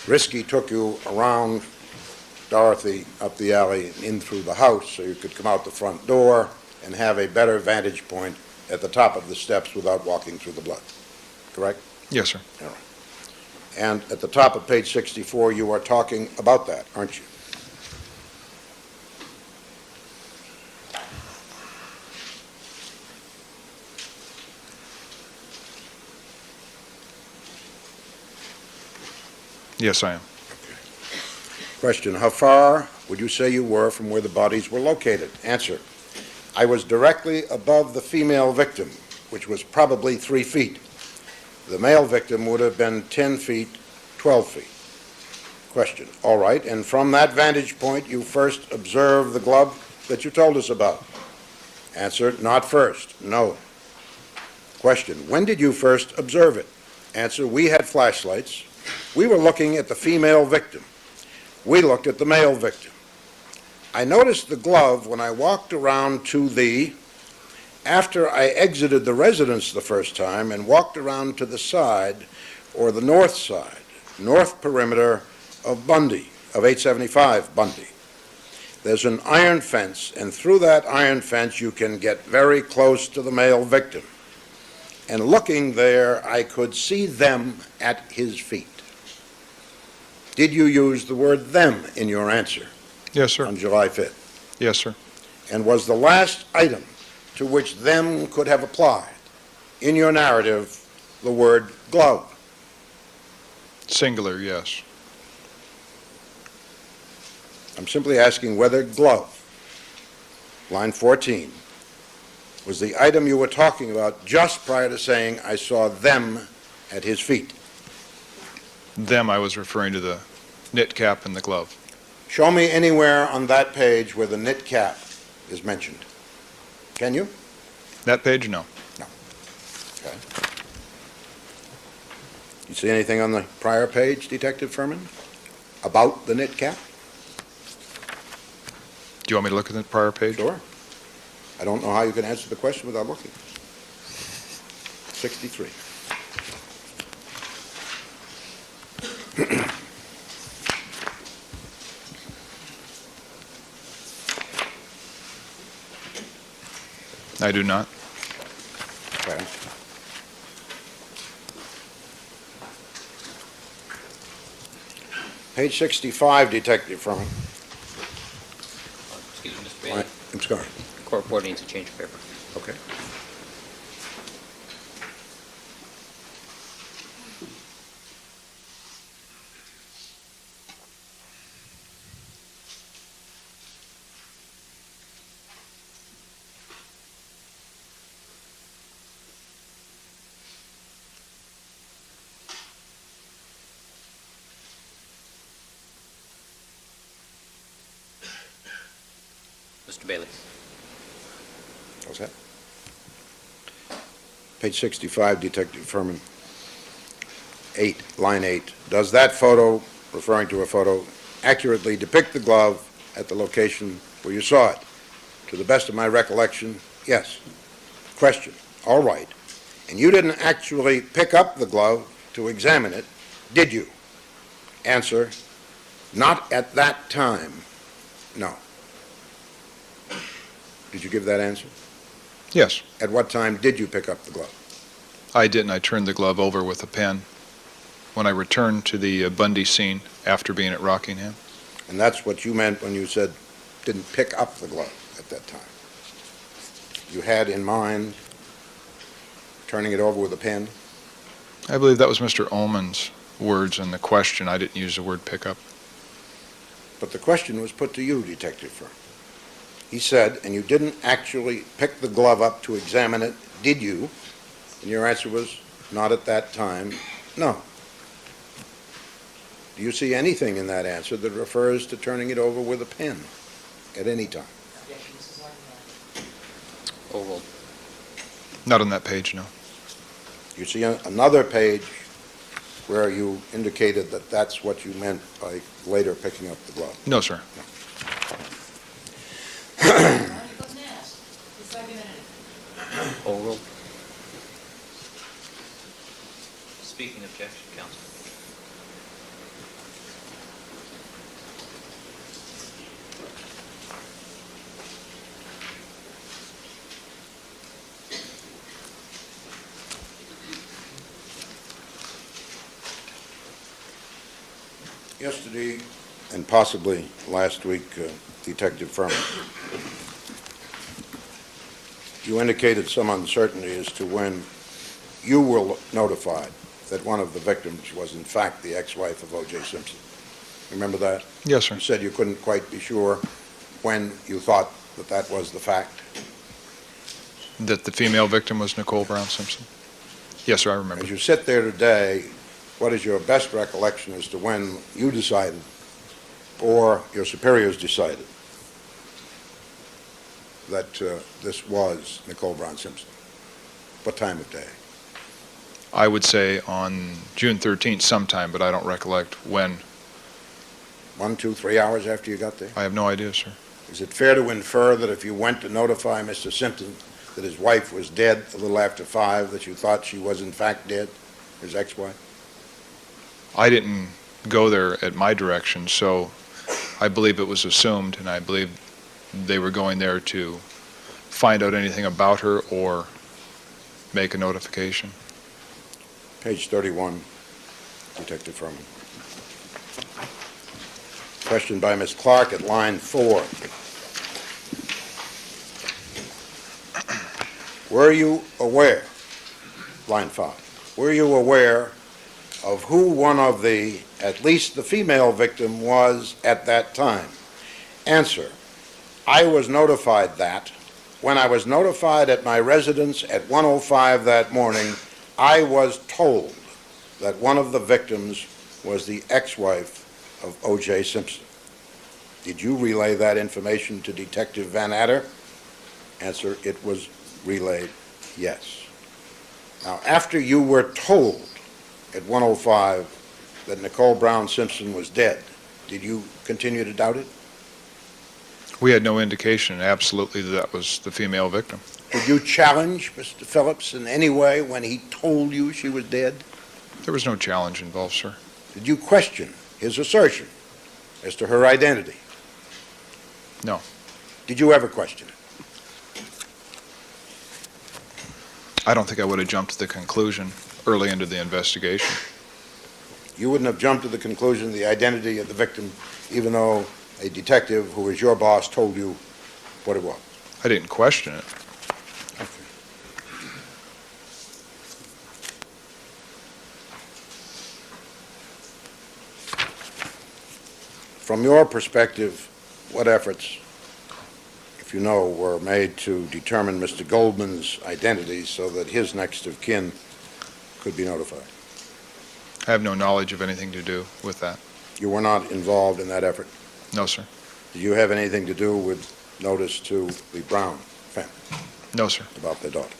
Risky took you around Dorothy up the alley and in through the house so you could come out the front door and have a better vantage point at the top of the steps without walking through the blood. Correct? Yes, sir. All right. And at the top of page 64, you are talking about that, aren't you? Yes, I am. Question, how far would you say you were from where the bodies were located? Answer, I was directly above the female victim, which was probably 3 feet. The male victim would have been 10 feet, 12 feet. Question, all right, and from that vantage point, you first observed the glove that you told us about? Answer, not first, no. Question, when did you first observe it? Answer, we had flashlights. We were looking at the female victim. We looked at the male victim. I noticed the glove when I walked around after I exited the residence the first time and walked around to the side, or the north side, north perimeter of Bundy, of 875 Bundy. There's an iron fence, and through that iron fence you can get very close to the male victim. And looking there, I could see them at his feet. Did you use the word them in your answer Yes, sir. on July 5th? Yes, sir. And was the last item to which them could have applied in your narrative the word glove? Singular, yes. I'm simply asking whether glove, line 14, was the item you were talking about just prior to saying, I saw them at his feet. Them, I was referring to the knit cap and the glove. Show me anywhere on that page where the knit cap is mentioned. Can you? That page, no. Okay. You see anything on the prior page, Detective Furman, about the knit cap? Do you want me to look at the prior page? Sure. I don't know how you can answer the question without looking. 63. I do not. Okay. Page 65, Detective Furman. excuse me, Mr. Bailey. I'm sorry. Court reporter needs to change of paper. Okay. Mr. Bailey. How's that? Page 65, Detective Furman. 8, line 8. Does that photo, referring to a photo, accurately depict the glove at the location where you saw it? To the best of my recollection, yes. Question, all right. And you didn't actually pick up the glove to examine it, did you? Answer, not at that time, no. Did you give that answer? Yes. At what time did you pick up the glove? I didn't. I turned the glove over with a pen when I returned to the Bundy scene after being at Rockingham. And that's what you meant when you said didn't pick up the glove at that time. You had in mind turning it over with a pen? I believe that was Mr. Ullman's words in the question. I didn't use the word pickup. But the question was put to you, Detective Furman. He said, and you didn't actually pick the glove up to examine it, did you? And your answer was, not at that time, no. Do you see anything in that answer that refers to turning it over with a pen at any time? Overruled. Not on that page, no. You see another page where you indicated that that's what you meant by later picking up the glove? No, sir. Overruled. Speaking objection, counsel. Yesterday, and possibly last week, Detective Furman, you indicated some uncertainty as to when you were notified that one of the victims was in fact the ex-wife of O.J. Simpson. Remember that? Yes, sir. You said you couldn't quite be sure when you thought that that was the fact. That the female victim was Nicole Brown Simpson? Yes, sir, I remember. As you sit there today, what is your best recollection as to when you decided or your superiors decided that this was Nicole Brown Simpson? What time of day? I would say on June 13th sometime, but I don't recollect when. 1, 2, 3 hours after you got there? I have no idea, sir. Is it fair to infer that if you went to notify Mr. Simpson that his wife was dead a little after 5, that you thought she was in fact dead, his ex-wife? I didn't go there at my direction, so I believe it was assumed, and I believe they were going there to find out anything about her or make a notification. Page 31, Detective Furman. Question by Ms. Clark at line 4. Were you aware, line 5, were you aware of who one of the, at least the female victim, was at that time? Answer, I was notified that. When I was notified at my residence at 1:05 that morning, I was told that one of the victims was the ex-wife of O.J. Simpson. Did you relay that information to Detective Van Adder? Answer, it was relayed, yes. Now, after you were told at 1:05 that Nicole Brown Simpson was dead, did you continue to doubt it? We had no indication, absolutely, that was the female victim. Did you challenge Mr. Phillips in any way when he told you she was dead? There was no challenge involved, sir. Did you question his assertion as to her identity? No. Did you ever question it? I don't think I would have jumped to the conclusion early into the investigation. You wouldn't have jumped to the conclusion of the identity of the victim, even though a detective who was your boss told you what it was? I didn't question it. Okay. From your perspective, what efforts, if you know, were made to determine Mr. Goldman's identity so that his next of kin could be notified? I have no knowledge of anything to do with that. You were not involved in that effort? No, sir. Did you have anything to do with notice to the Brown family No, sir. about their daughter?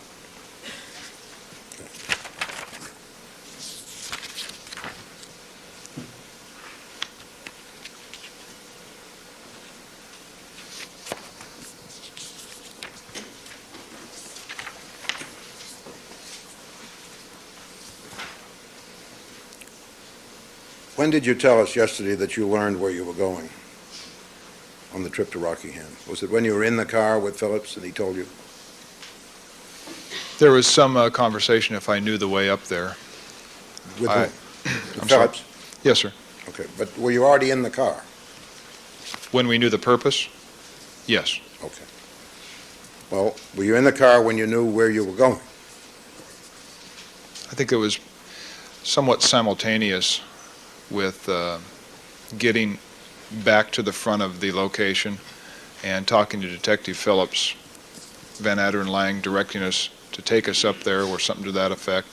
When did you tell us yesterday that you learned where you were going on the trip to Rockingham? Was it when you were in the car with Phillips and he told you? There was some conversation if I knew the way up there. With I- whom? With I'm sorry. Phillips? Yes, sir. Okay, but were you already in the car? When we knew the purpose? Yes. Okay. Well, were you in the car when you knew where you were going? I think it was somewhat simultaneous with getting back to the front of the location and talking to Detective Phillips, Van Adder and Lang directing us to take us up there or something to that effect.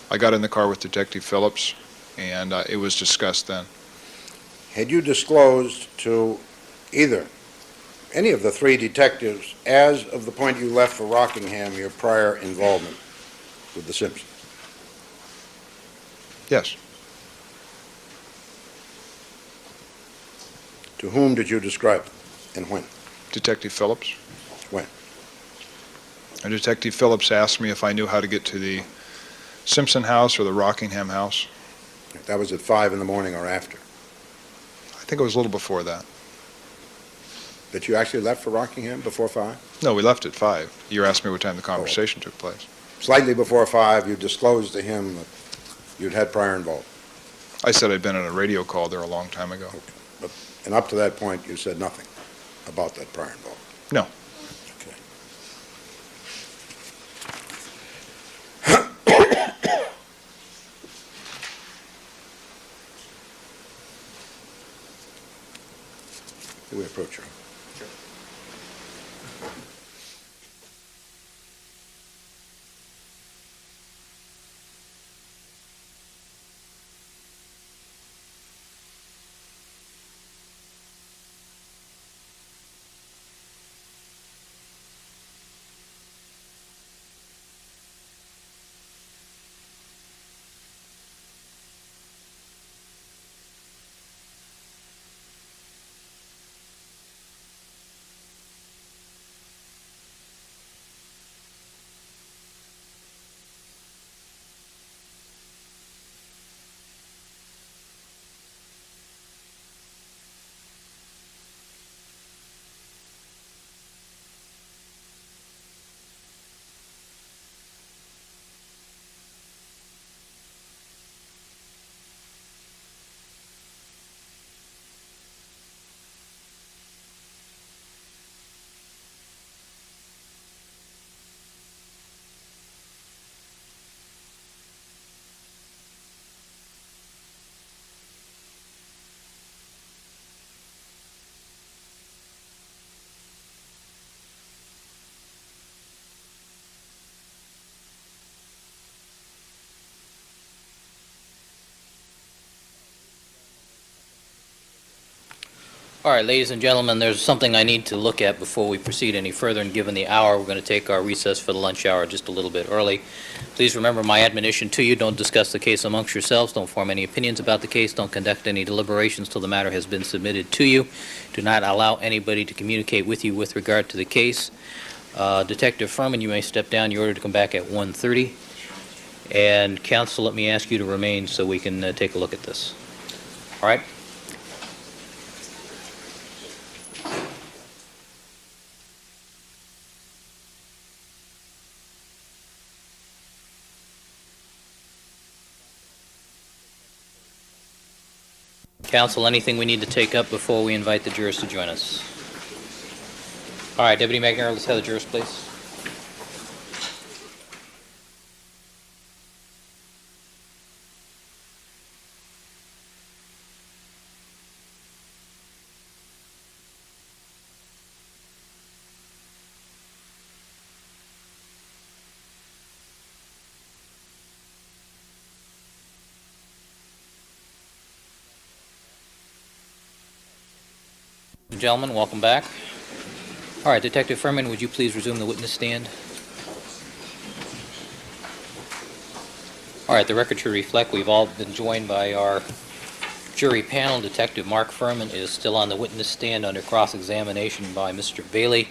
I got in the car with Detective Phillips, and it was discussed then. Had you disclosed to either, any of the three detectives, as of the point you left for Rockingham, your prior involvement with the Simpsons? Yes. To whom did you describe it, and when? Detective Phillips. When? And Detective Phillips asked me if I knew how to get to the Simpson house or the Rockingham house. That was at 5 in the morning or after? I think it was a little before that. That you actually left for Rockingham before 5? No, we left at 5. You asked me what time the conversation took place. Slightly before 5, you disclosed to him that you'd had prior involvement. I said I'd been on a radio call there a long time ago. And up to that point, you said nothing about that prior involvement? No. Okay. Can we approach her? All right, ladies and gentlemen, there's something I need to look at before we proceed any further, and given the hour, we're going to take our recess for the lunch hour just a little bit early. Please remember my admonition to you: don't discuss the case amongst yourselves, don't form any opinions about the case, don't conduct any deliberations till the matter has been submitted to you. Do not allow anybody to communicate with you with regard to the case. Detective Furman, you may step down. You're ordered to come back at 1:30. And counsel, let me ask you to remain so we can take a look at this. All right? Counsel, anything we need to take up before we invite the jurors to join us? All right, Deputy McNair, let's have the jurors, please. Gentlemen, welcome back. All right, Detective Furman, would you please resume the witness stand? All right, the record should reflect we've all been joined by our jury panel. Detective Mark Furman is still on the witness stand under cross-examination by Mr. Bailey.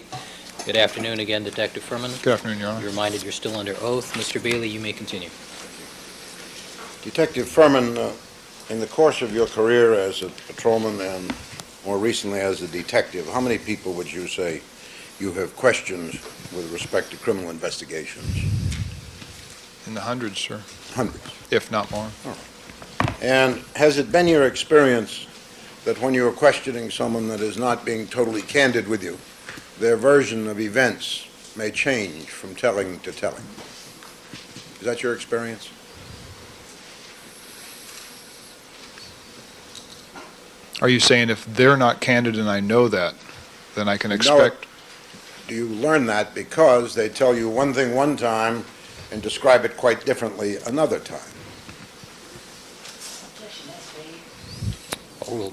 Good afternoon again, Detective Furman. Good afternoon, Your Honor. You're reminded you're still under oath. Mr. Bailey, you may continue. Detective Furman, in the course of your career as a patrolman and more recently as a detective, how many people would you say you have questioned with respect to criminal investigations? In the hundreds, sir, Hundreds. if not more. And has it been your experience that when you are questioning someone that is not being totally candid with you, their version of events may change from telling to telling? Is that your experience? Are you saying if they're not candid and I know that, then I can You know it. expect? Do you learn that because they tell you one thing one time and describe it quite differently another time? Well,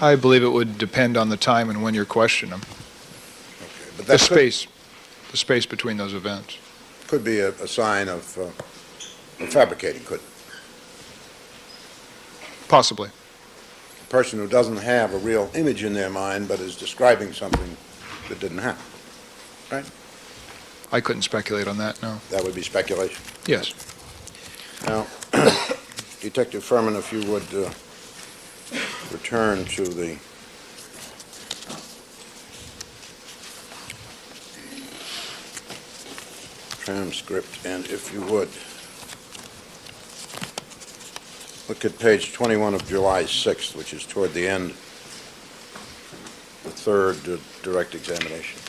I believe it would depend on the time and when you're questioning them. Okay, but The that space between those events. could be a sign of fabricating, couldn't it? Possibly. A person who doesn't have a real image in their mind but is describing something that didn't happen. I couldn't speculate on that, no. That would be speculation. Yes. Now, Detective Furman, if you would return to the transcript, and if you would, look at page 21 of July 6th, which is toward the end, the third direct examination.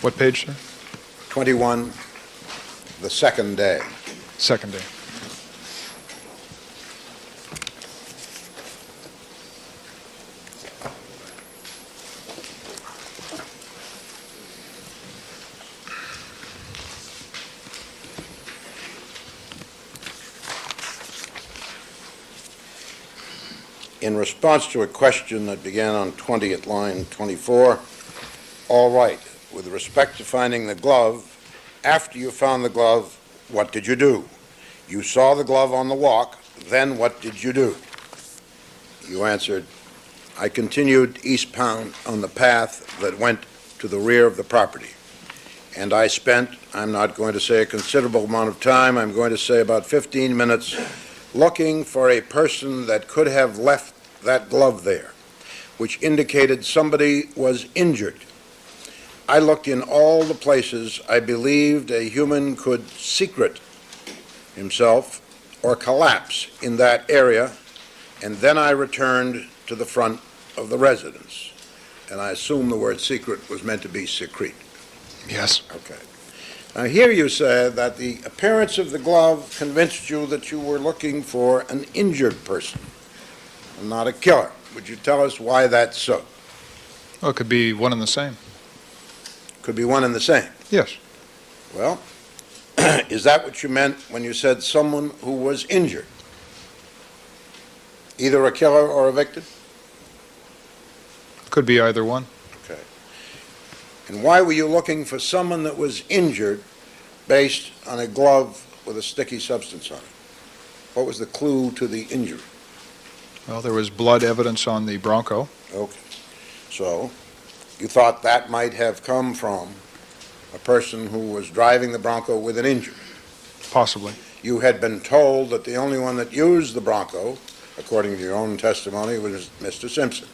What page, sir? 21, the second day. Second day. In response to a question that began on 20 at line 24, all right, with respect to finding the glove, after you found the glove, what did you do? You saw the glove on the walk, then what did you do? You answered, I continued eastbound on the path that went to the rear of the property. And I spent, I'm not going to say a considerable amount of time, I'm going to say about 15 minutes, looking for a person that could have left that glove there, which indicated somebody was injured. I looked in all the places I believed a human could secret himself or collapse in that area, and then I returned to the front of the residence. And I assume the word secret was meant to be secrete. Yes. Okay. Now here you said that the appearance of the glove convinced you that you were looking for an injured person and not a killer. Would you tell us why that's so? Well, it could be one and the same. Could be one and the same. Yes. Well, is that what you meant when you said someone who was injured? Either a killer or a victim? Could be either one. Okay. And why were you looking for someone that was injured based on a glove with a sticky substance on it? What was the clue to the injury? Well, there was blood evidence on the Bronco. Okay. So, you thought that might have come from a person who was driving the Bronco with an injury. Possibly. You had been told that the only one that used the Bronco, according to your own testimony, was Mr. Simpson.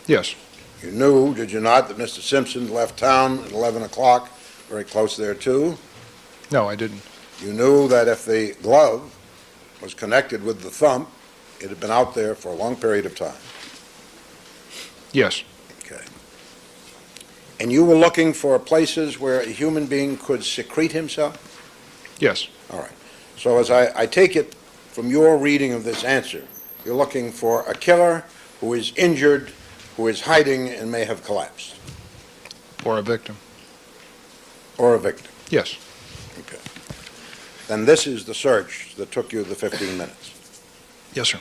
Yes. You knew, did you not, that Mr. Simpson left town at 11 o'clock, very close there too? No, I didn't. You knew that if the glove was connected with the thumb, it had been out there for a long period of time. Yes. Okay. And you were looking for places where a human being could secrete himself? Yes. All right. So as I take it from your reading of this answer, you're looking for a killer who is injured, who is hiding and may have collapsed. Or a victim. Or a victim. Yes. Okay. Then this is the search that took you the 15 minutes. Yes, sir.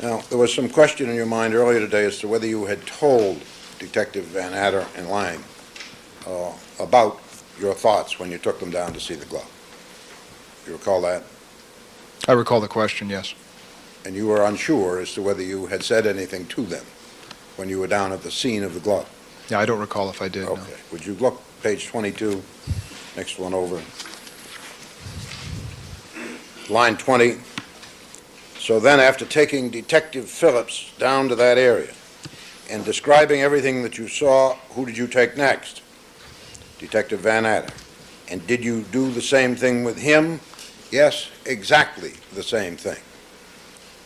Now, there was some question in your mind earlier today as to whether you had told Detective Van Adder and Lang about your thoughts when you took them down to see the glove. You recall that? I recall the question, yes. And you were unsure as to whether you had said anything to them when you were down at the scene of the glove. Yeah, I don't recall if I did, no. Okay. Would you look page 22, next one over. Line 20. So then, after taking Detective Phillips down to that area and describing everything that you saw, who did you take next? Detective Van Adder. And did you do the same thing with him? Yes, exactly the same thing.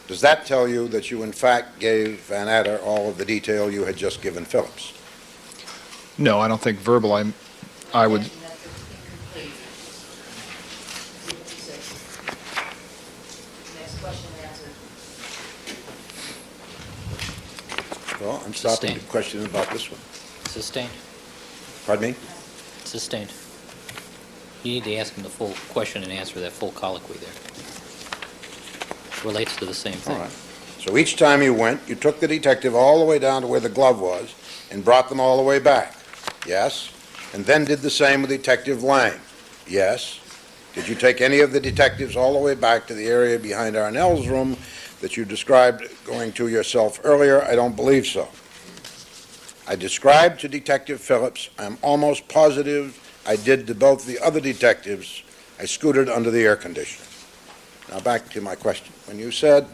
Does that tell you that you, in fact, gave Van Adder all of the detail you had just given Phillips? No, I don't think verbal. I would. Next question and answer. Well, I'm stopping Sustained. the question about this one. Sustained. Pardon me? Sustained. You need to ask him the full question and answer that full colloquy there. Relates to the same thing. All right. So each time you went, you took the detective all the way down to where the glove was and brought them all the way back. Yes? And then did the same with Detective Lang. Yes? Did you take any of the detectives all the way back to the area behind Arnell's room that you described going to yourself earlier? I don't believe so. I described to Detective Phillips, I'm almost positive I did to both the other detectives. I scooted under the air conditioner. Now back to my question. When you said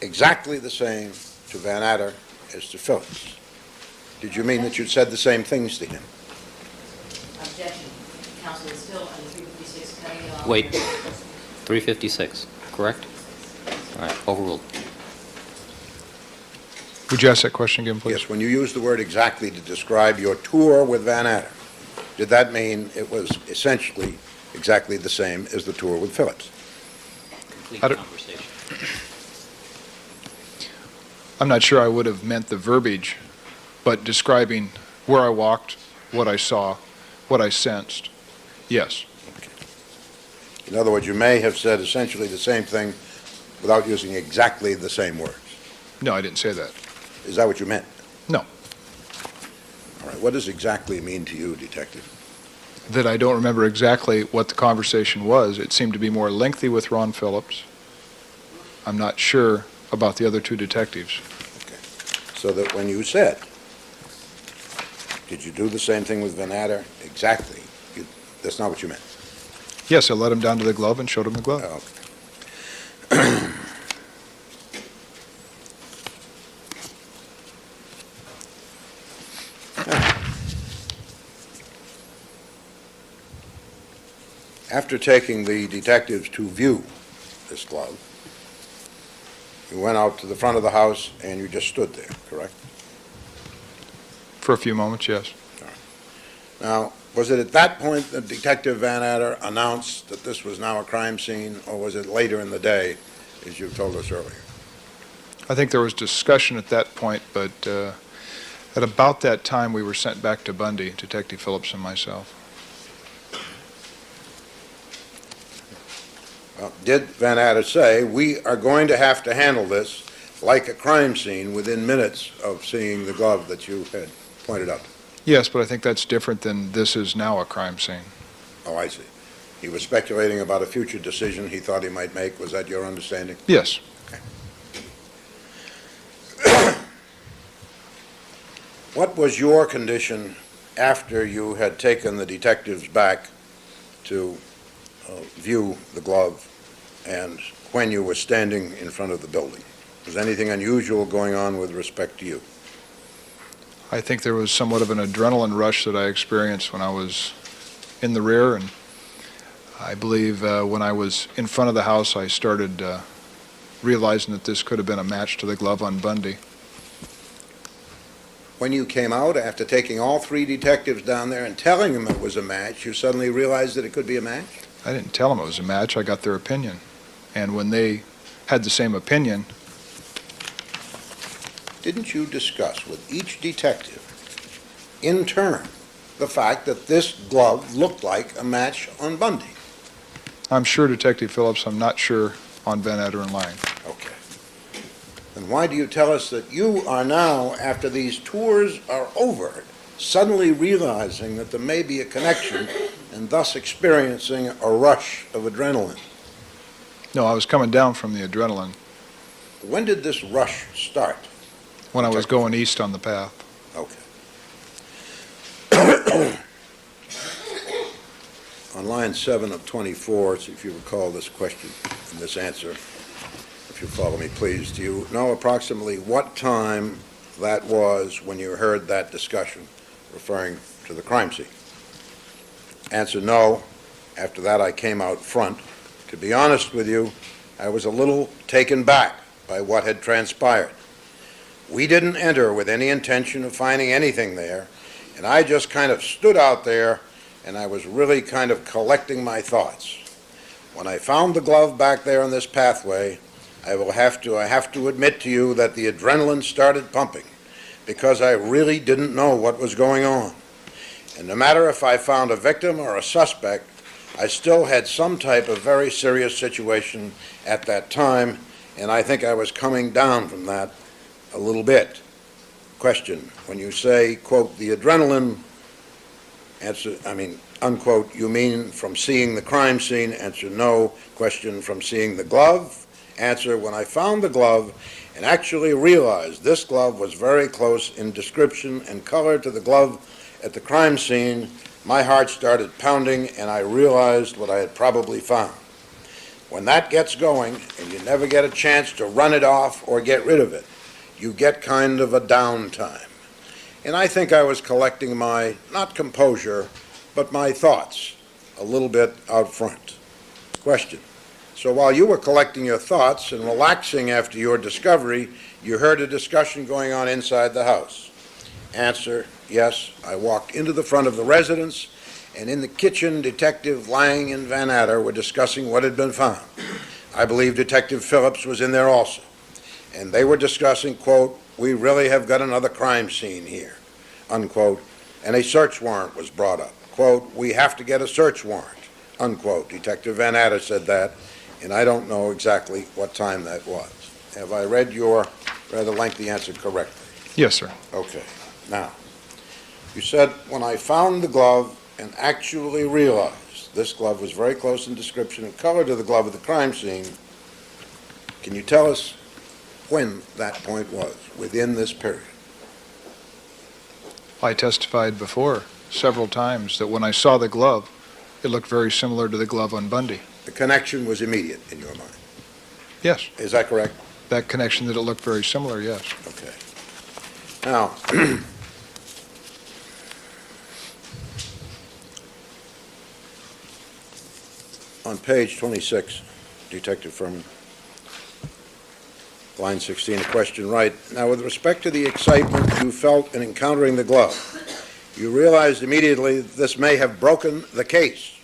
exactly the same to Van Adder as to Phillips, did you mean that you said the same things to him? Objection. Counsel is still under 356 cutting off. Wait. 356, correct? All right, overruled. Would you ask that question again, please? Yes, when you used the word exactly to describe your tour with Van Adder, did that mean it was essentially exactly the same as the tour with Phillips? Complete I don't- conversation. I'm not sure I would have meant the verbiage, but describing where I walked, what I saw, what I sensed, yes. In other words, you may have said essentially the same thing without using exactly the same words. No, I didn't say that. Is that what you meant? No. All right, what does exactly mean to you, Detective? That I don't remember exactly what the conversation was. It seemed to be more lengthy with Ron Phillips. I'm not sure about the other two detectives. So that when you said, did you do the same thing with Van Adder? Exactly. That's not what you meant. Yes, I led him down to the glove and showed him the glove. Okay. After taking the detectives to view this glove, you went out to the front of the house and you just stood there, correct? For a few moments, yes. Now, was it at that point that Detective Van Adder announced that this was now a crime scene, or was it later in the day, as you told us earlier? I think there was discussion at that point, but at about that time, we were sent back to Bundy, Detective Phillips and myself. Well, did Van Adder say, we are going to have to handle this like a crime scene within minutes of seeing the glove that you had pointed out? Yes, but I think that's different than this is now a crime scene. Oh, I see. He was speculating about a future decision he thought he might make. Was that your understanding? Yes. What was your condition after you had taken the detectives back to view the glove and when you were standing in front of the building? Was anything unusual going on with respect to you? I think there was somewhat of an adrenaline rush that I experienced when I was in the rear, and I believe when I was in front of the house, I started realizing that this could have been a match to the glove on Bundy. When you came out after taking all three detectives down there and telling them it was a match, you suddenly realized that it could be a match? I didn't tell them it was a match. I got their opinion. And when they had the same opinion, Didn't you discuss with each detective in turn the fact that this glove looked like a match on Bundy? I'm sure Detective Phillips, I'm not sure on Van Adder and Lang. Okay. Then why do you tell us that you are now, after these tours are over, suddenly realizing that there may be a connection and thus experiencing a rush of adrenaline? No, I was coming down from the adrenaline When did this rush start? when I was going east on the path. Okay. line 7 of 24, see if you recall this question and this answer. If you follow me, please. Do you know approximately what time that was when you heard that discussion, referring to the crime scene? Answer, no. After that, I came out front. To be honest with you, I was a little taken back by what had transpired. We didn't enter with any intention of finding anything there, and I just kind of stood out there, and I was really kind of collecting my thoughts. When I found the glove back there on this pathway, I have to admit to you that the adrenaline started pumping, because I really didn't know what was going on. And no matter if I found a victim or a suspect, I still had some type of very serious situation at that time, and I think I was coming down from that a little bit. Question, when you say, quote, the adrenaline, answer, unquote, you mean from seeing the crime scene? Answer, no. Question, from seeing the glove? Answer, when I found the glove and actually realized this glove was very close in description and color to the glove at the crime scene, my heart started pounding and I realized what I had probably found. When that gets going and you never get a chance to run it off or get rid of it, you get kind of a downtime. And I think I was collecting my, not composure, but my thoughts a little bit out front. Question. So while you were collecting your thoughts and relaxing after your discovery, you heard a discussion going on inside the house. Answer, yes. I walked into the front of the residence, and in the kitchen, Detective Lang and Van Adder were discussing what had been found. I believe Detective Phillips was in there also. And they were discussing, quote, we really have got another crime scene here, unquote, and a search warrant was brought up. Quote, we have to get a search warrant, unquote. Detective Van Adder said that, and I don't know exactly what time that was. Have I read your rather lengthy answer correctly? Yes, sir. Okay. Now, you said, when I found the glove and actually realized this glove was very close in description and color to the glove of the crime scene, can you tell us when that point was, within this period? I testified before several times that when I saw the glove, it looked very similar to the glove on Bundy. The connection was immediate in your mind. Yes. Is that correct? That connection that it looked very similar, yes. Okay. Now, on page 26, Detective Furman, line 16, a question right. Now, with respect to the excitement you felt in encountering the glove, you realized immediately this may have broken the case.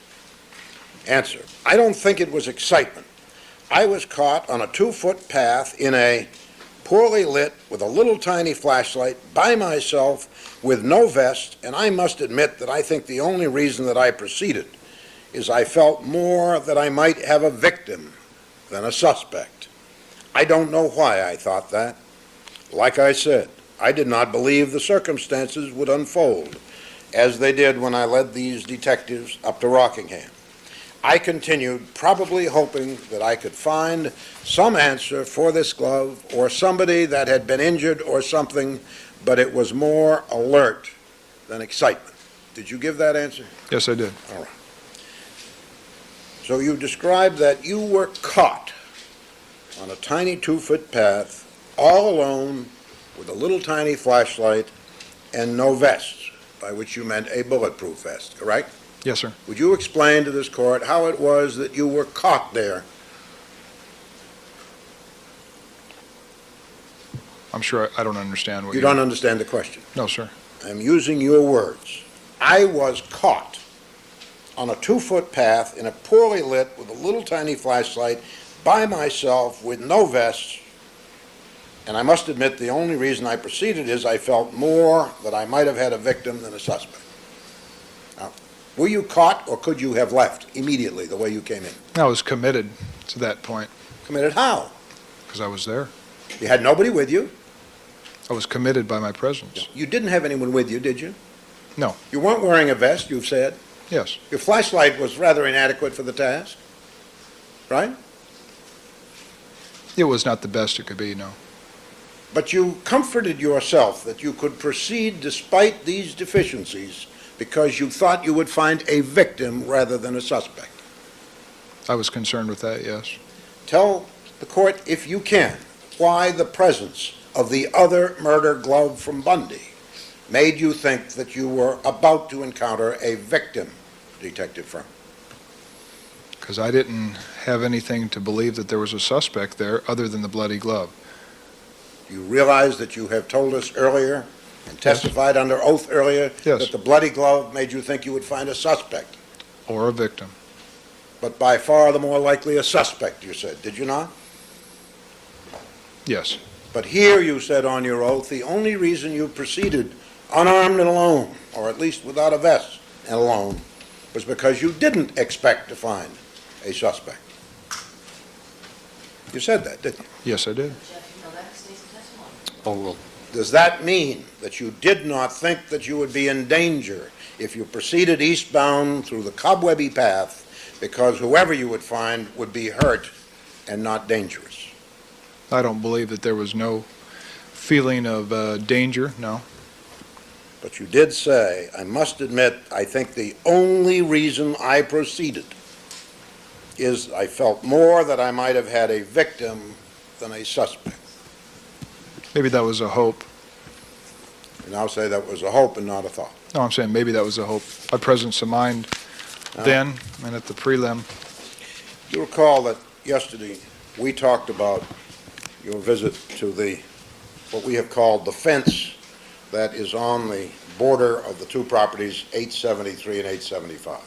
Answer, I don't think it was excitement. I was caught on a 2-foot path in a poorly lit with a little tiny flashlight by myself with no vest, and I must admit that I think the only reason that I proceeded is I felt more that I might have a victim than a suspect. I don't know why I thought that. Like I said, I did not believe the circumstances would unfold as they did when I led these detectives up to Rockingham. I continued, probably hoping that I could find some answer for this glove or somebody that had been injured or something, but it was more alert than excitement. Did you give that answer? Yes, I did. All right. So you described that you were caught on a tiny 2-foot path, all alone, with a little tiny flashlight and no vest, by which you meant a bulletproof vest, correct? Yes, sir. Would you explain to this court how it was that you were caught there? I'm sure I don't understand what You don't understand the question. No, sir. I'm using your words. I was caught on a 2-foot path in a poorly lit with a little tiny flashlight by myself with no vest, and I must admit the only reason I proceeded is I felt more that I might have had a victim than a suspect. Now, were you caught or could you have left immediately the way you came in? I was committed to that point Committed how? because I was there. You had nobody with you? I was committed by my presence. You didn't have anyone with you, did you? No. You weren't wearing a vest, you've said. Yes. Your flashlight was rather inadequate for the task, right? It was not the best it could be, no. But you comforted yourself that you could proceed despite these deficiencies because you thought you would find a victim rather than a suspect. I was concerned with that, yes. Tell the court, if you can, why the presence of the other murder glove from Bundy made you think that you were about to encounter a victim, Detective Frum. Because I didn't have anything to believe that there was a suspect there other than the bloody glove. You realize that you have told us earlier and testified under oath earlier Yes. that the bloody glove made you think you would find a suspect, Or a victim. but by far the more likely a suspect, you said, did you not? Yes. But here you said on your oath the only reason you proceeded unarmed and alone, or at least without a vest and alone, was because you didn't expect to find a suspect. You said that, didn't you? Yes, I did. Overruled. Does that mean that you did not think that you would be in danger if you proceeded eastbound through the cobwebby path, because whoever you would find would be hurt and not dangerous? I don't believe that there was no feeling of danger, no. But you did say, I must admit, I think the only reason I proceeded is I felt more that I might have had a victim than a suspect. Maybe that was a hope. You now say that was a hope and not a thought. No, I'm saying maybe that was a hope. My presence of mind then and at the prelim. You recall that yesterday we talked about your visit to what we have called the fence that is on the border of the two properties, 873 and 875.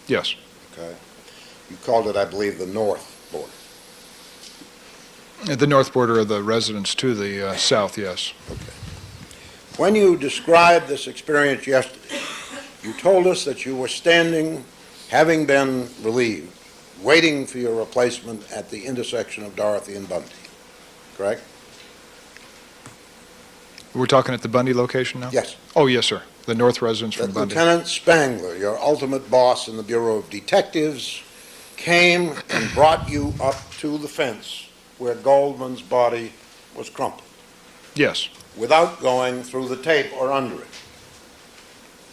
Yes. Okay? You called it, I believe, the north border. At the north border of the residence to the south, yes. Okay. When you described this experience yesterday, you told us that you were standing, having been relieved, waiting for your replacement at the intersection of Dorothy and Bundy. Correct? We're talking at the Bundy location now? Yes. Oh, yes, sir. The north residence That from Bundy. Lieutenant Spangler, your ultimate boss in the Bureau of Detectives, came and brought you up to the fence where Goldman's body was crumpled, Yes, without going through the tape or under it.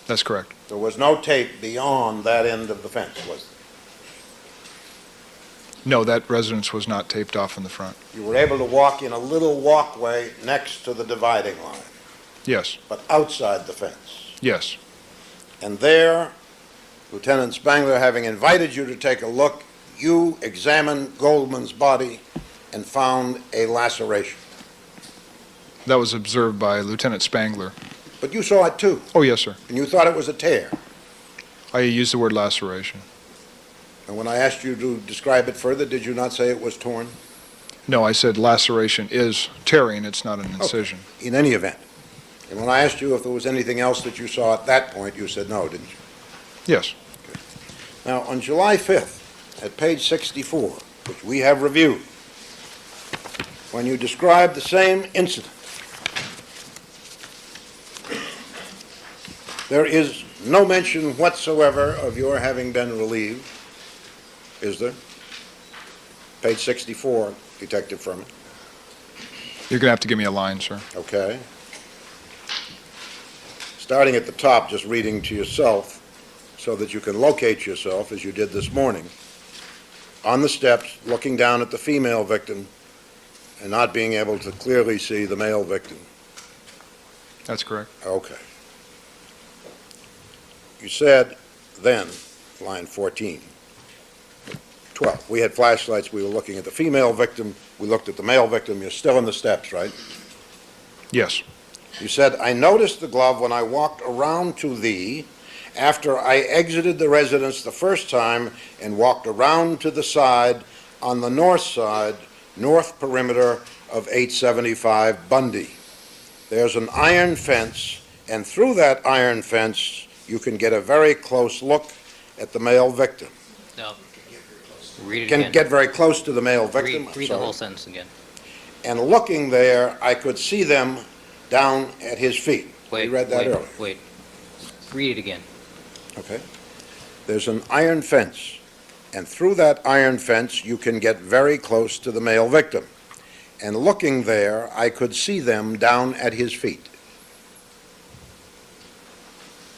that's correct. There was no tape beyond that end of the fence, was there? No, that residence was not taped off in the front. You were able to walk in a little walkway next to the dividing line, Yes, but outside the fence. yes, And there, Lieutenant Spangler, having invited you to take a look, you examined Goldman's body and found a laceration. that was observed by Lieutenant Spangler. But you saw it too, Oh, yes, sir. and you thought it was a tear. I used the word laceration. And when I asked you to describe it further, did you not say it was torn? No, I said laceration is tearing, it's not an incision. In any event. And when I asked you if there was anything else that you saw at that point, you said no, didn't you? Yes, Now, on July 5th, at page 64, which we have reviewed, when you described the same incident, there is no mention whatsoever of your having been relieved, is there? Page 64, Detective Furman. you're going to have to give me a line, sir. Okay. Starting at the top, just reading to yourself, so that you can locate yourself, as you did this morning, on the steps, looking down at the female victim, and not being able to clearly see the male victim. That's correct. Okay. You said then, line 14, 12, we had flashlights, we were looking at the female victim, we looked at the male victim, you're still in the steps, right? Yes, You said, I noticed the glove when I walked around to thee after I exited the residence the first time and walked around to the side on the north side, north perimeter of 875 Bundy. There's an iron fence, and through that iron fence, you can get a very close look at the male victim. No. Read it Can again. get very close to the male victim. Read the sorry. whole sentence again. And looking there, I could see them down at his feet. Wait, We read that wait, earlier. wait. Read it again. Okay. There's an iron fence, and through that iron fence, you can get very close to the male victim. And looking there, I could see them down at his feet.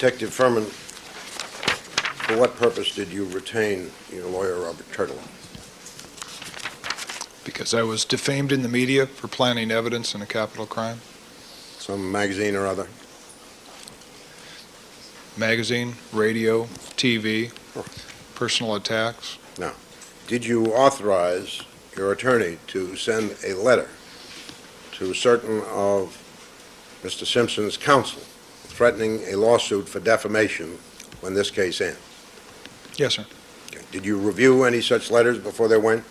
Detective Furman, for what purpose did you retain your lawyer, Robert Turtle? Because I was defamed in the media for planting evidence in a capital crime. Some magazine or other? Magazine, radio, TV, Sure. personal attacks. Did you authorize your attorney to send a letter to certain of Mr. Simpson's counsel threatening a lawsuit for defamation when this case ends? Yes, sir. Okay. Did you review any such letters before they went?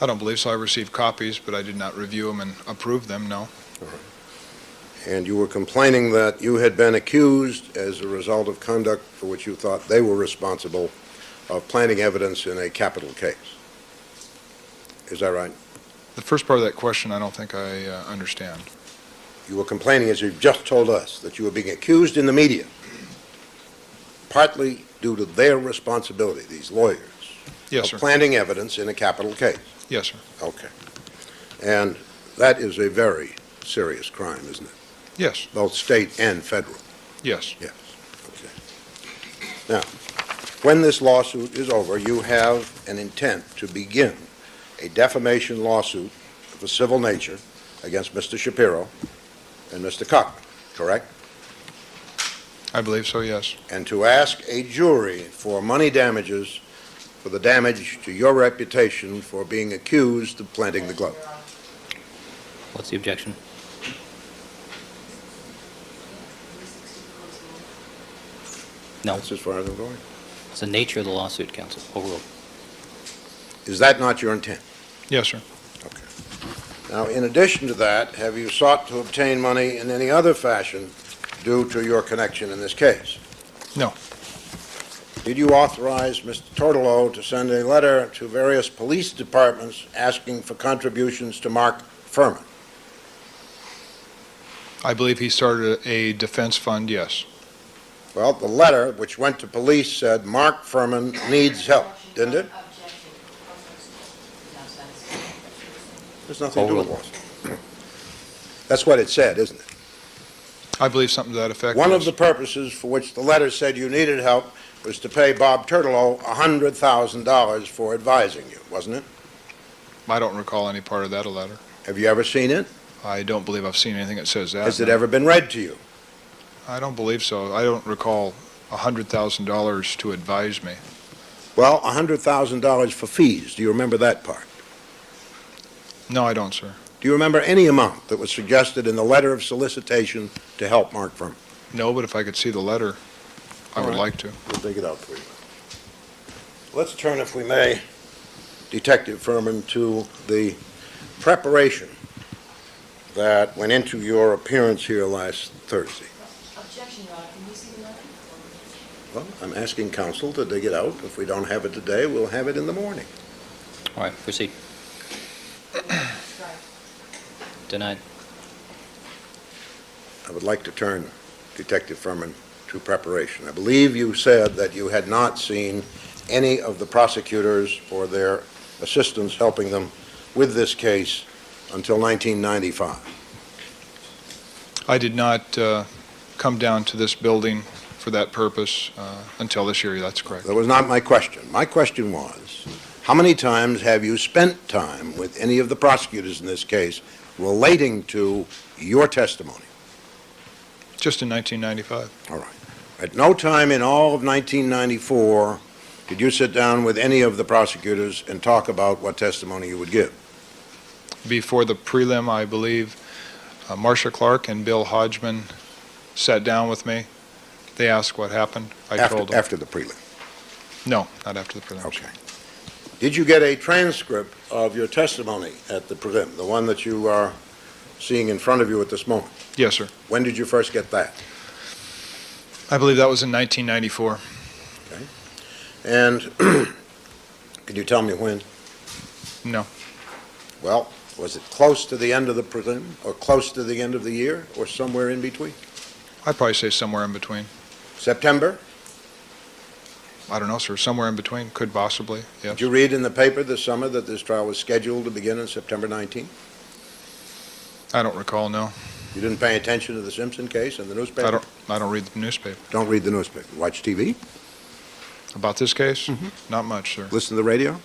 I don't believe so. I received copies, but I did not review them and approve them, no. And you were complaining that you had been accused as a result of conduct for which you thought they were responsible of planting evidence in a capital case. Is that right? The first part of that question, I don't think I understand. You were complaining, as you've just told us, that you were being accused in the media, partly due to their responsibility, these lawyers, Yes, of sir. planting evidence in a capital case. Yes, sir. Okay. And that is a very serious crime, isn't it? Yes, Both state and federal. yes. Yes. Okay. Now, when this lawsuit is over, you have an intent to begin a defamation lawsuit of a civil nature against Mr. Shapiro and Mr. Cochran, correct? I believe so, yes. And to ask a jury for money damages for the damage to your reputation for being accused of planting the glove. What's the objection? No, That's as far as I'm going. it's the nature of the lawsuit, counsel. Overruled. Is that not your intent? Yes, sir. Now, in addition to that, have you sought to obtain money in any other fashion due to your connection in this case? No. Did you authorize Mr. Tortolo to send a letter to various police departments asking for contributions to Mark Furman? I believe he started a defense fund, yes. Well, the letter which went to police said Mark Furman needs help, didn't it? There's nothing to do with lawsuit. That's what it said, isn't it? I believe something to that effect. One of yes. the purposes for which the letter said you needed help was to pay Bob Turtolo $100,000 for advising you, wasn't it? I don't recall any part of that letter. Have you ever seen it? I don't believe I've seen anything that says that. Has it no. ever been read to you? I don't believe so. I don't recall $100,000 to advise me. Well, $100,000 for fees. Do you remember that part? No, I don't, sir. Do you remember any amount that was suggested in the letter of solicitation to help Mark Furman? No, but if I could see the letter, I All would right. like to. We'll dig it out for you. Let's turn, if we may, Detective Furman, to the preparation that went into your appearance here last Thursday. Objection, Your Honor. Can we see the letter? Well, I'm asking counsel to dig it out. If we don't have it today, we'll have it in the morning. All right, proceed. Denied. I would like to turn, Detective Furman, to preparation. I believe you said that you had not seen any of the prosecutors or their assistants helping them with this case until 1995. I did not come down to this building for that purpose until this year. That's correct. That was not my question. My question was, how many times have you spent time with any of the prosecutors in this case relating to your testimony? Just in 1995. All right. At no time in all of 1994 did you sit down with any of the prosecutors and talk about what testimony you would give? Before the prelim, I believe, Marcia Clark and Bill Hodgman sat down with me. They asked what happened. I told them. After the prelim? No, not after the prelim. Okay. Did you get a transcript of your testimony at the prelim, the one that you are seeing in front of you at this moment? Yes, sir. When did you first get that? I believe that was in 1994. And can you tell me when? No. Well, was it close to the end of the prelim, or close to the end of the year, or somewhere in between? I'd probably say somewhere in between. September? I don't know, sir. Somewhere in between. Could possibly, yes. Did you read in the paper this summer that this trial was scheduled to begin on September 19th? I don't recall, no. You didn't pay attention to the Simpson case in the newspaper? I don't read the newspaper. Don't read the newspaper. Watch TV? About this case? Not much, sir. Listen to the radio?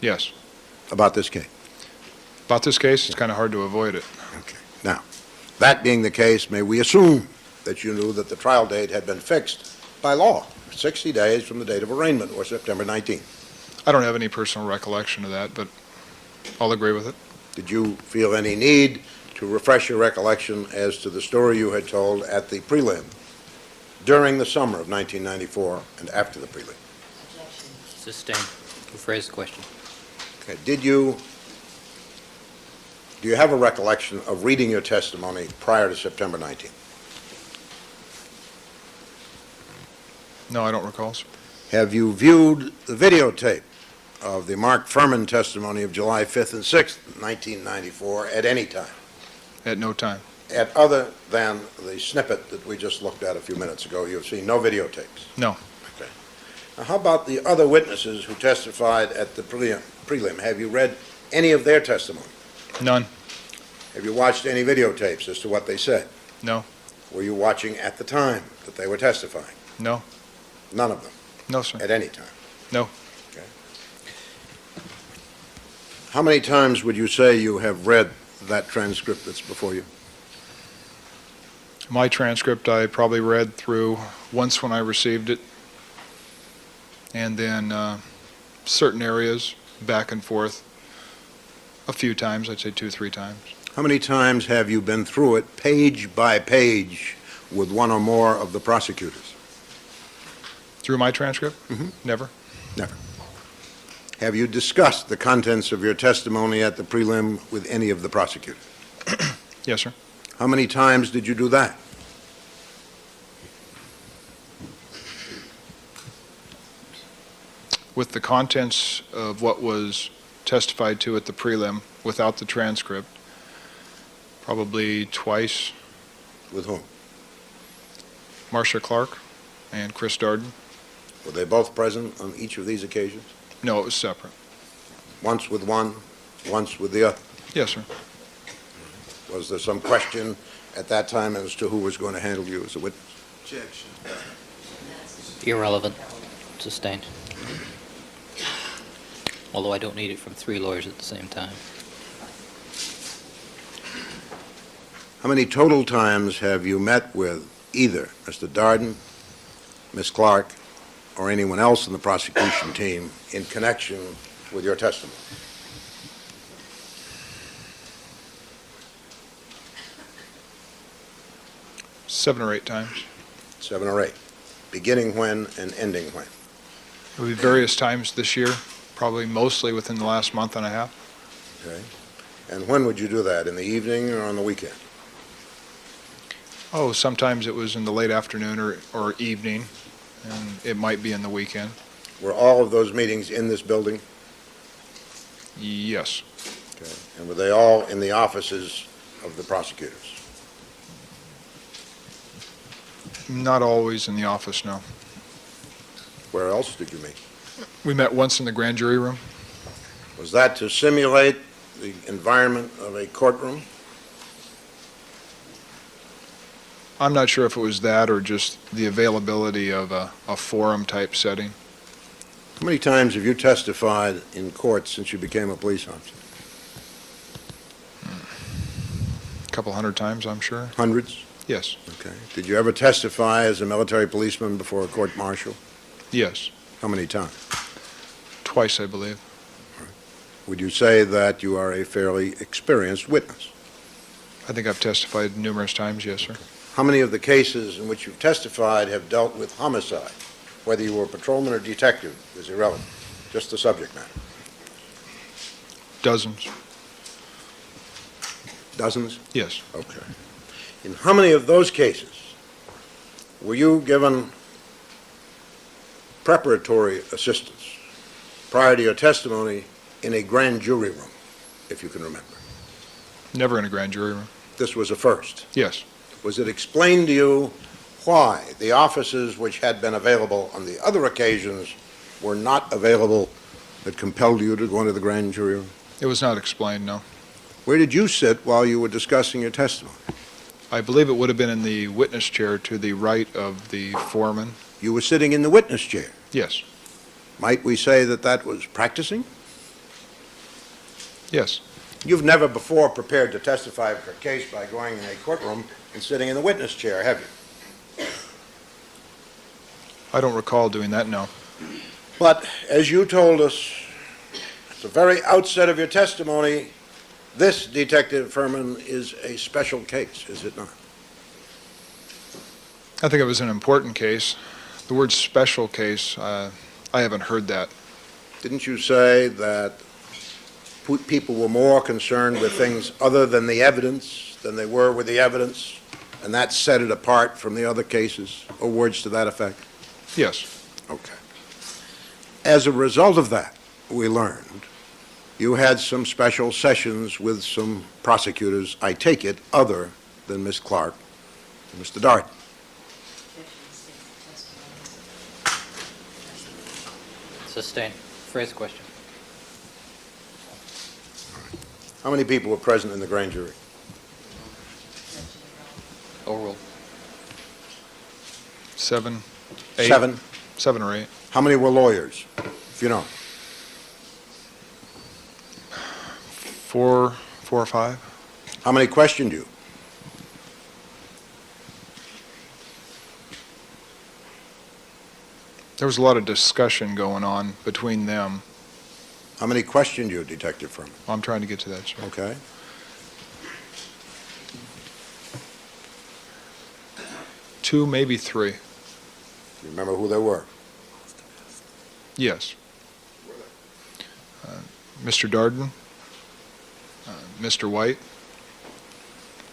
Yes. About this case? About this case, it's kind of hard to avoid it. Okay. Now, that being the case, may we assume that you knew that the trial date had been fixed by law, 60 days from the date of arraignment, or September 19th? I don't have any personal recollection of that, but I'll agree with it. Did you feel any need to refresh your recollection as to the story you had told at the prelim during the summer of 1994 and after the prelim? Sustained. Rephrase the question. Okay. Do you have a recollection of reading your testimony prior to September 19th? No, I don't recall, sir. Have you viewed the videotape of the Mark Furman testimony of July 5th and 6th, 1994, at any time? At no time. At other than the snippet that we just looked at a few minutes ago, you've seen no videotapes? No. Okay. Now, how about the other witnesses who testified at the prelim? Have you read any of their testimony? None. Have you watched any videotapes as to what they said? No. Were you watching at the time that they were testifying? No. None of them, No, sir. at any time? No. Okay. How many times would you say you have read that transcript that's before you? My transcript I probably read through once when I received it, and then certain areas back and forth a few times, I'd say 2 or 3 times. How many times have you been through it, page by page, with one or more of the prosecutors? Through my transcript? Mhm. Never. Never. Have you discussed the contents of your testimony at the prelim with any of the prosecutors? Yes, sir. How many times did you do that? With the contents of what was testified to at the prelim without the transcript, probably twice. With whom? Marcia Clark and Chris Darden. Were they both present on each of these occasions? No, it was separate. Once with one, once with the other? Yes, sir. Was there some question at that time as to who was going to handle you as a witness? Objection. Irrelevant. Sustained. Although I don't need it from 3 lawyers at the same time. How many total times have you met with either Mr. Darden, Ms. Clark, or anyone else in the prosecution team in connection with your testimony? Seven or 8 times. 7 or 8. Beginning when and ending when? It will be various times this year, probably mostly within the last month and a half. Okay. And when would you do that, in the evening or on the weekend? Oh, sometimes it was in the late afternoon or evening, and it might be in the weekend. Were all of those meetings in this building? Yes. Okay. And were they all in the offices of the prosecutors? Not always in the office, no. Where else did you meet? We met once in the grand jury room. Was that to simulate the environment of a courtroom? I'm not sure if it was that or just the availability of a forum-type setting. How many times have you testified in court since you became a police officer? A couple 100 times, I'm sure. Hundreds? Yes. Okay. Did you ever testify as a military policeman before a court-martial? Yes. How many times? Twice, I believe. Would you say that you are a fairly experienced witness? I think I've testified numerous times, yes, sir. How many of the cases in which you've testified have dealt with homicide? Whether you were a patrolman or detective is irrelevant, just the subject matter. Dozens. Dozens? Yes. Okay. In how many of those cases were you given preparatory assistance prior to your testimony in a grand jury room, if you can remember? Never in a grand jury room. This was a first. Yes. Was it explained to you why the offices which had been available on the other occasions were not available that compelled you to go into the grand jury room? It was not explained, no. Where did you sit while you were discussing your testimony? I believe it would have been in the witness chair to the right of the foreman. You were sitting in the witness chair. Yes, Might we say that that was practicing? yes. You've never before prepared to testify for a case by going in a courtroom and sitting in the witness chair, have you? I don't recall doing that, no. But as you told us at the very outset of your testimony, this, Detective Furman, is a special case, is it not? I think it was an important case. The word special case, I haven't heard that. Didn't you say that people were more concerned with things other than the evidence than they were with the evidence, and that set it apart from the other cases, or words to that effect? Yes, Okay. As a result of that, we learned you had some special sessions with some prosecutors, I take it, other than Miss Clark and Mr. Darden. Sustained. Phrase question. How many people were present in the grand jury? Overruled. 7, 8. 7. 7 or 8. How many were lawyers, if you know? 4 or 5. How many questioned you? There was a lot of discussion going on between them. How many questioned you, Detective Furman? I'm trying to get to that, sir. Okay. Two, maybe 3. You remember who they were? Yes. Mr. Darden, Mr. White,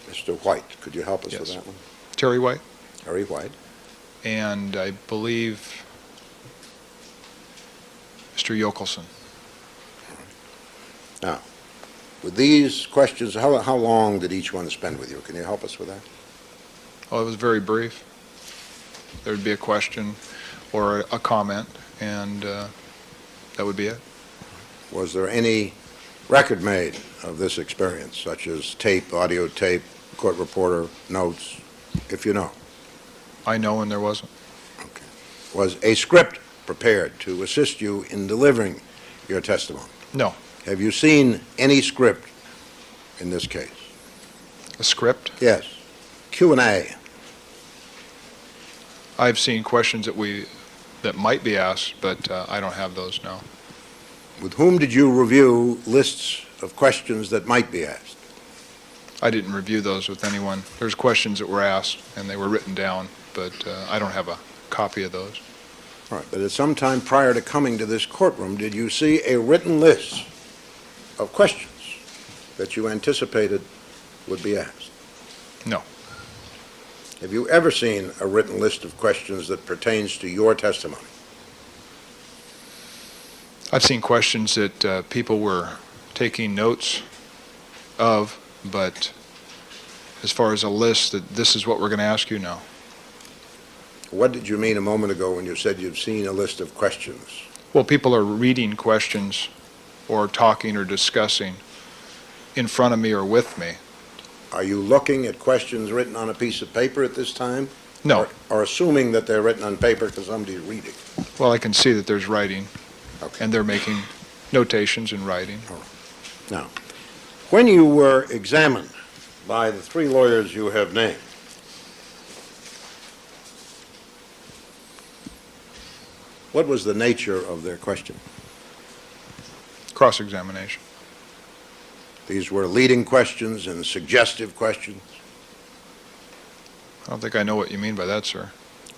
Mr. White. Could you help us with Yes. that one? Terry White, Harry White. and I believe Mr. Yokelson. Now, with these questions, how long did each one spend with you? Can you help us with that? Oh, it was very brief. There would be a question or a comment, and that would be it. Was there any record made of this experience, such as tape, audio tape, court reporter, notes, if you know? I know, and there wasn't. Okay. Was a script prepared to assist you in delivering your testimony? No. Have you seen any script in this case? A script? Yes. Q&A. I've seen questions that might be asked, but I don't have those now. With whom did you review lists of questions that might be asked? I didn't review those with anyone. There's questions that were asked, and they were written down, but I don't have a copy of those. All right, but at some time prior to coming to this courtroom, did you see a written list of questions that you anticipated would be asked? No. Have you ever seen a written list of questions that pertains to your testimony? I've seen questions that people were taking notes of, but as far as a list that this is what we're going to ask you, no. What did you mean a moment ago when you said you've seen a list of questions? Well, people are reading questions or talking or discussing in front of me or with me. Are you looking at questions written on a piece of paper at this time? No. Or assuming that they're written on paper because somebody's reading? Well, I can see that there's writing, Okay. and they're making notations in writing. Now, when you were examined by the 3 lawyers you have named, what was the nature of their question? Cross-examination. These were leading questions and suggestive questions. I don't think I know what you mean by that, sir.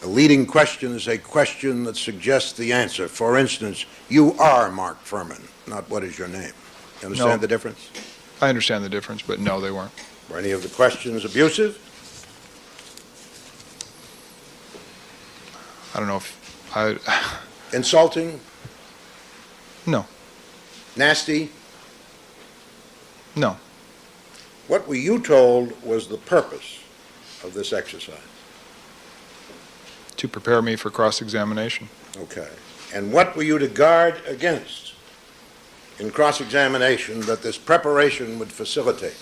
A leading question is a question that suggests the answer. For instance, you are Mark Furman, not what is your name. You understand No. the difference? I understand the difference, but no, they weren't. Were any of the questions abusive? I don't know if I... Insulting? No. Nasty? No. What were you told was the purpose of this exercise? To prepare me for cross-examination. Okay. And what were you to guard against in cross-examination that this preparation would facilitate?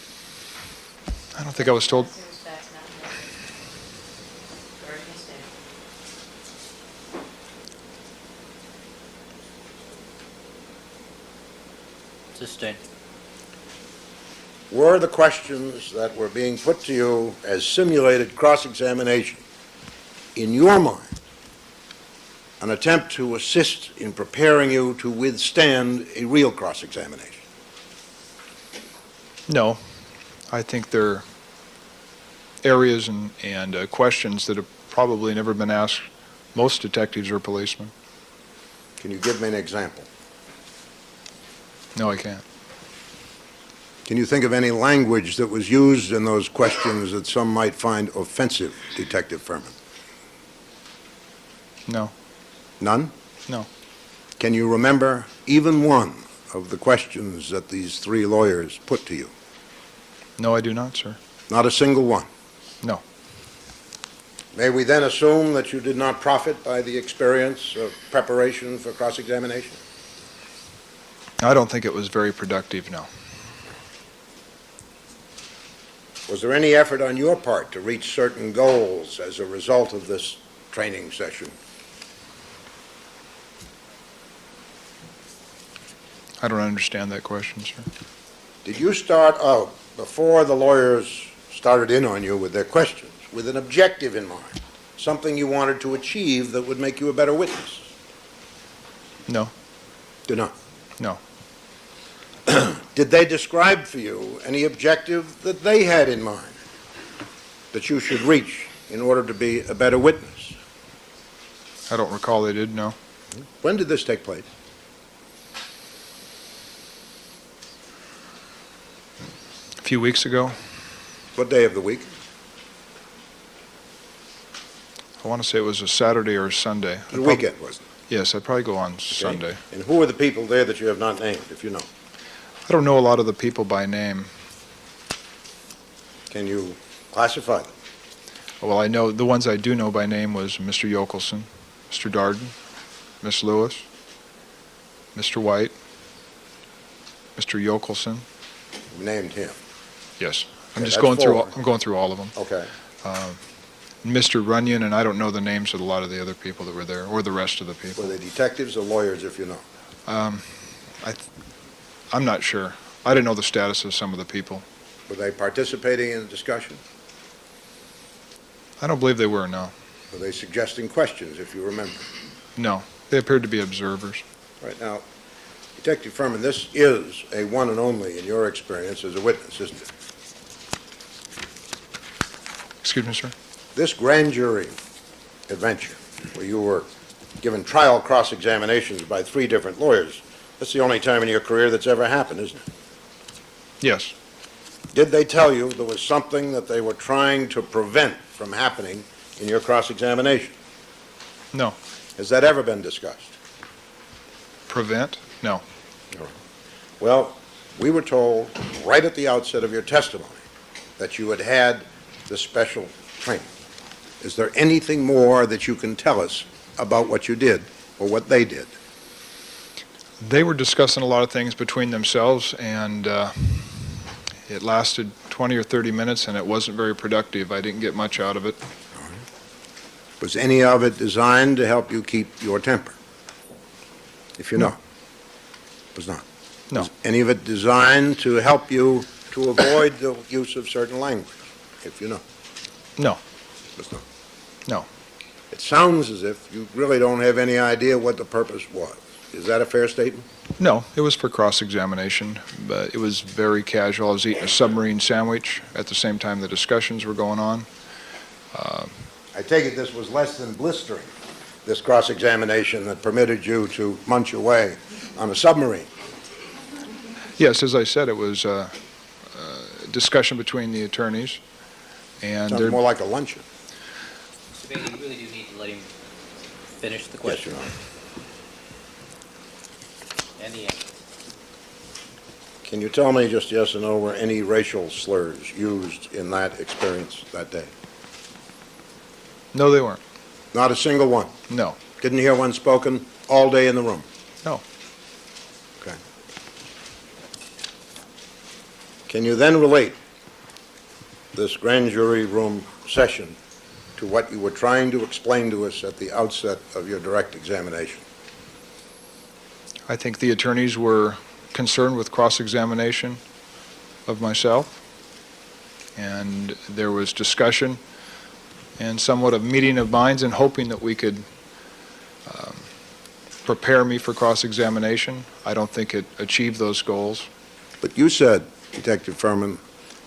I don't think I was told... Sustained. Were the questions that were being put to you as simulated cross-examination, in your mind, an attempt to assist in preparing you to withstand a real cross-examination? No. I think there are areas and questions that have probably never been asked most detectives or policemen. Can you give me an example? No, I can't. Can you think of any language that was used in those questions that some might find offensive, Detective Furman? No. None? No. Can you remember even one of the questions that these three lawyers put to you? No, I do not, sir. Not a single one? No. May we then assume that you did not profit by the experience of preparation for cross-examination? I don't think it was very productive, no. Was there any effort on your part to reach certain goals as a result of this training session? I don't understand that question, sir. Did you start out, before the lawyers started in on you with their questions, with an objective in mind, something you wanted to achieve that would make you a better witness? No. Do not. No. Did they describe for you any objective that they had in mind that you should reach in order to be a better witness? I don't recall they did, no. When did this take place? A few weeks ago. What day of the week? I want to say it was a Saturday or a Sunday. The weekend, wasn't it? Yes, I'd probably go on Okay. Sunday. And who are the people there that you have not named, if you know? I don't know a lot of the people by name. Can you classify them? Well, I know, the ones I do know by name was Mr. Yokelson, Mr. Darden, Miss Lewis, Mr. White, Mr. Yokelson. You named him. Yes. I'm Okay, just that's going through, four. I'm going through all of them. Okay. Mr. Runyon, and I don't know the names of a lot of the other people that were there, or the rest of the Were people. they detectives or lawyers, if you know? I'm not sure. I didn't know the status of some of the people. Were they participating in the discussion? I don't believe they were, no. Were they suggesting questions, if you remember? No. They appeared to be observers. Right now, Detective Furman, this is a one and only in your experience as a witness, isn't it? Excuse me, sir? This grand jury adventure, where you were given trial cross-examinations by three different lawyers, that's the only time in your career that's ever happened, isn't it? Yes. Did they tell you there was something that they were trying to prevent from happening in your cross-examination? No. Has that ever been discussed? Prevent? No. Well, we were told right at the outset of your testimony that you had had the special training. Is there anything more that you can tell us about what you did or what they did? They were discussing a lot of things between themselves, and it lasted 20 or 30 minutes, and it wasn't very productive. I didn't get much out of it. Was any of it designed to help you keep your temper? If you know. No. Was not? No. Was any of it designed to help you to avoid the use of certain language? If you know. No. Was not? No. It sounds as if you really don't have any idea what the purpose was. Is that a fair statement? No, it was for cross-examination, but it was very casual. I was eating a submarine sandwich at the same time the discussions were going on. I take it this was less than blistering, this cross-examination that permitted you to munch away on a submarine. Yes, as I said, it was a discussion between the attorneys, and Sounds more like a luncheon. Mr. Bailey, you really do need to let him finish the Yes, question. Your Honor. And the answer. Can you tell me, just yes or no, were any racial slurs used in that experience that day? No, they weren't. Not a single one? No. Didn't hear one spoken all day in the room? No. Okay. Can you then relate this grand jury room session to what you were trying to explain to us at the outset of your direct examination? I think the attorneys were concerned with cross-examination of myself, and there was discussion and somewhat of meeting of minds and hoping that we could prepare me for cross-examination. I don't think it achieved those goals. But you said, Detective Furman,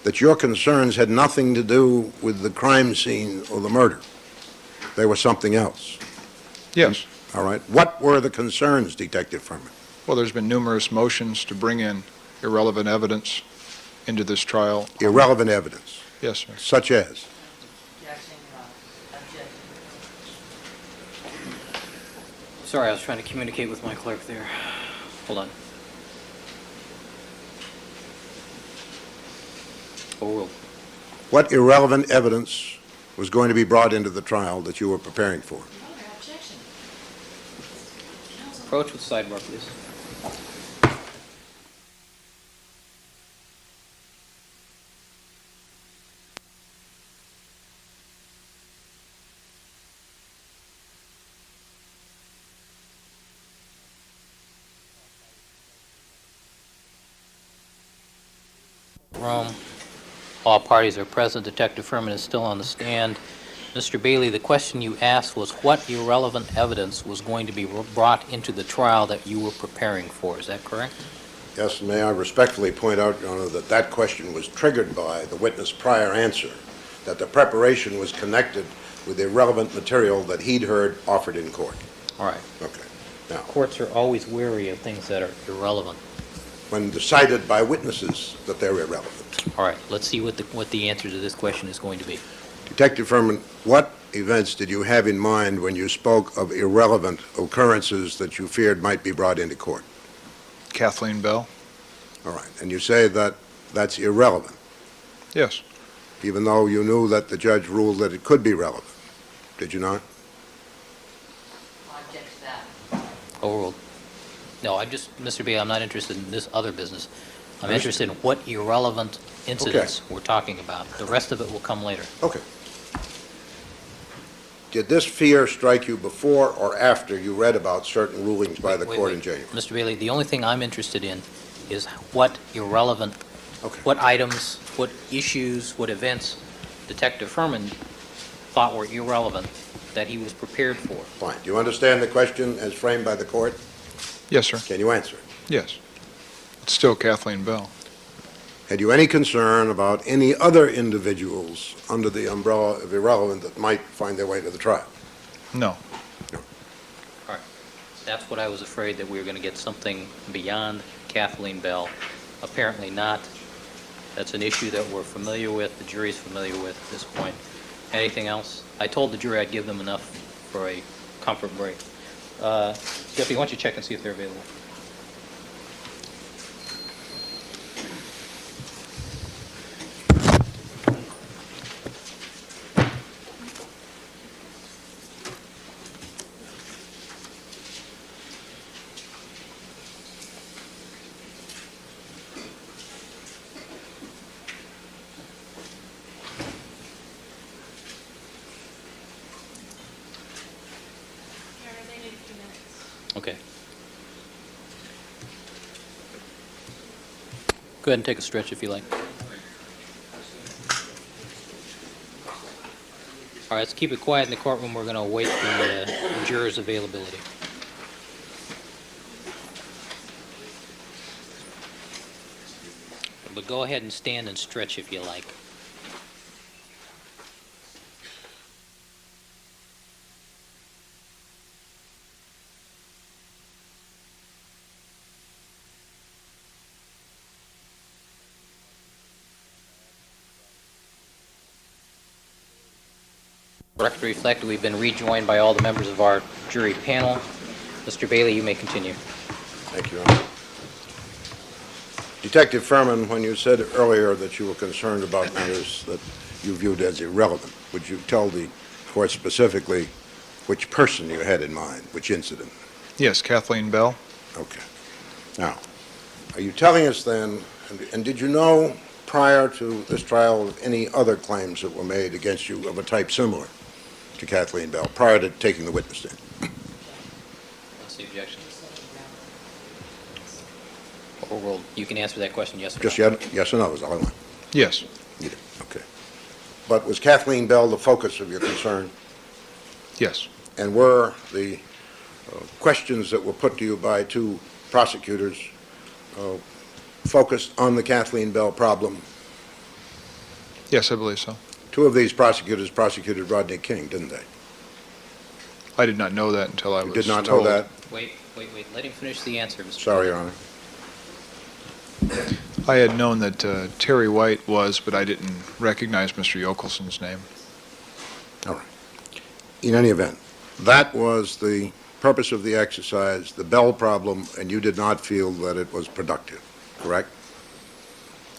that your concerns had nothing to do with the crime scene or the murder. They were something else. Yes. All right. What were the concerns, Detective Furman? Well, there's been numerous motions to bring in irrelevant evidence into this trial. Irrelevant evidence, Yes, sir. such as? Sorry, I was trying to communicate with my clerk there. Hold on. Overruled. What irrelevant evidence was going to be brought into the trial that you were preparing for? Approach with sidebar, please. Room. All parties are present. Detective Furman is still on the stand. Mr. Bailey, the question you asked was what irrelevant evidence was going to be brought into the trial that you were preparing for. Is that correct? Yes, and may I respectfully point out, Your Honor, that that question was triggered by the witness' prior answer, that the preparation was connected with irrelevant material that he'd heard offered in court. All right. Okay. Now, Courts are always wary of things that are irrelevant. when decided by witnesses that they're irrelevant. All right, let's see what the answer to this question is going to be. Detective Furman, what events did you have in mind when you spoke of irrelevant occurrences that you feared might be brought into court? Kathleen Bell? All right, and you say that that's irrelevant, Yes. even though you knew that the judge ruled that it could be relevant, did you not? I object to that. Overruled. No, Mr. Bailey, I'm not interested in this other business. I'm interested in what irrelevant incidents we're talking about. The rest of it will come later. Okay. Did this fear strike you before or after you read about certain rulings by the court in January? Mr. Bailey, the only thing I'm interested in is what irrelevant, Okay. what items, what issues, what events Detective Furman thought were irrelevant that he was prepared for. Fine. Do you understand the question as framed by the court? Yes, sir. Can you answer it? Yes. It's still Kathleen Bell. Had you any concern about any other individuals under the umbrella of irrelevant that might find their way to the trial? No. That's what I was afraid, that we were going to get something beyond Kathleen Bell. Apparently not. That's an issue that we're familiar with, the jury's familiar with at this point. Anything else? I told the jury I'd give them enough for a comfort break. Deputy, why don't you check and see if they're available? Okay. Go ahead and take a stretch if you like. All right, let's keep it quiet in the courtroom. We're going to await the jurors' availability. But go ahead and stand and stretch if you like. Record reflect, we've been rejoined by all the members of our jury panel. Mr. Bailey, you may continue. Thank you, Your Honor. Detective Furman, when you said earlier that you were concerned about matters that you viewed as irrelevant, would you tell the court specifically which person you had in mind, which incident? Yes, Kathleen Bell. Okay. Now, are you telling us then, and did you know prior to this trial of any other claims that were made against you of a type similar to Kathleen Bell, prior to taking the witness stand? What's the objection? Or you can answer that question yes or no. Just yes or no is all I want. Yes. You did, okay. But was Kathleen Bell the focus of your concern? Yes. And were the questions that were put to you by two prosecutors focused on the Kathleen Bell problem? Yes, I believe so. Two of these prosecutors prosecuted Rodney King, didn't they? I did not know that until I was You did not know told. that? Wait. Let him finish the answer, Mr. Sorry, Your Honor. I had known that Terry White was, but I didn't recognize Mr. Yochelsson's name. All right. In any event, that was the purpose of the exercise, the Bell problem, and you did not feel that it was productive, correct?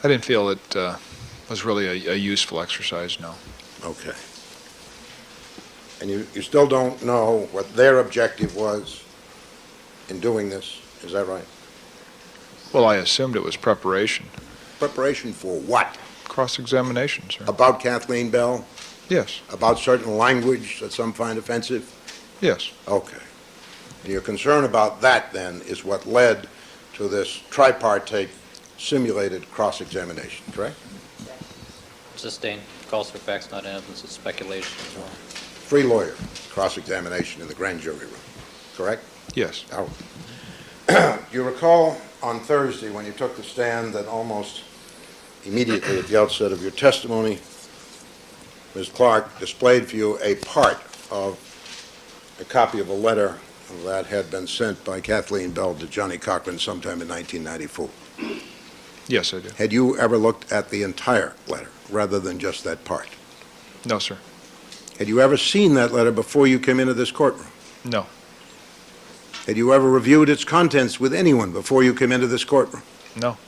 I didn't feel it was really a useful exercise, no. Okay. And you still don't know what their objective was in doing this, is that right? Well, I assumed it was preparation. Preparation for what? Cross-examination, sir. About Kathleen Bell? Yes. About certain language that some find offensive? Yes. Okay. And your concern about that, then, is what led to this tripartite simulated cross-examination, correct? Sustained. Calls for facts, not evidence. It's speculation as well. Free lawyer cross-examination in the grand jury room, correct? Yes. Now, do you recall on Thursday when you took the stand that almost immediately at the outset of your testimony, Ms. Clark displayed for you a part of a copy of a letter that had been sent by Kathleen Bell to Johnny Cochran sometime in 1994. Yes, I did. Had you ever looked at the entire letter rather than just that part? No, sir. Had you ever seen that letter before you came into this courtroom? No. Had you ever reviewed its contents with anyone before you came into this courtroom? No.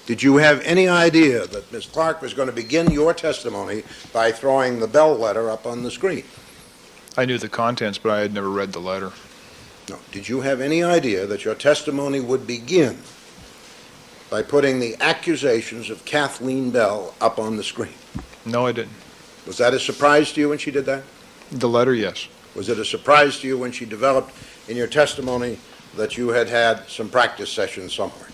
Did you have any idea that Ms. Clark was going to begin your testimony by throwing the Bell letter up on the screen? I knew the contents, but I had never read the letter. No. Did you have any idea that your testimony would begin by putting the accusations of Kathleen Bell up on the screen? No, I didn't. Was that a surprise to you when she did that? The letter, yes. Was it a surprise to you when she developed in your testimony that you had had some practice sessions somewhere?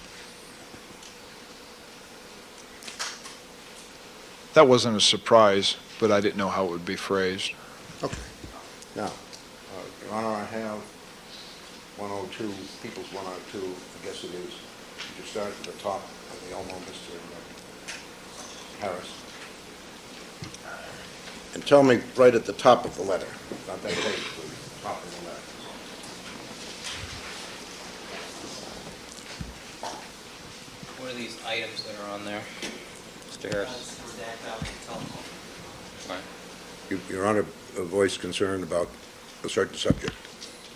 That wasn't a surprise, but I didn't know how it would be phrased. Okay. Now, Your Honor, I have 102, People's 102, I guess it is. You start at the top of the Elmo, Mr. Harris. And tell me right at the top of the letter, not that page, please, top of the letter. What are these items that are on there, Mr. Harris? Right. Your Honor, a voice concerned about a certain subject.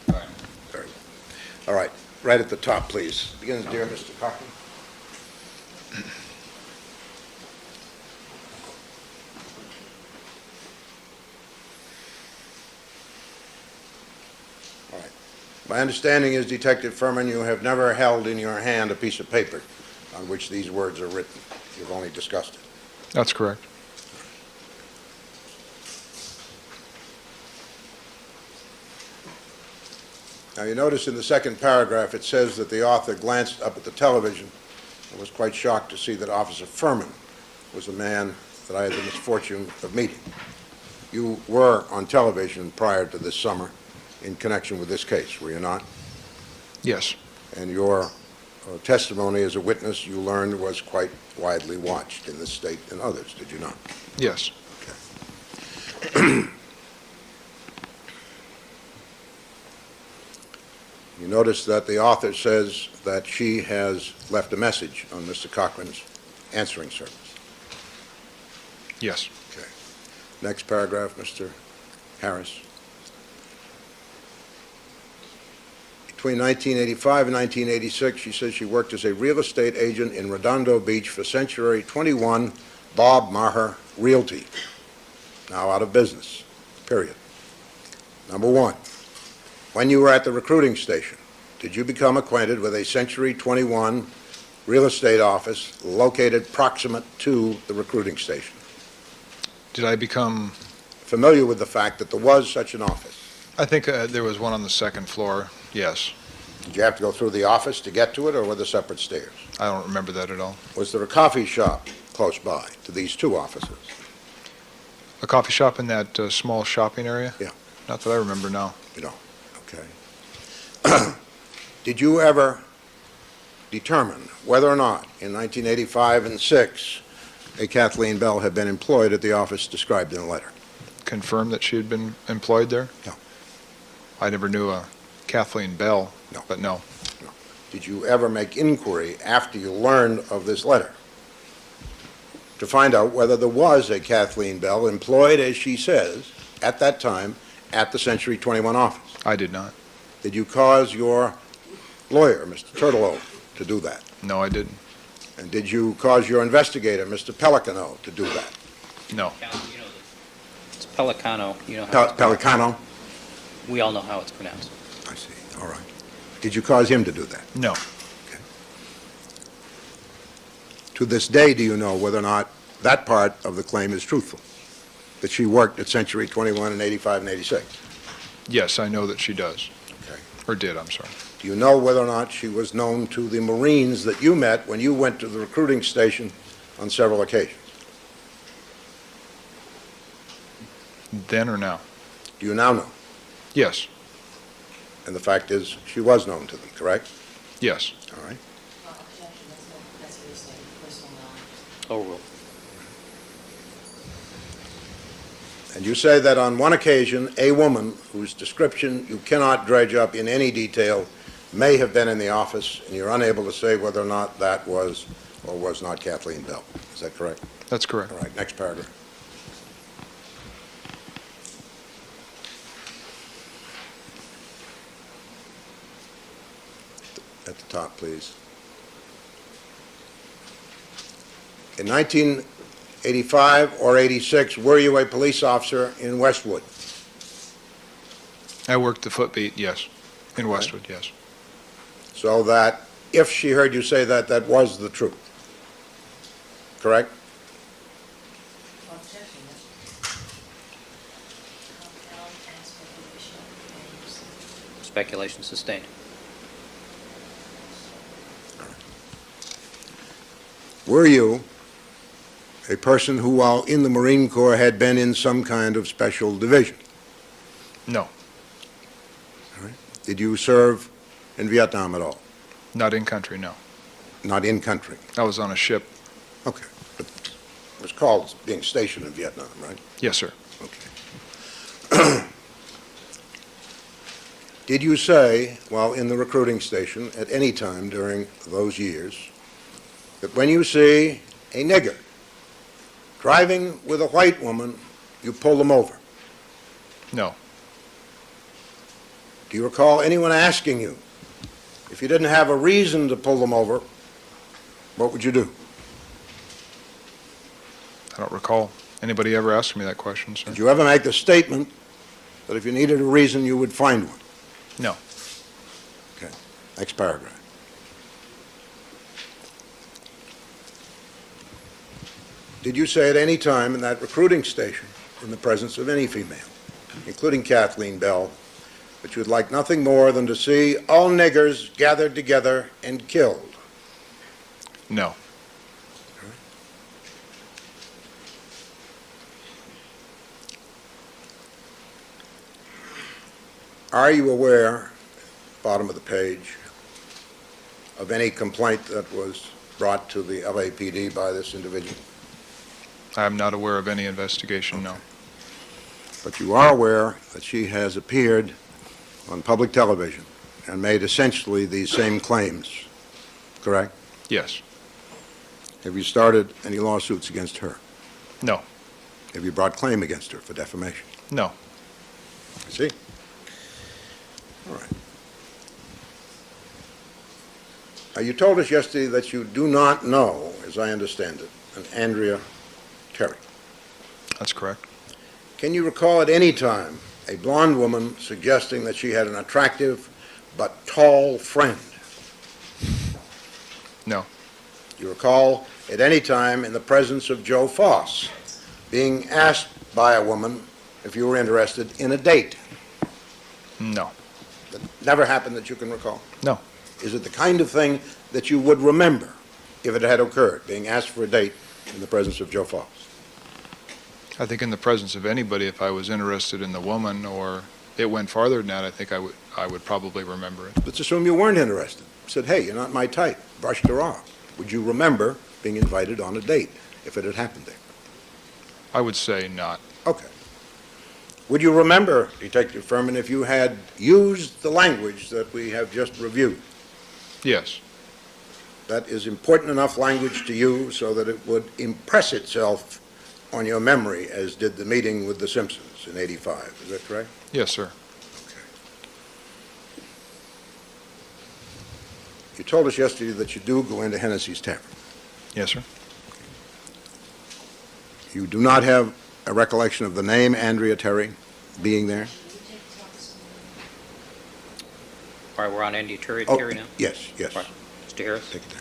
All right. Very well. All right, right at the top, please. Begins, dear Mr. Cochran. All right. My understanding is, Detective Furman, you have never held in your hand a piece of paper on which these words are written. You've only discussed it. That's correct. Now, you notice in the second paragraph, it says that the author glanced up at the television and was quite shocked to see that Officer Furman was the man that I had the misfortune of meeting. You were on television prior to this summer in connection with this case, were you not? Yes. And your testimony as a witness, you learned, was quite widely watched in this state and others, did you not? Yes. Okay. You notice that the author says that she has left a message on Mr. Cochran's answering service. Yes. Okay. Next paragraph, Mr. Harris. Between 1985 and 1986, she says she worked as a real estate agent in Redondo Beach for Century 21 Bob Maher Realty, now out of business, period. Number one, when you were at the recruiting station, did you become acquainted with a Century 21 real estate office located proximate to the recruiting station? Did I become... Familiar with the fact that there was such an office? I think there was one on the second floor, yes. Did you have to go through the office to get to it, or were there separate stairs? I don't remember that at all. Was there a coffee shop close by to these two offices? A coffee shop in that small shopping area? Yeah. Not that I remember, no. You don't. Okay. Did you ever determine whether or not in 1985 and 6 a Kathleen Bell had been employed at the office described in the letter? Confirm that she had been employed there? No. I never knew a Kathleen Bell, No. but no. Did you ever make inquiry after you learned of this letter to find out whether there was a Kathleen Bell employed, as she says, at that time at the Century 21 office? I did not. Did you cause your lawyer, Mr. Turtleow, to do that? No, I didn't. And did you cause your investigator, Mr. Pelicano, to do that? No. It's Pelicano, you know how it's pronounced. Pelicano? We all know how it's pronounced. I see. All right. Did you cause him to do that? No. To this day, do you know whether or not that part of the claim is truthful, that she worked at Century 21 in 85 and 86? Yes, I know that she does. Okay. Or did, I'm sorry. Do you know whether or not she was known to the Marines that you met when you went to the recruiting station on several occasions? Then or now? Do you now know? Yes. And the fact is, she was known to them, correct? Yes. All right. Overruled. And you say that on one occasion, a woman whose description you cannot dredge up in any detail may have been in the office, and you're unable to say whether or not that was or was not Kathleen Bell. Is that correct? That's correct. All right, next paragraph. At the top, please. In 1985 or 86, were you a police officer in Westwood? I worked the footbeat, yes. In Westwood, yes. So that if she heard you say that, that was the truth. Correct? Speculation sustained. Were you a person who, while in the Marine Corps, had been in some kind of special division? No. All right. Did you serve in Vietnam at all? Not in country, no. Not in country? I was on a ship. Okay. But it was called being stationed in Vietnam, right? Yes, sir. Okay. Did you say, while in the recruiting station, at any time during those years, that when you see a nigger driving with a white woman, you pull them over? No. Do you recall anyone asking you, if you didn't have a reason to pull them over, what would you do? I don't recall anybody ever asking me that question, sir. Did you ever make the statement that if you needed a reason, you would find one? No. Okay. Next paragraph. Did you say at any time in that recruiting station, in the presence of any female, including Kathleen Bell, that you would like nothing more than to see all niggers gathered together and killed? No. Are you aware, bottom of the page, of any complaint that was brought to the LAPD by this individual? I am not aware of any investigation, no. But you are aware that she has appeared on public television and made essentially these same claims, correct? Yes. Have you started any lawsuits against her? No. Have you brought claim against her for defamation? No. I see. All right. Now, you told us yesterday that you do not know, as I understand it, an Andrea Terry. That's correct. Can you recall at any time a blonde woman suggesting that she had an attractive but tall friend? No. Do you recall at any time in the presence of Joe Foss being asked by a woman if you were interested in a date? No. that never happened that you can recall? No. Is it the kind of thing that you would remember if it had occurred, being asked for a date in the presence of Joe Foss? I think in the presence of anybody, if I was interested in the woman or it went farther than that, I think I would probably remember it. Let's assume you weren't interested. Said, hey, you're not my type. Brushed her off. Would you remember being invited on a date if it had happened there? I would say not. Okay. Would you remember, Detective Furman, if you had used the language that we have just reviewed? Yes. That is important enough language to you so that it would impress itself on your memory, as did the meeting with the Simpsons in '85. Is that correct? Yes, sir. You told us yesterday that you do go into Hennessy's Tavern. Yes, sir. You do not have a recollection of the name Andrea Terry being there? All right, we're on Andy Terry Oh, now? yes, yes. Right. Mr. Harris? Take it down.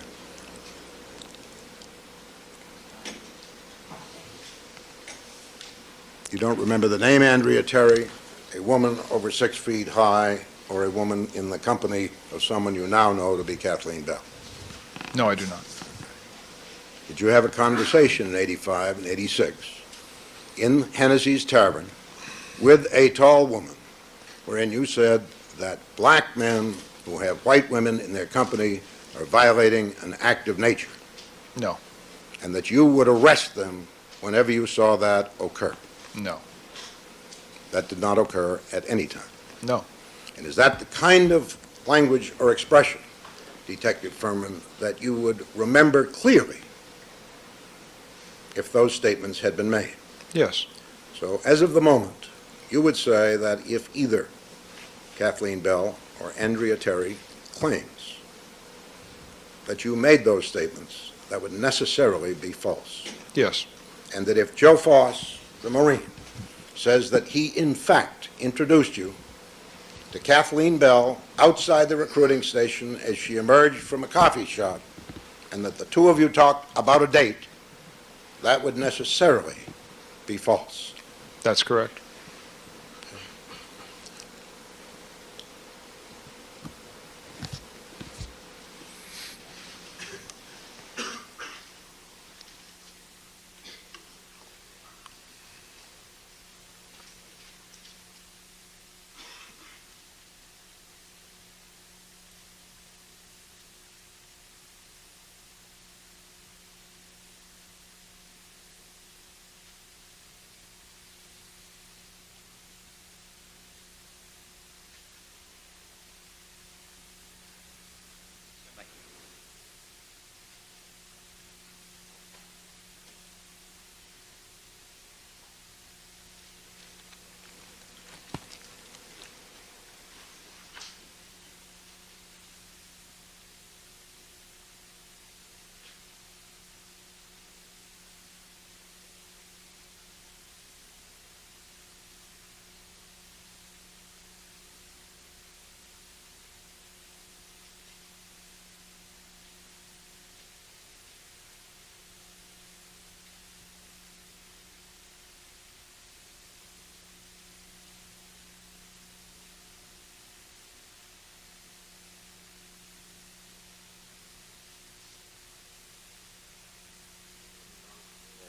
You don't remember the name Andrea Terry, a woman over 6 feet high, or a woman in the company of someone you now know to be Kathleen Bell? No, I do not. Did you have a conversation in '85 and '86 in Hennessy's Tavern with a tall woman wherein you said that black men who have white women in their company are violating an act of nature, No. and that you would arrest them whenever you saw that occur? No. That did not occur at any time. No. And is that the kind of language or expression, Detective Furman, that you would remember clearly if those statements had been made? Yes. So as of the moment, you would say that if either Kathleen Bell or Andrea Terry claims that you made those statements, that would necessarily be false. Yes. And that if Joe Foss, the Marine, says that he in fact introduced you to Kathleen Bell outside the recruiting station as she emerged from a coffee shop, and that the two of you talked about a date, that would necessarily be false. That's correct.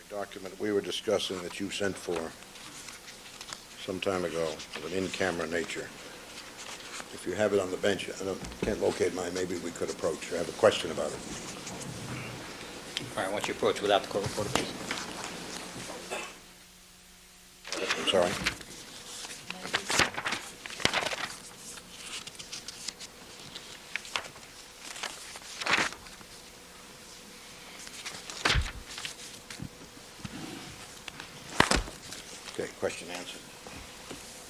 Document we were discussing that you sent for some time ago of an in-camera nature. If you have it on the bench, I can't locate mine, maybe we could approach. I have a question about it. All right, why don't you approach without the court reporter, please? I'm sorry. Okay, question answered.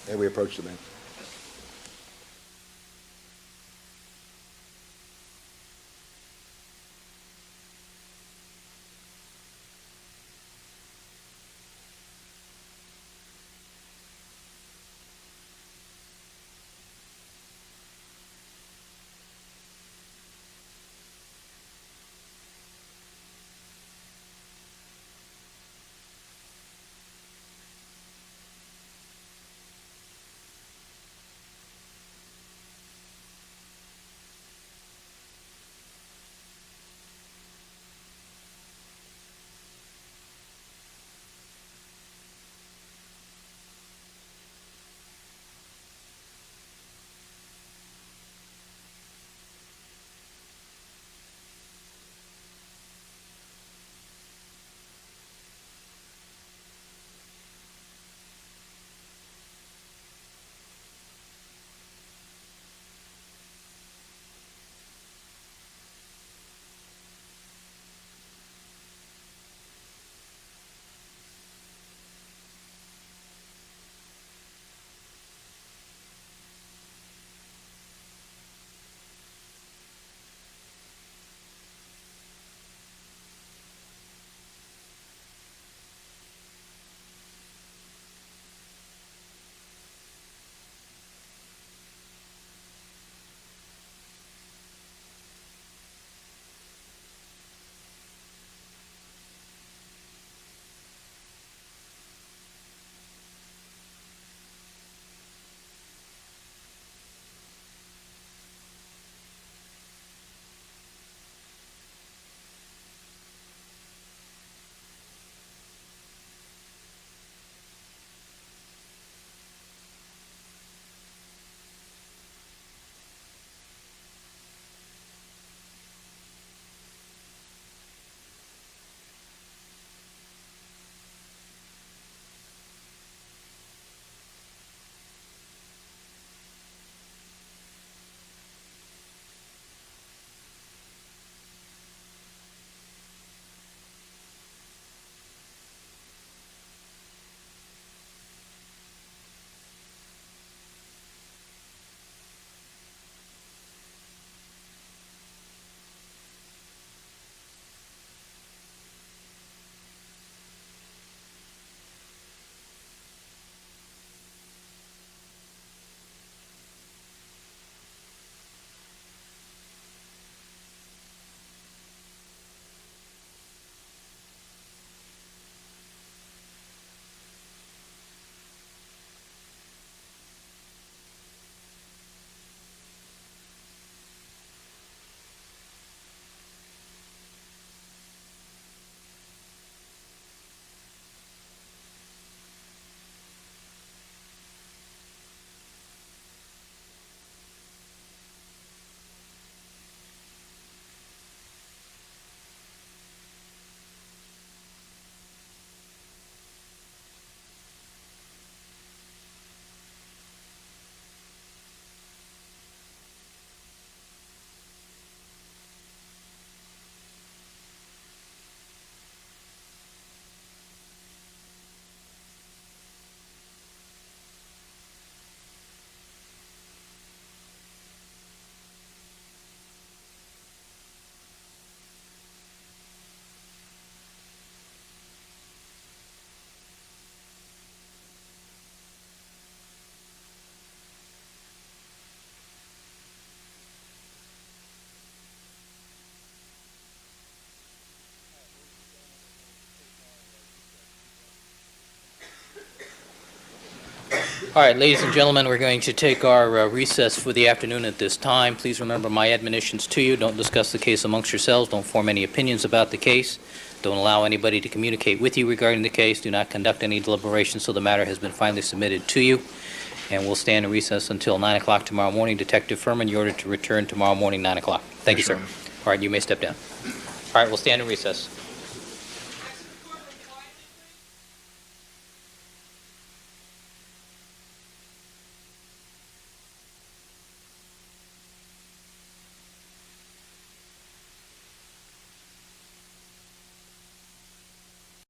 May we approach the bench? All right, ladies and gentlemen, we're going to take our recess for the afternoon at this time. Please remember my admonitions to you. Don't discuss the case amongst yourselves. Don't form any opinions about the case. Don't allow anybody to communicate with you regarding the case. Do not conduct any deliberations till the matter has been finally submitted to you. And we'll stand in recess until 9 o'clock tomorrow morning. Detective Furman, you're ordered to return tomorrow morning, 9 o'clock. Thank you, Yes, sir. Your Honor. All right, you may step down. All right, we'll stand in recess.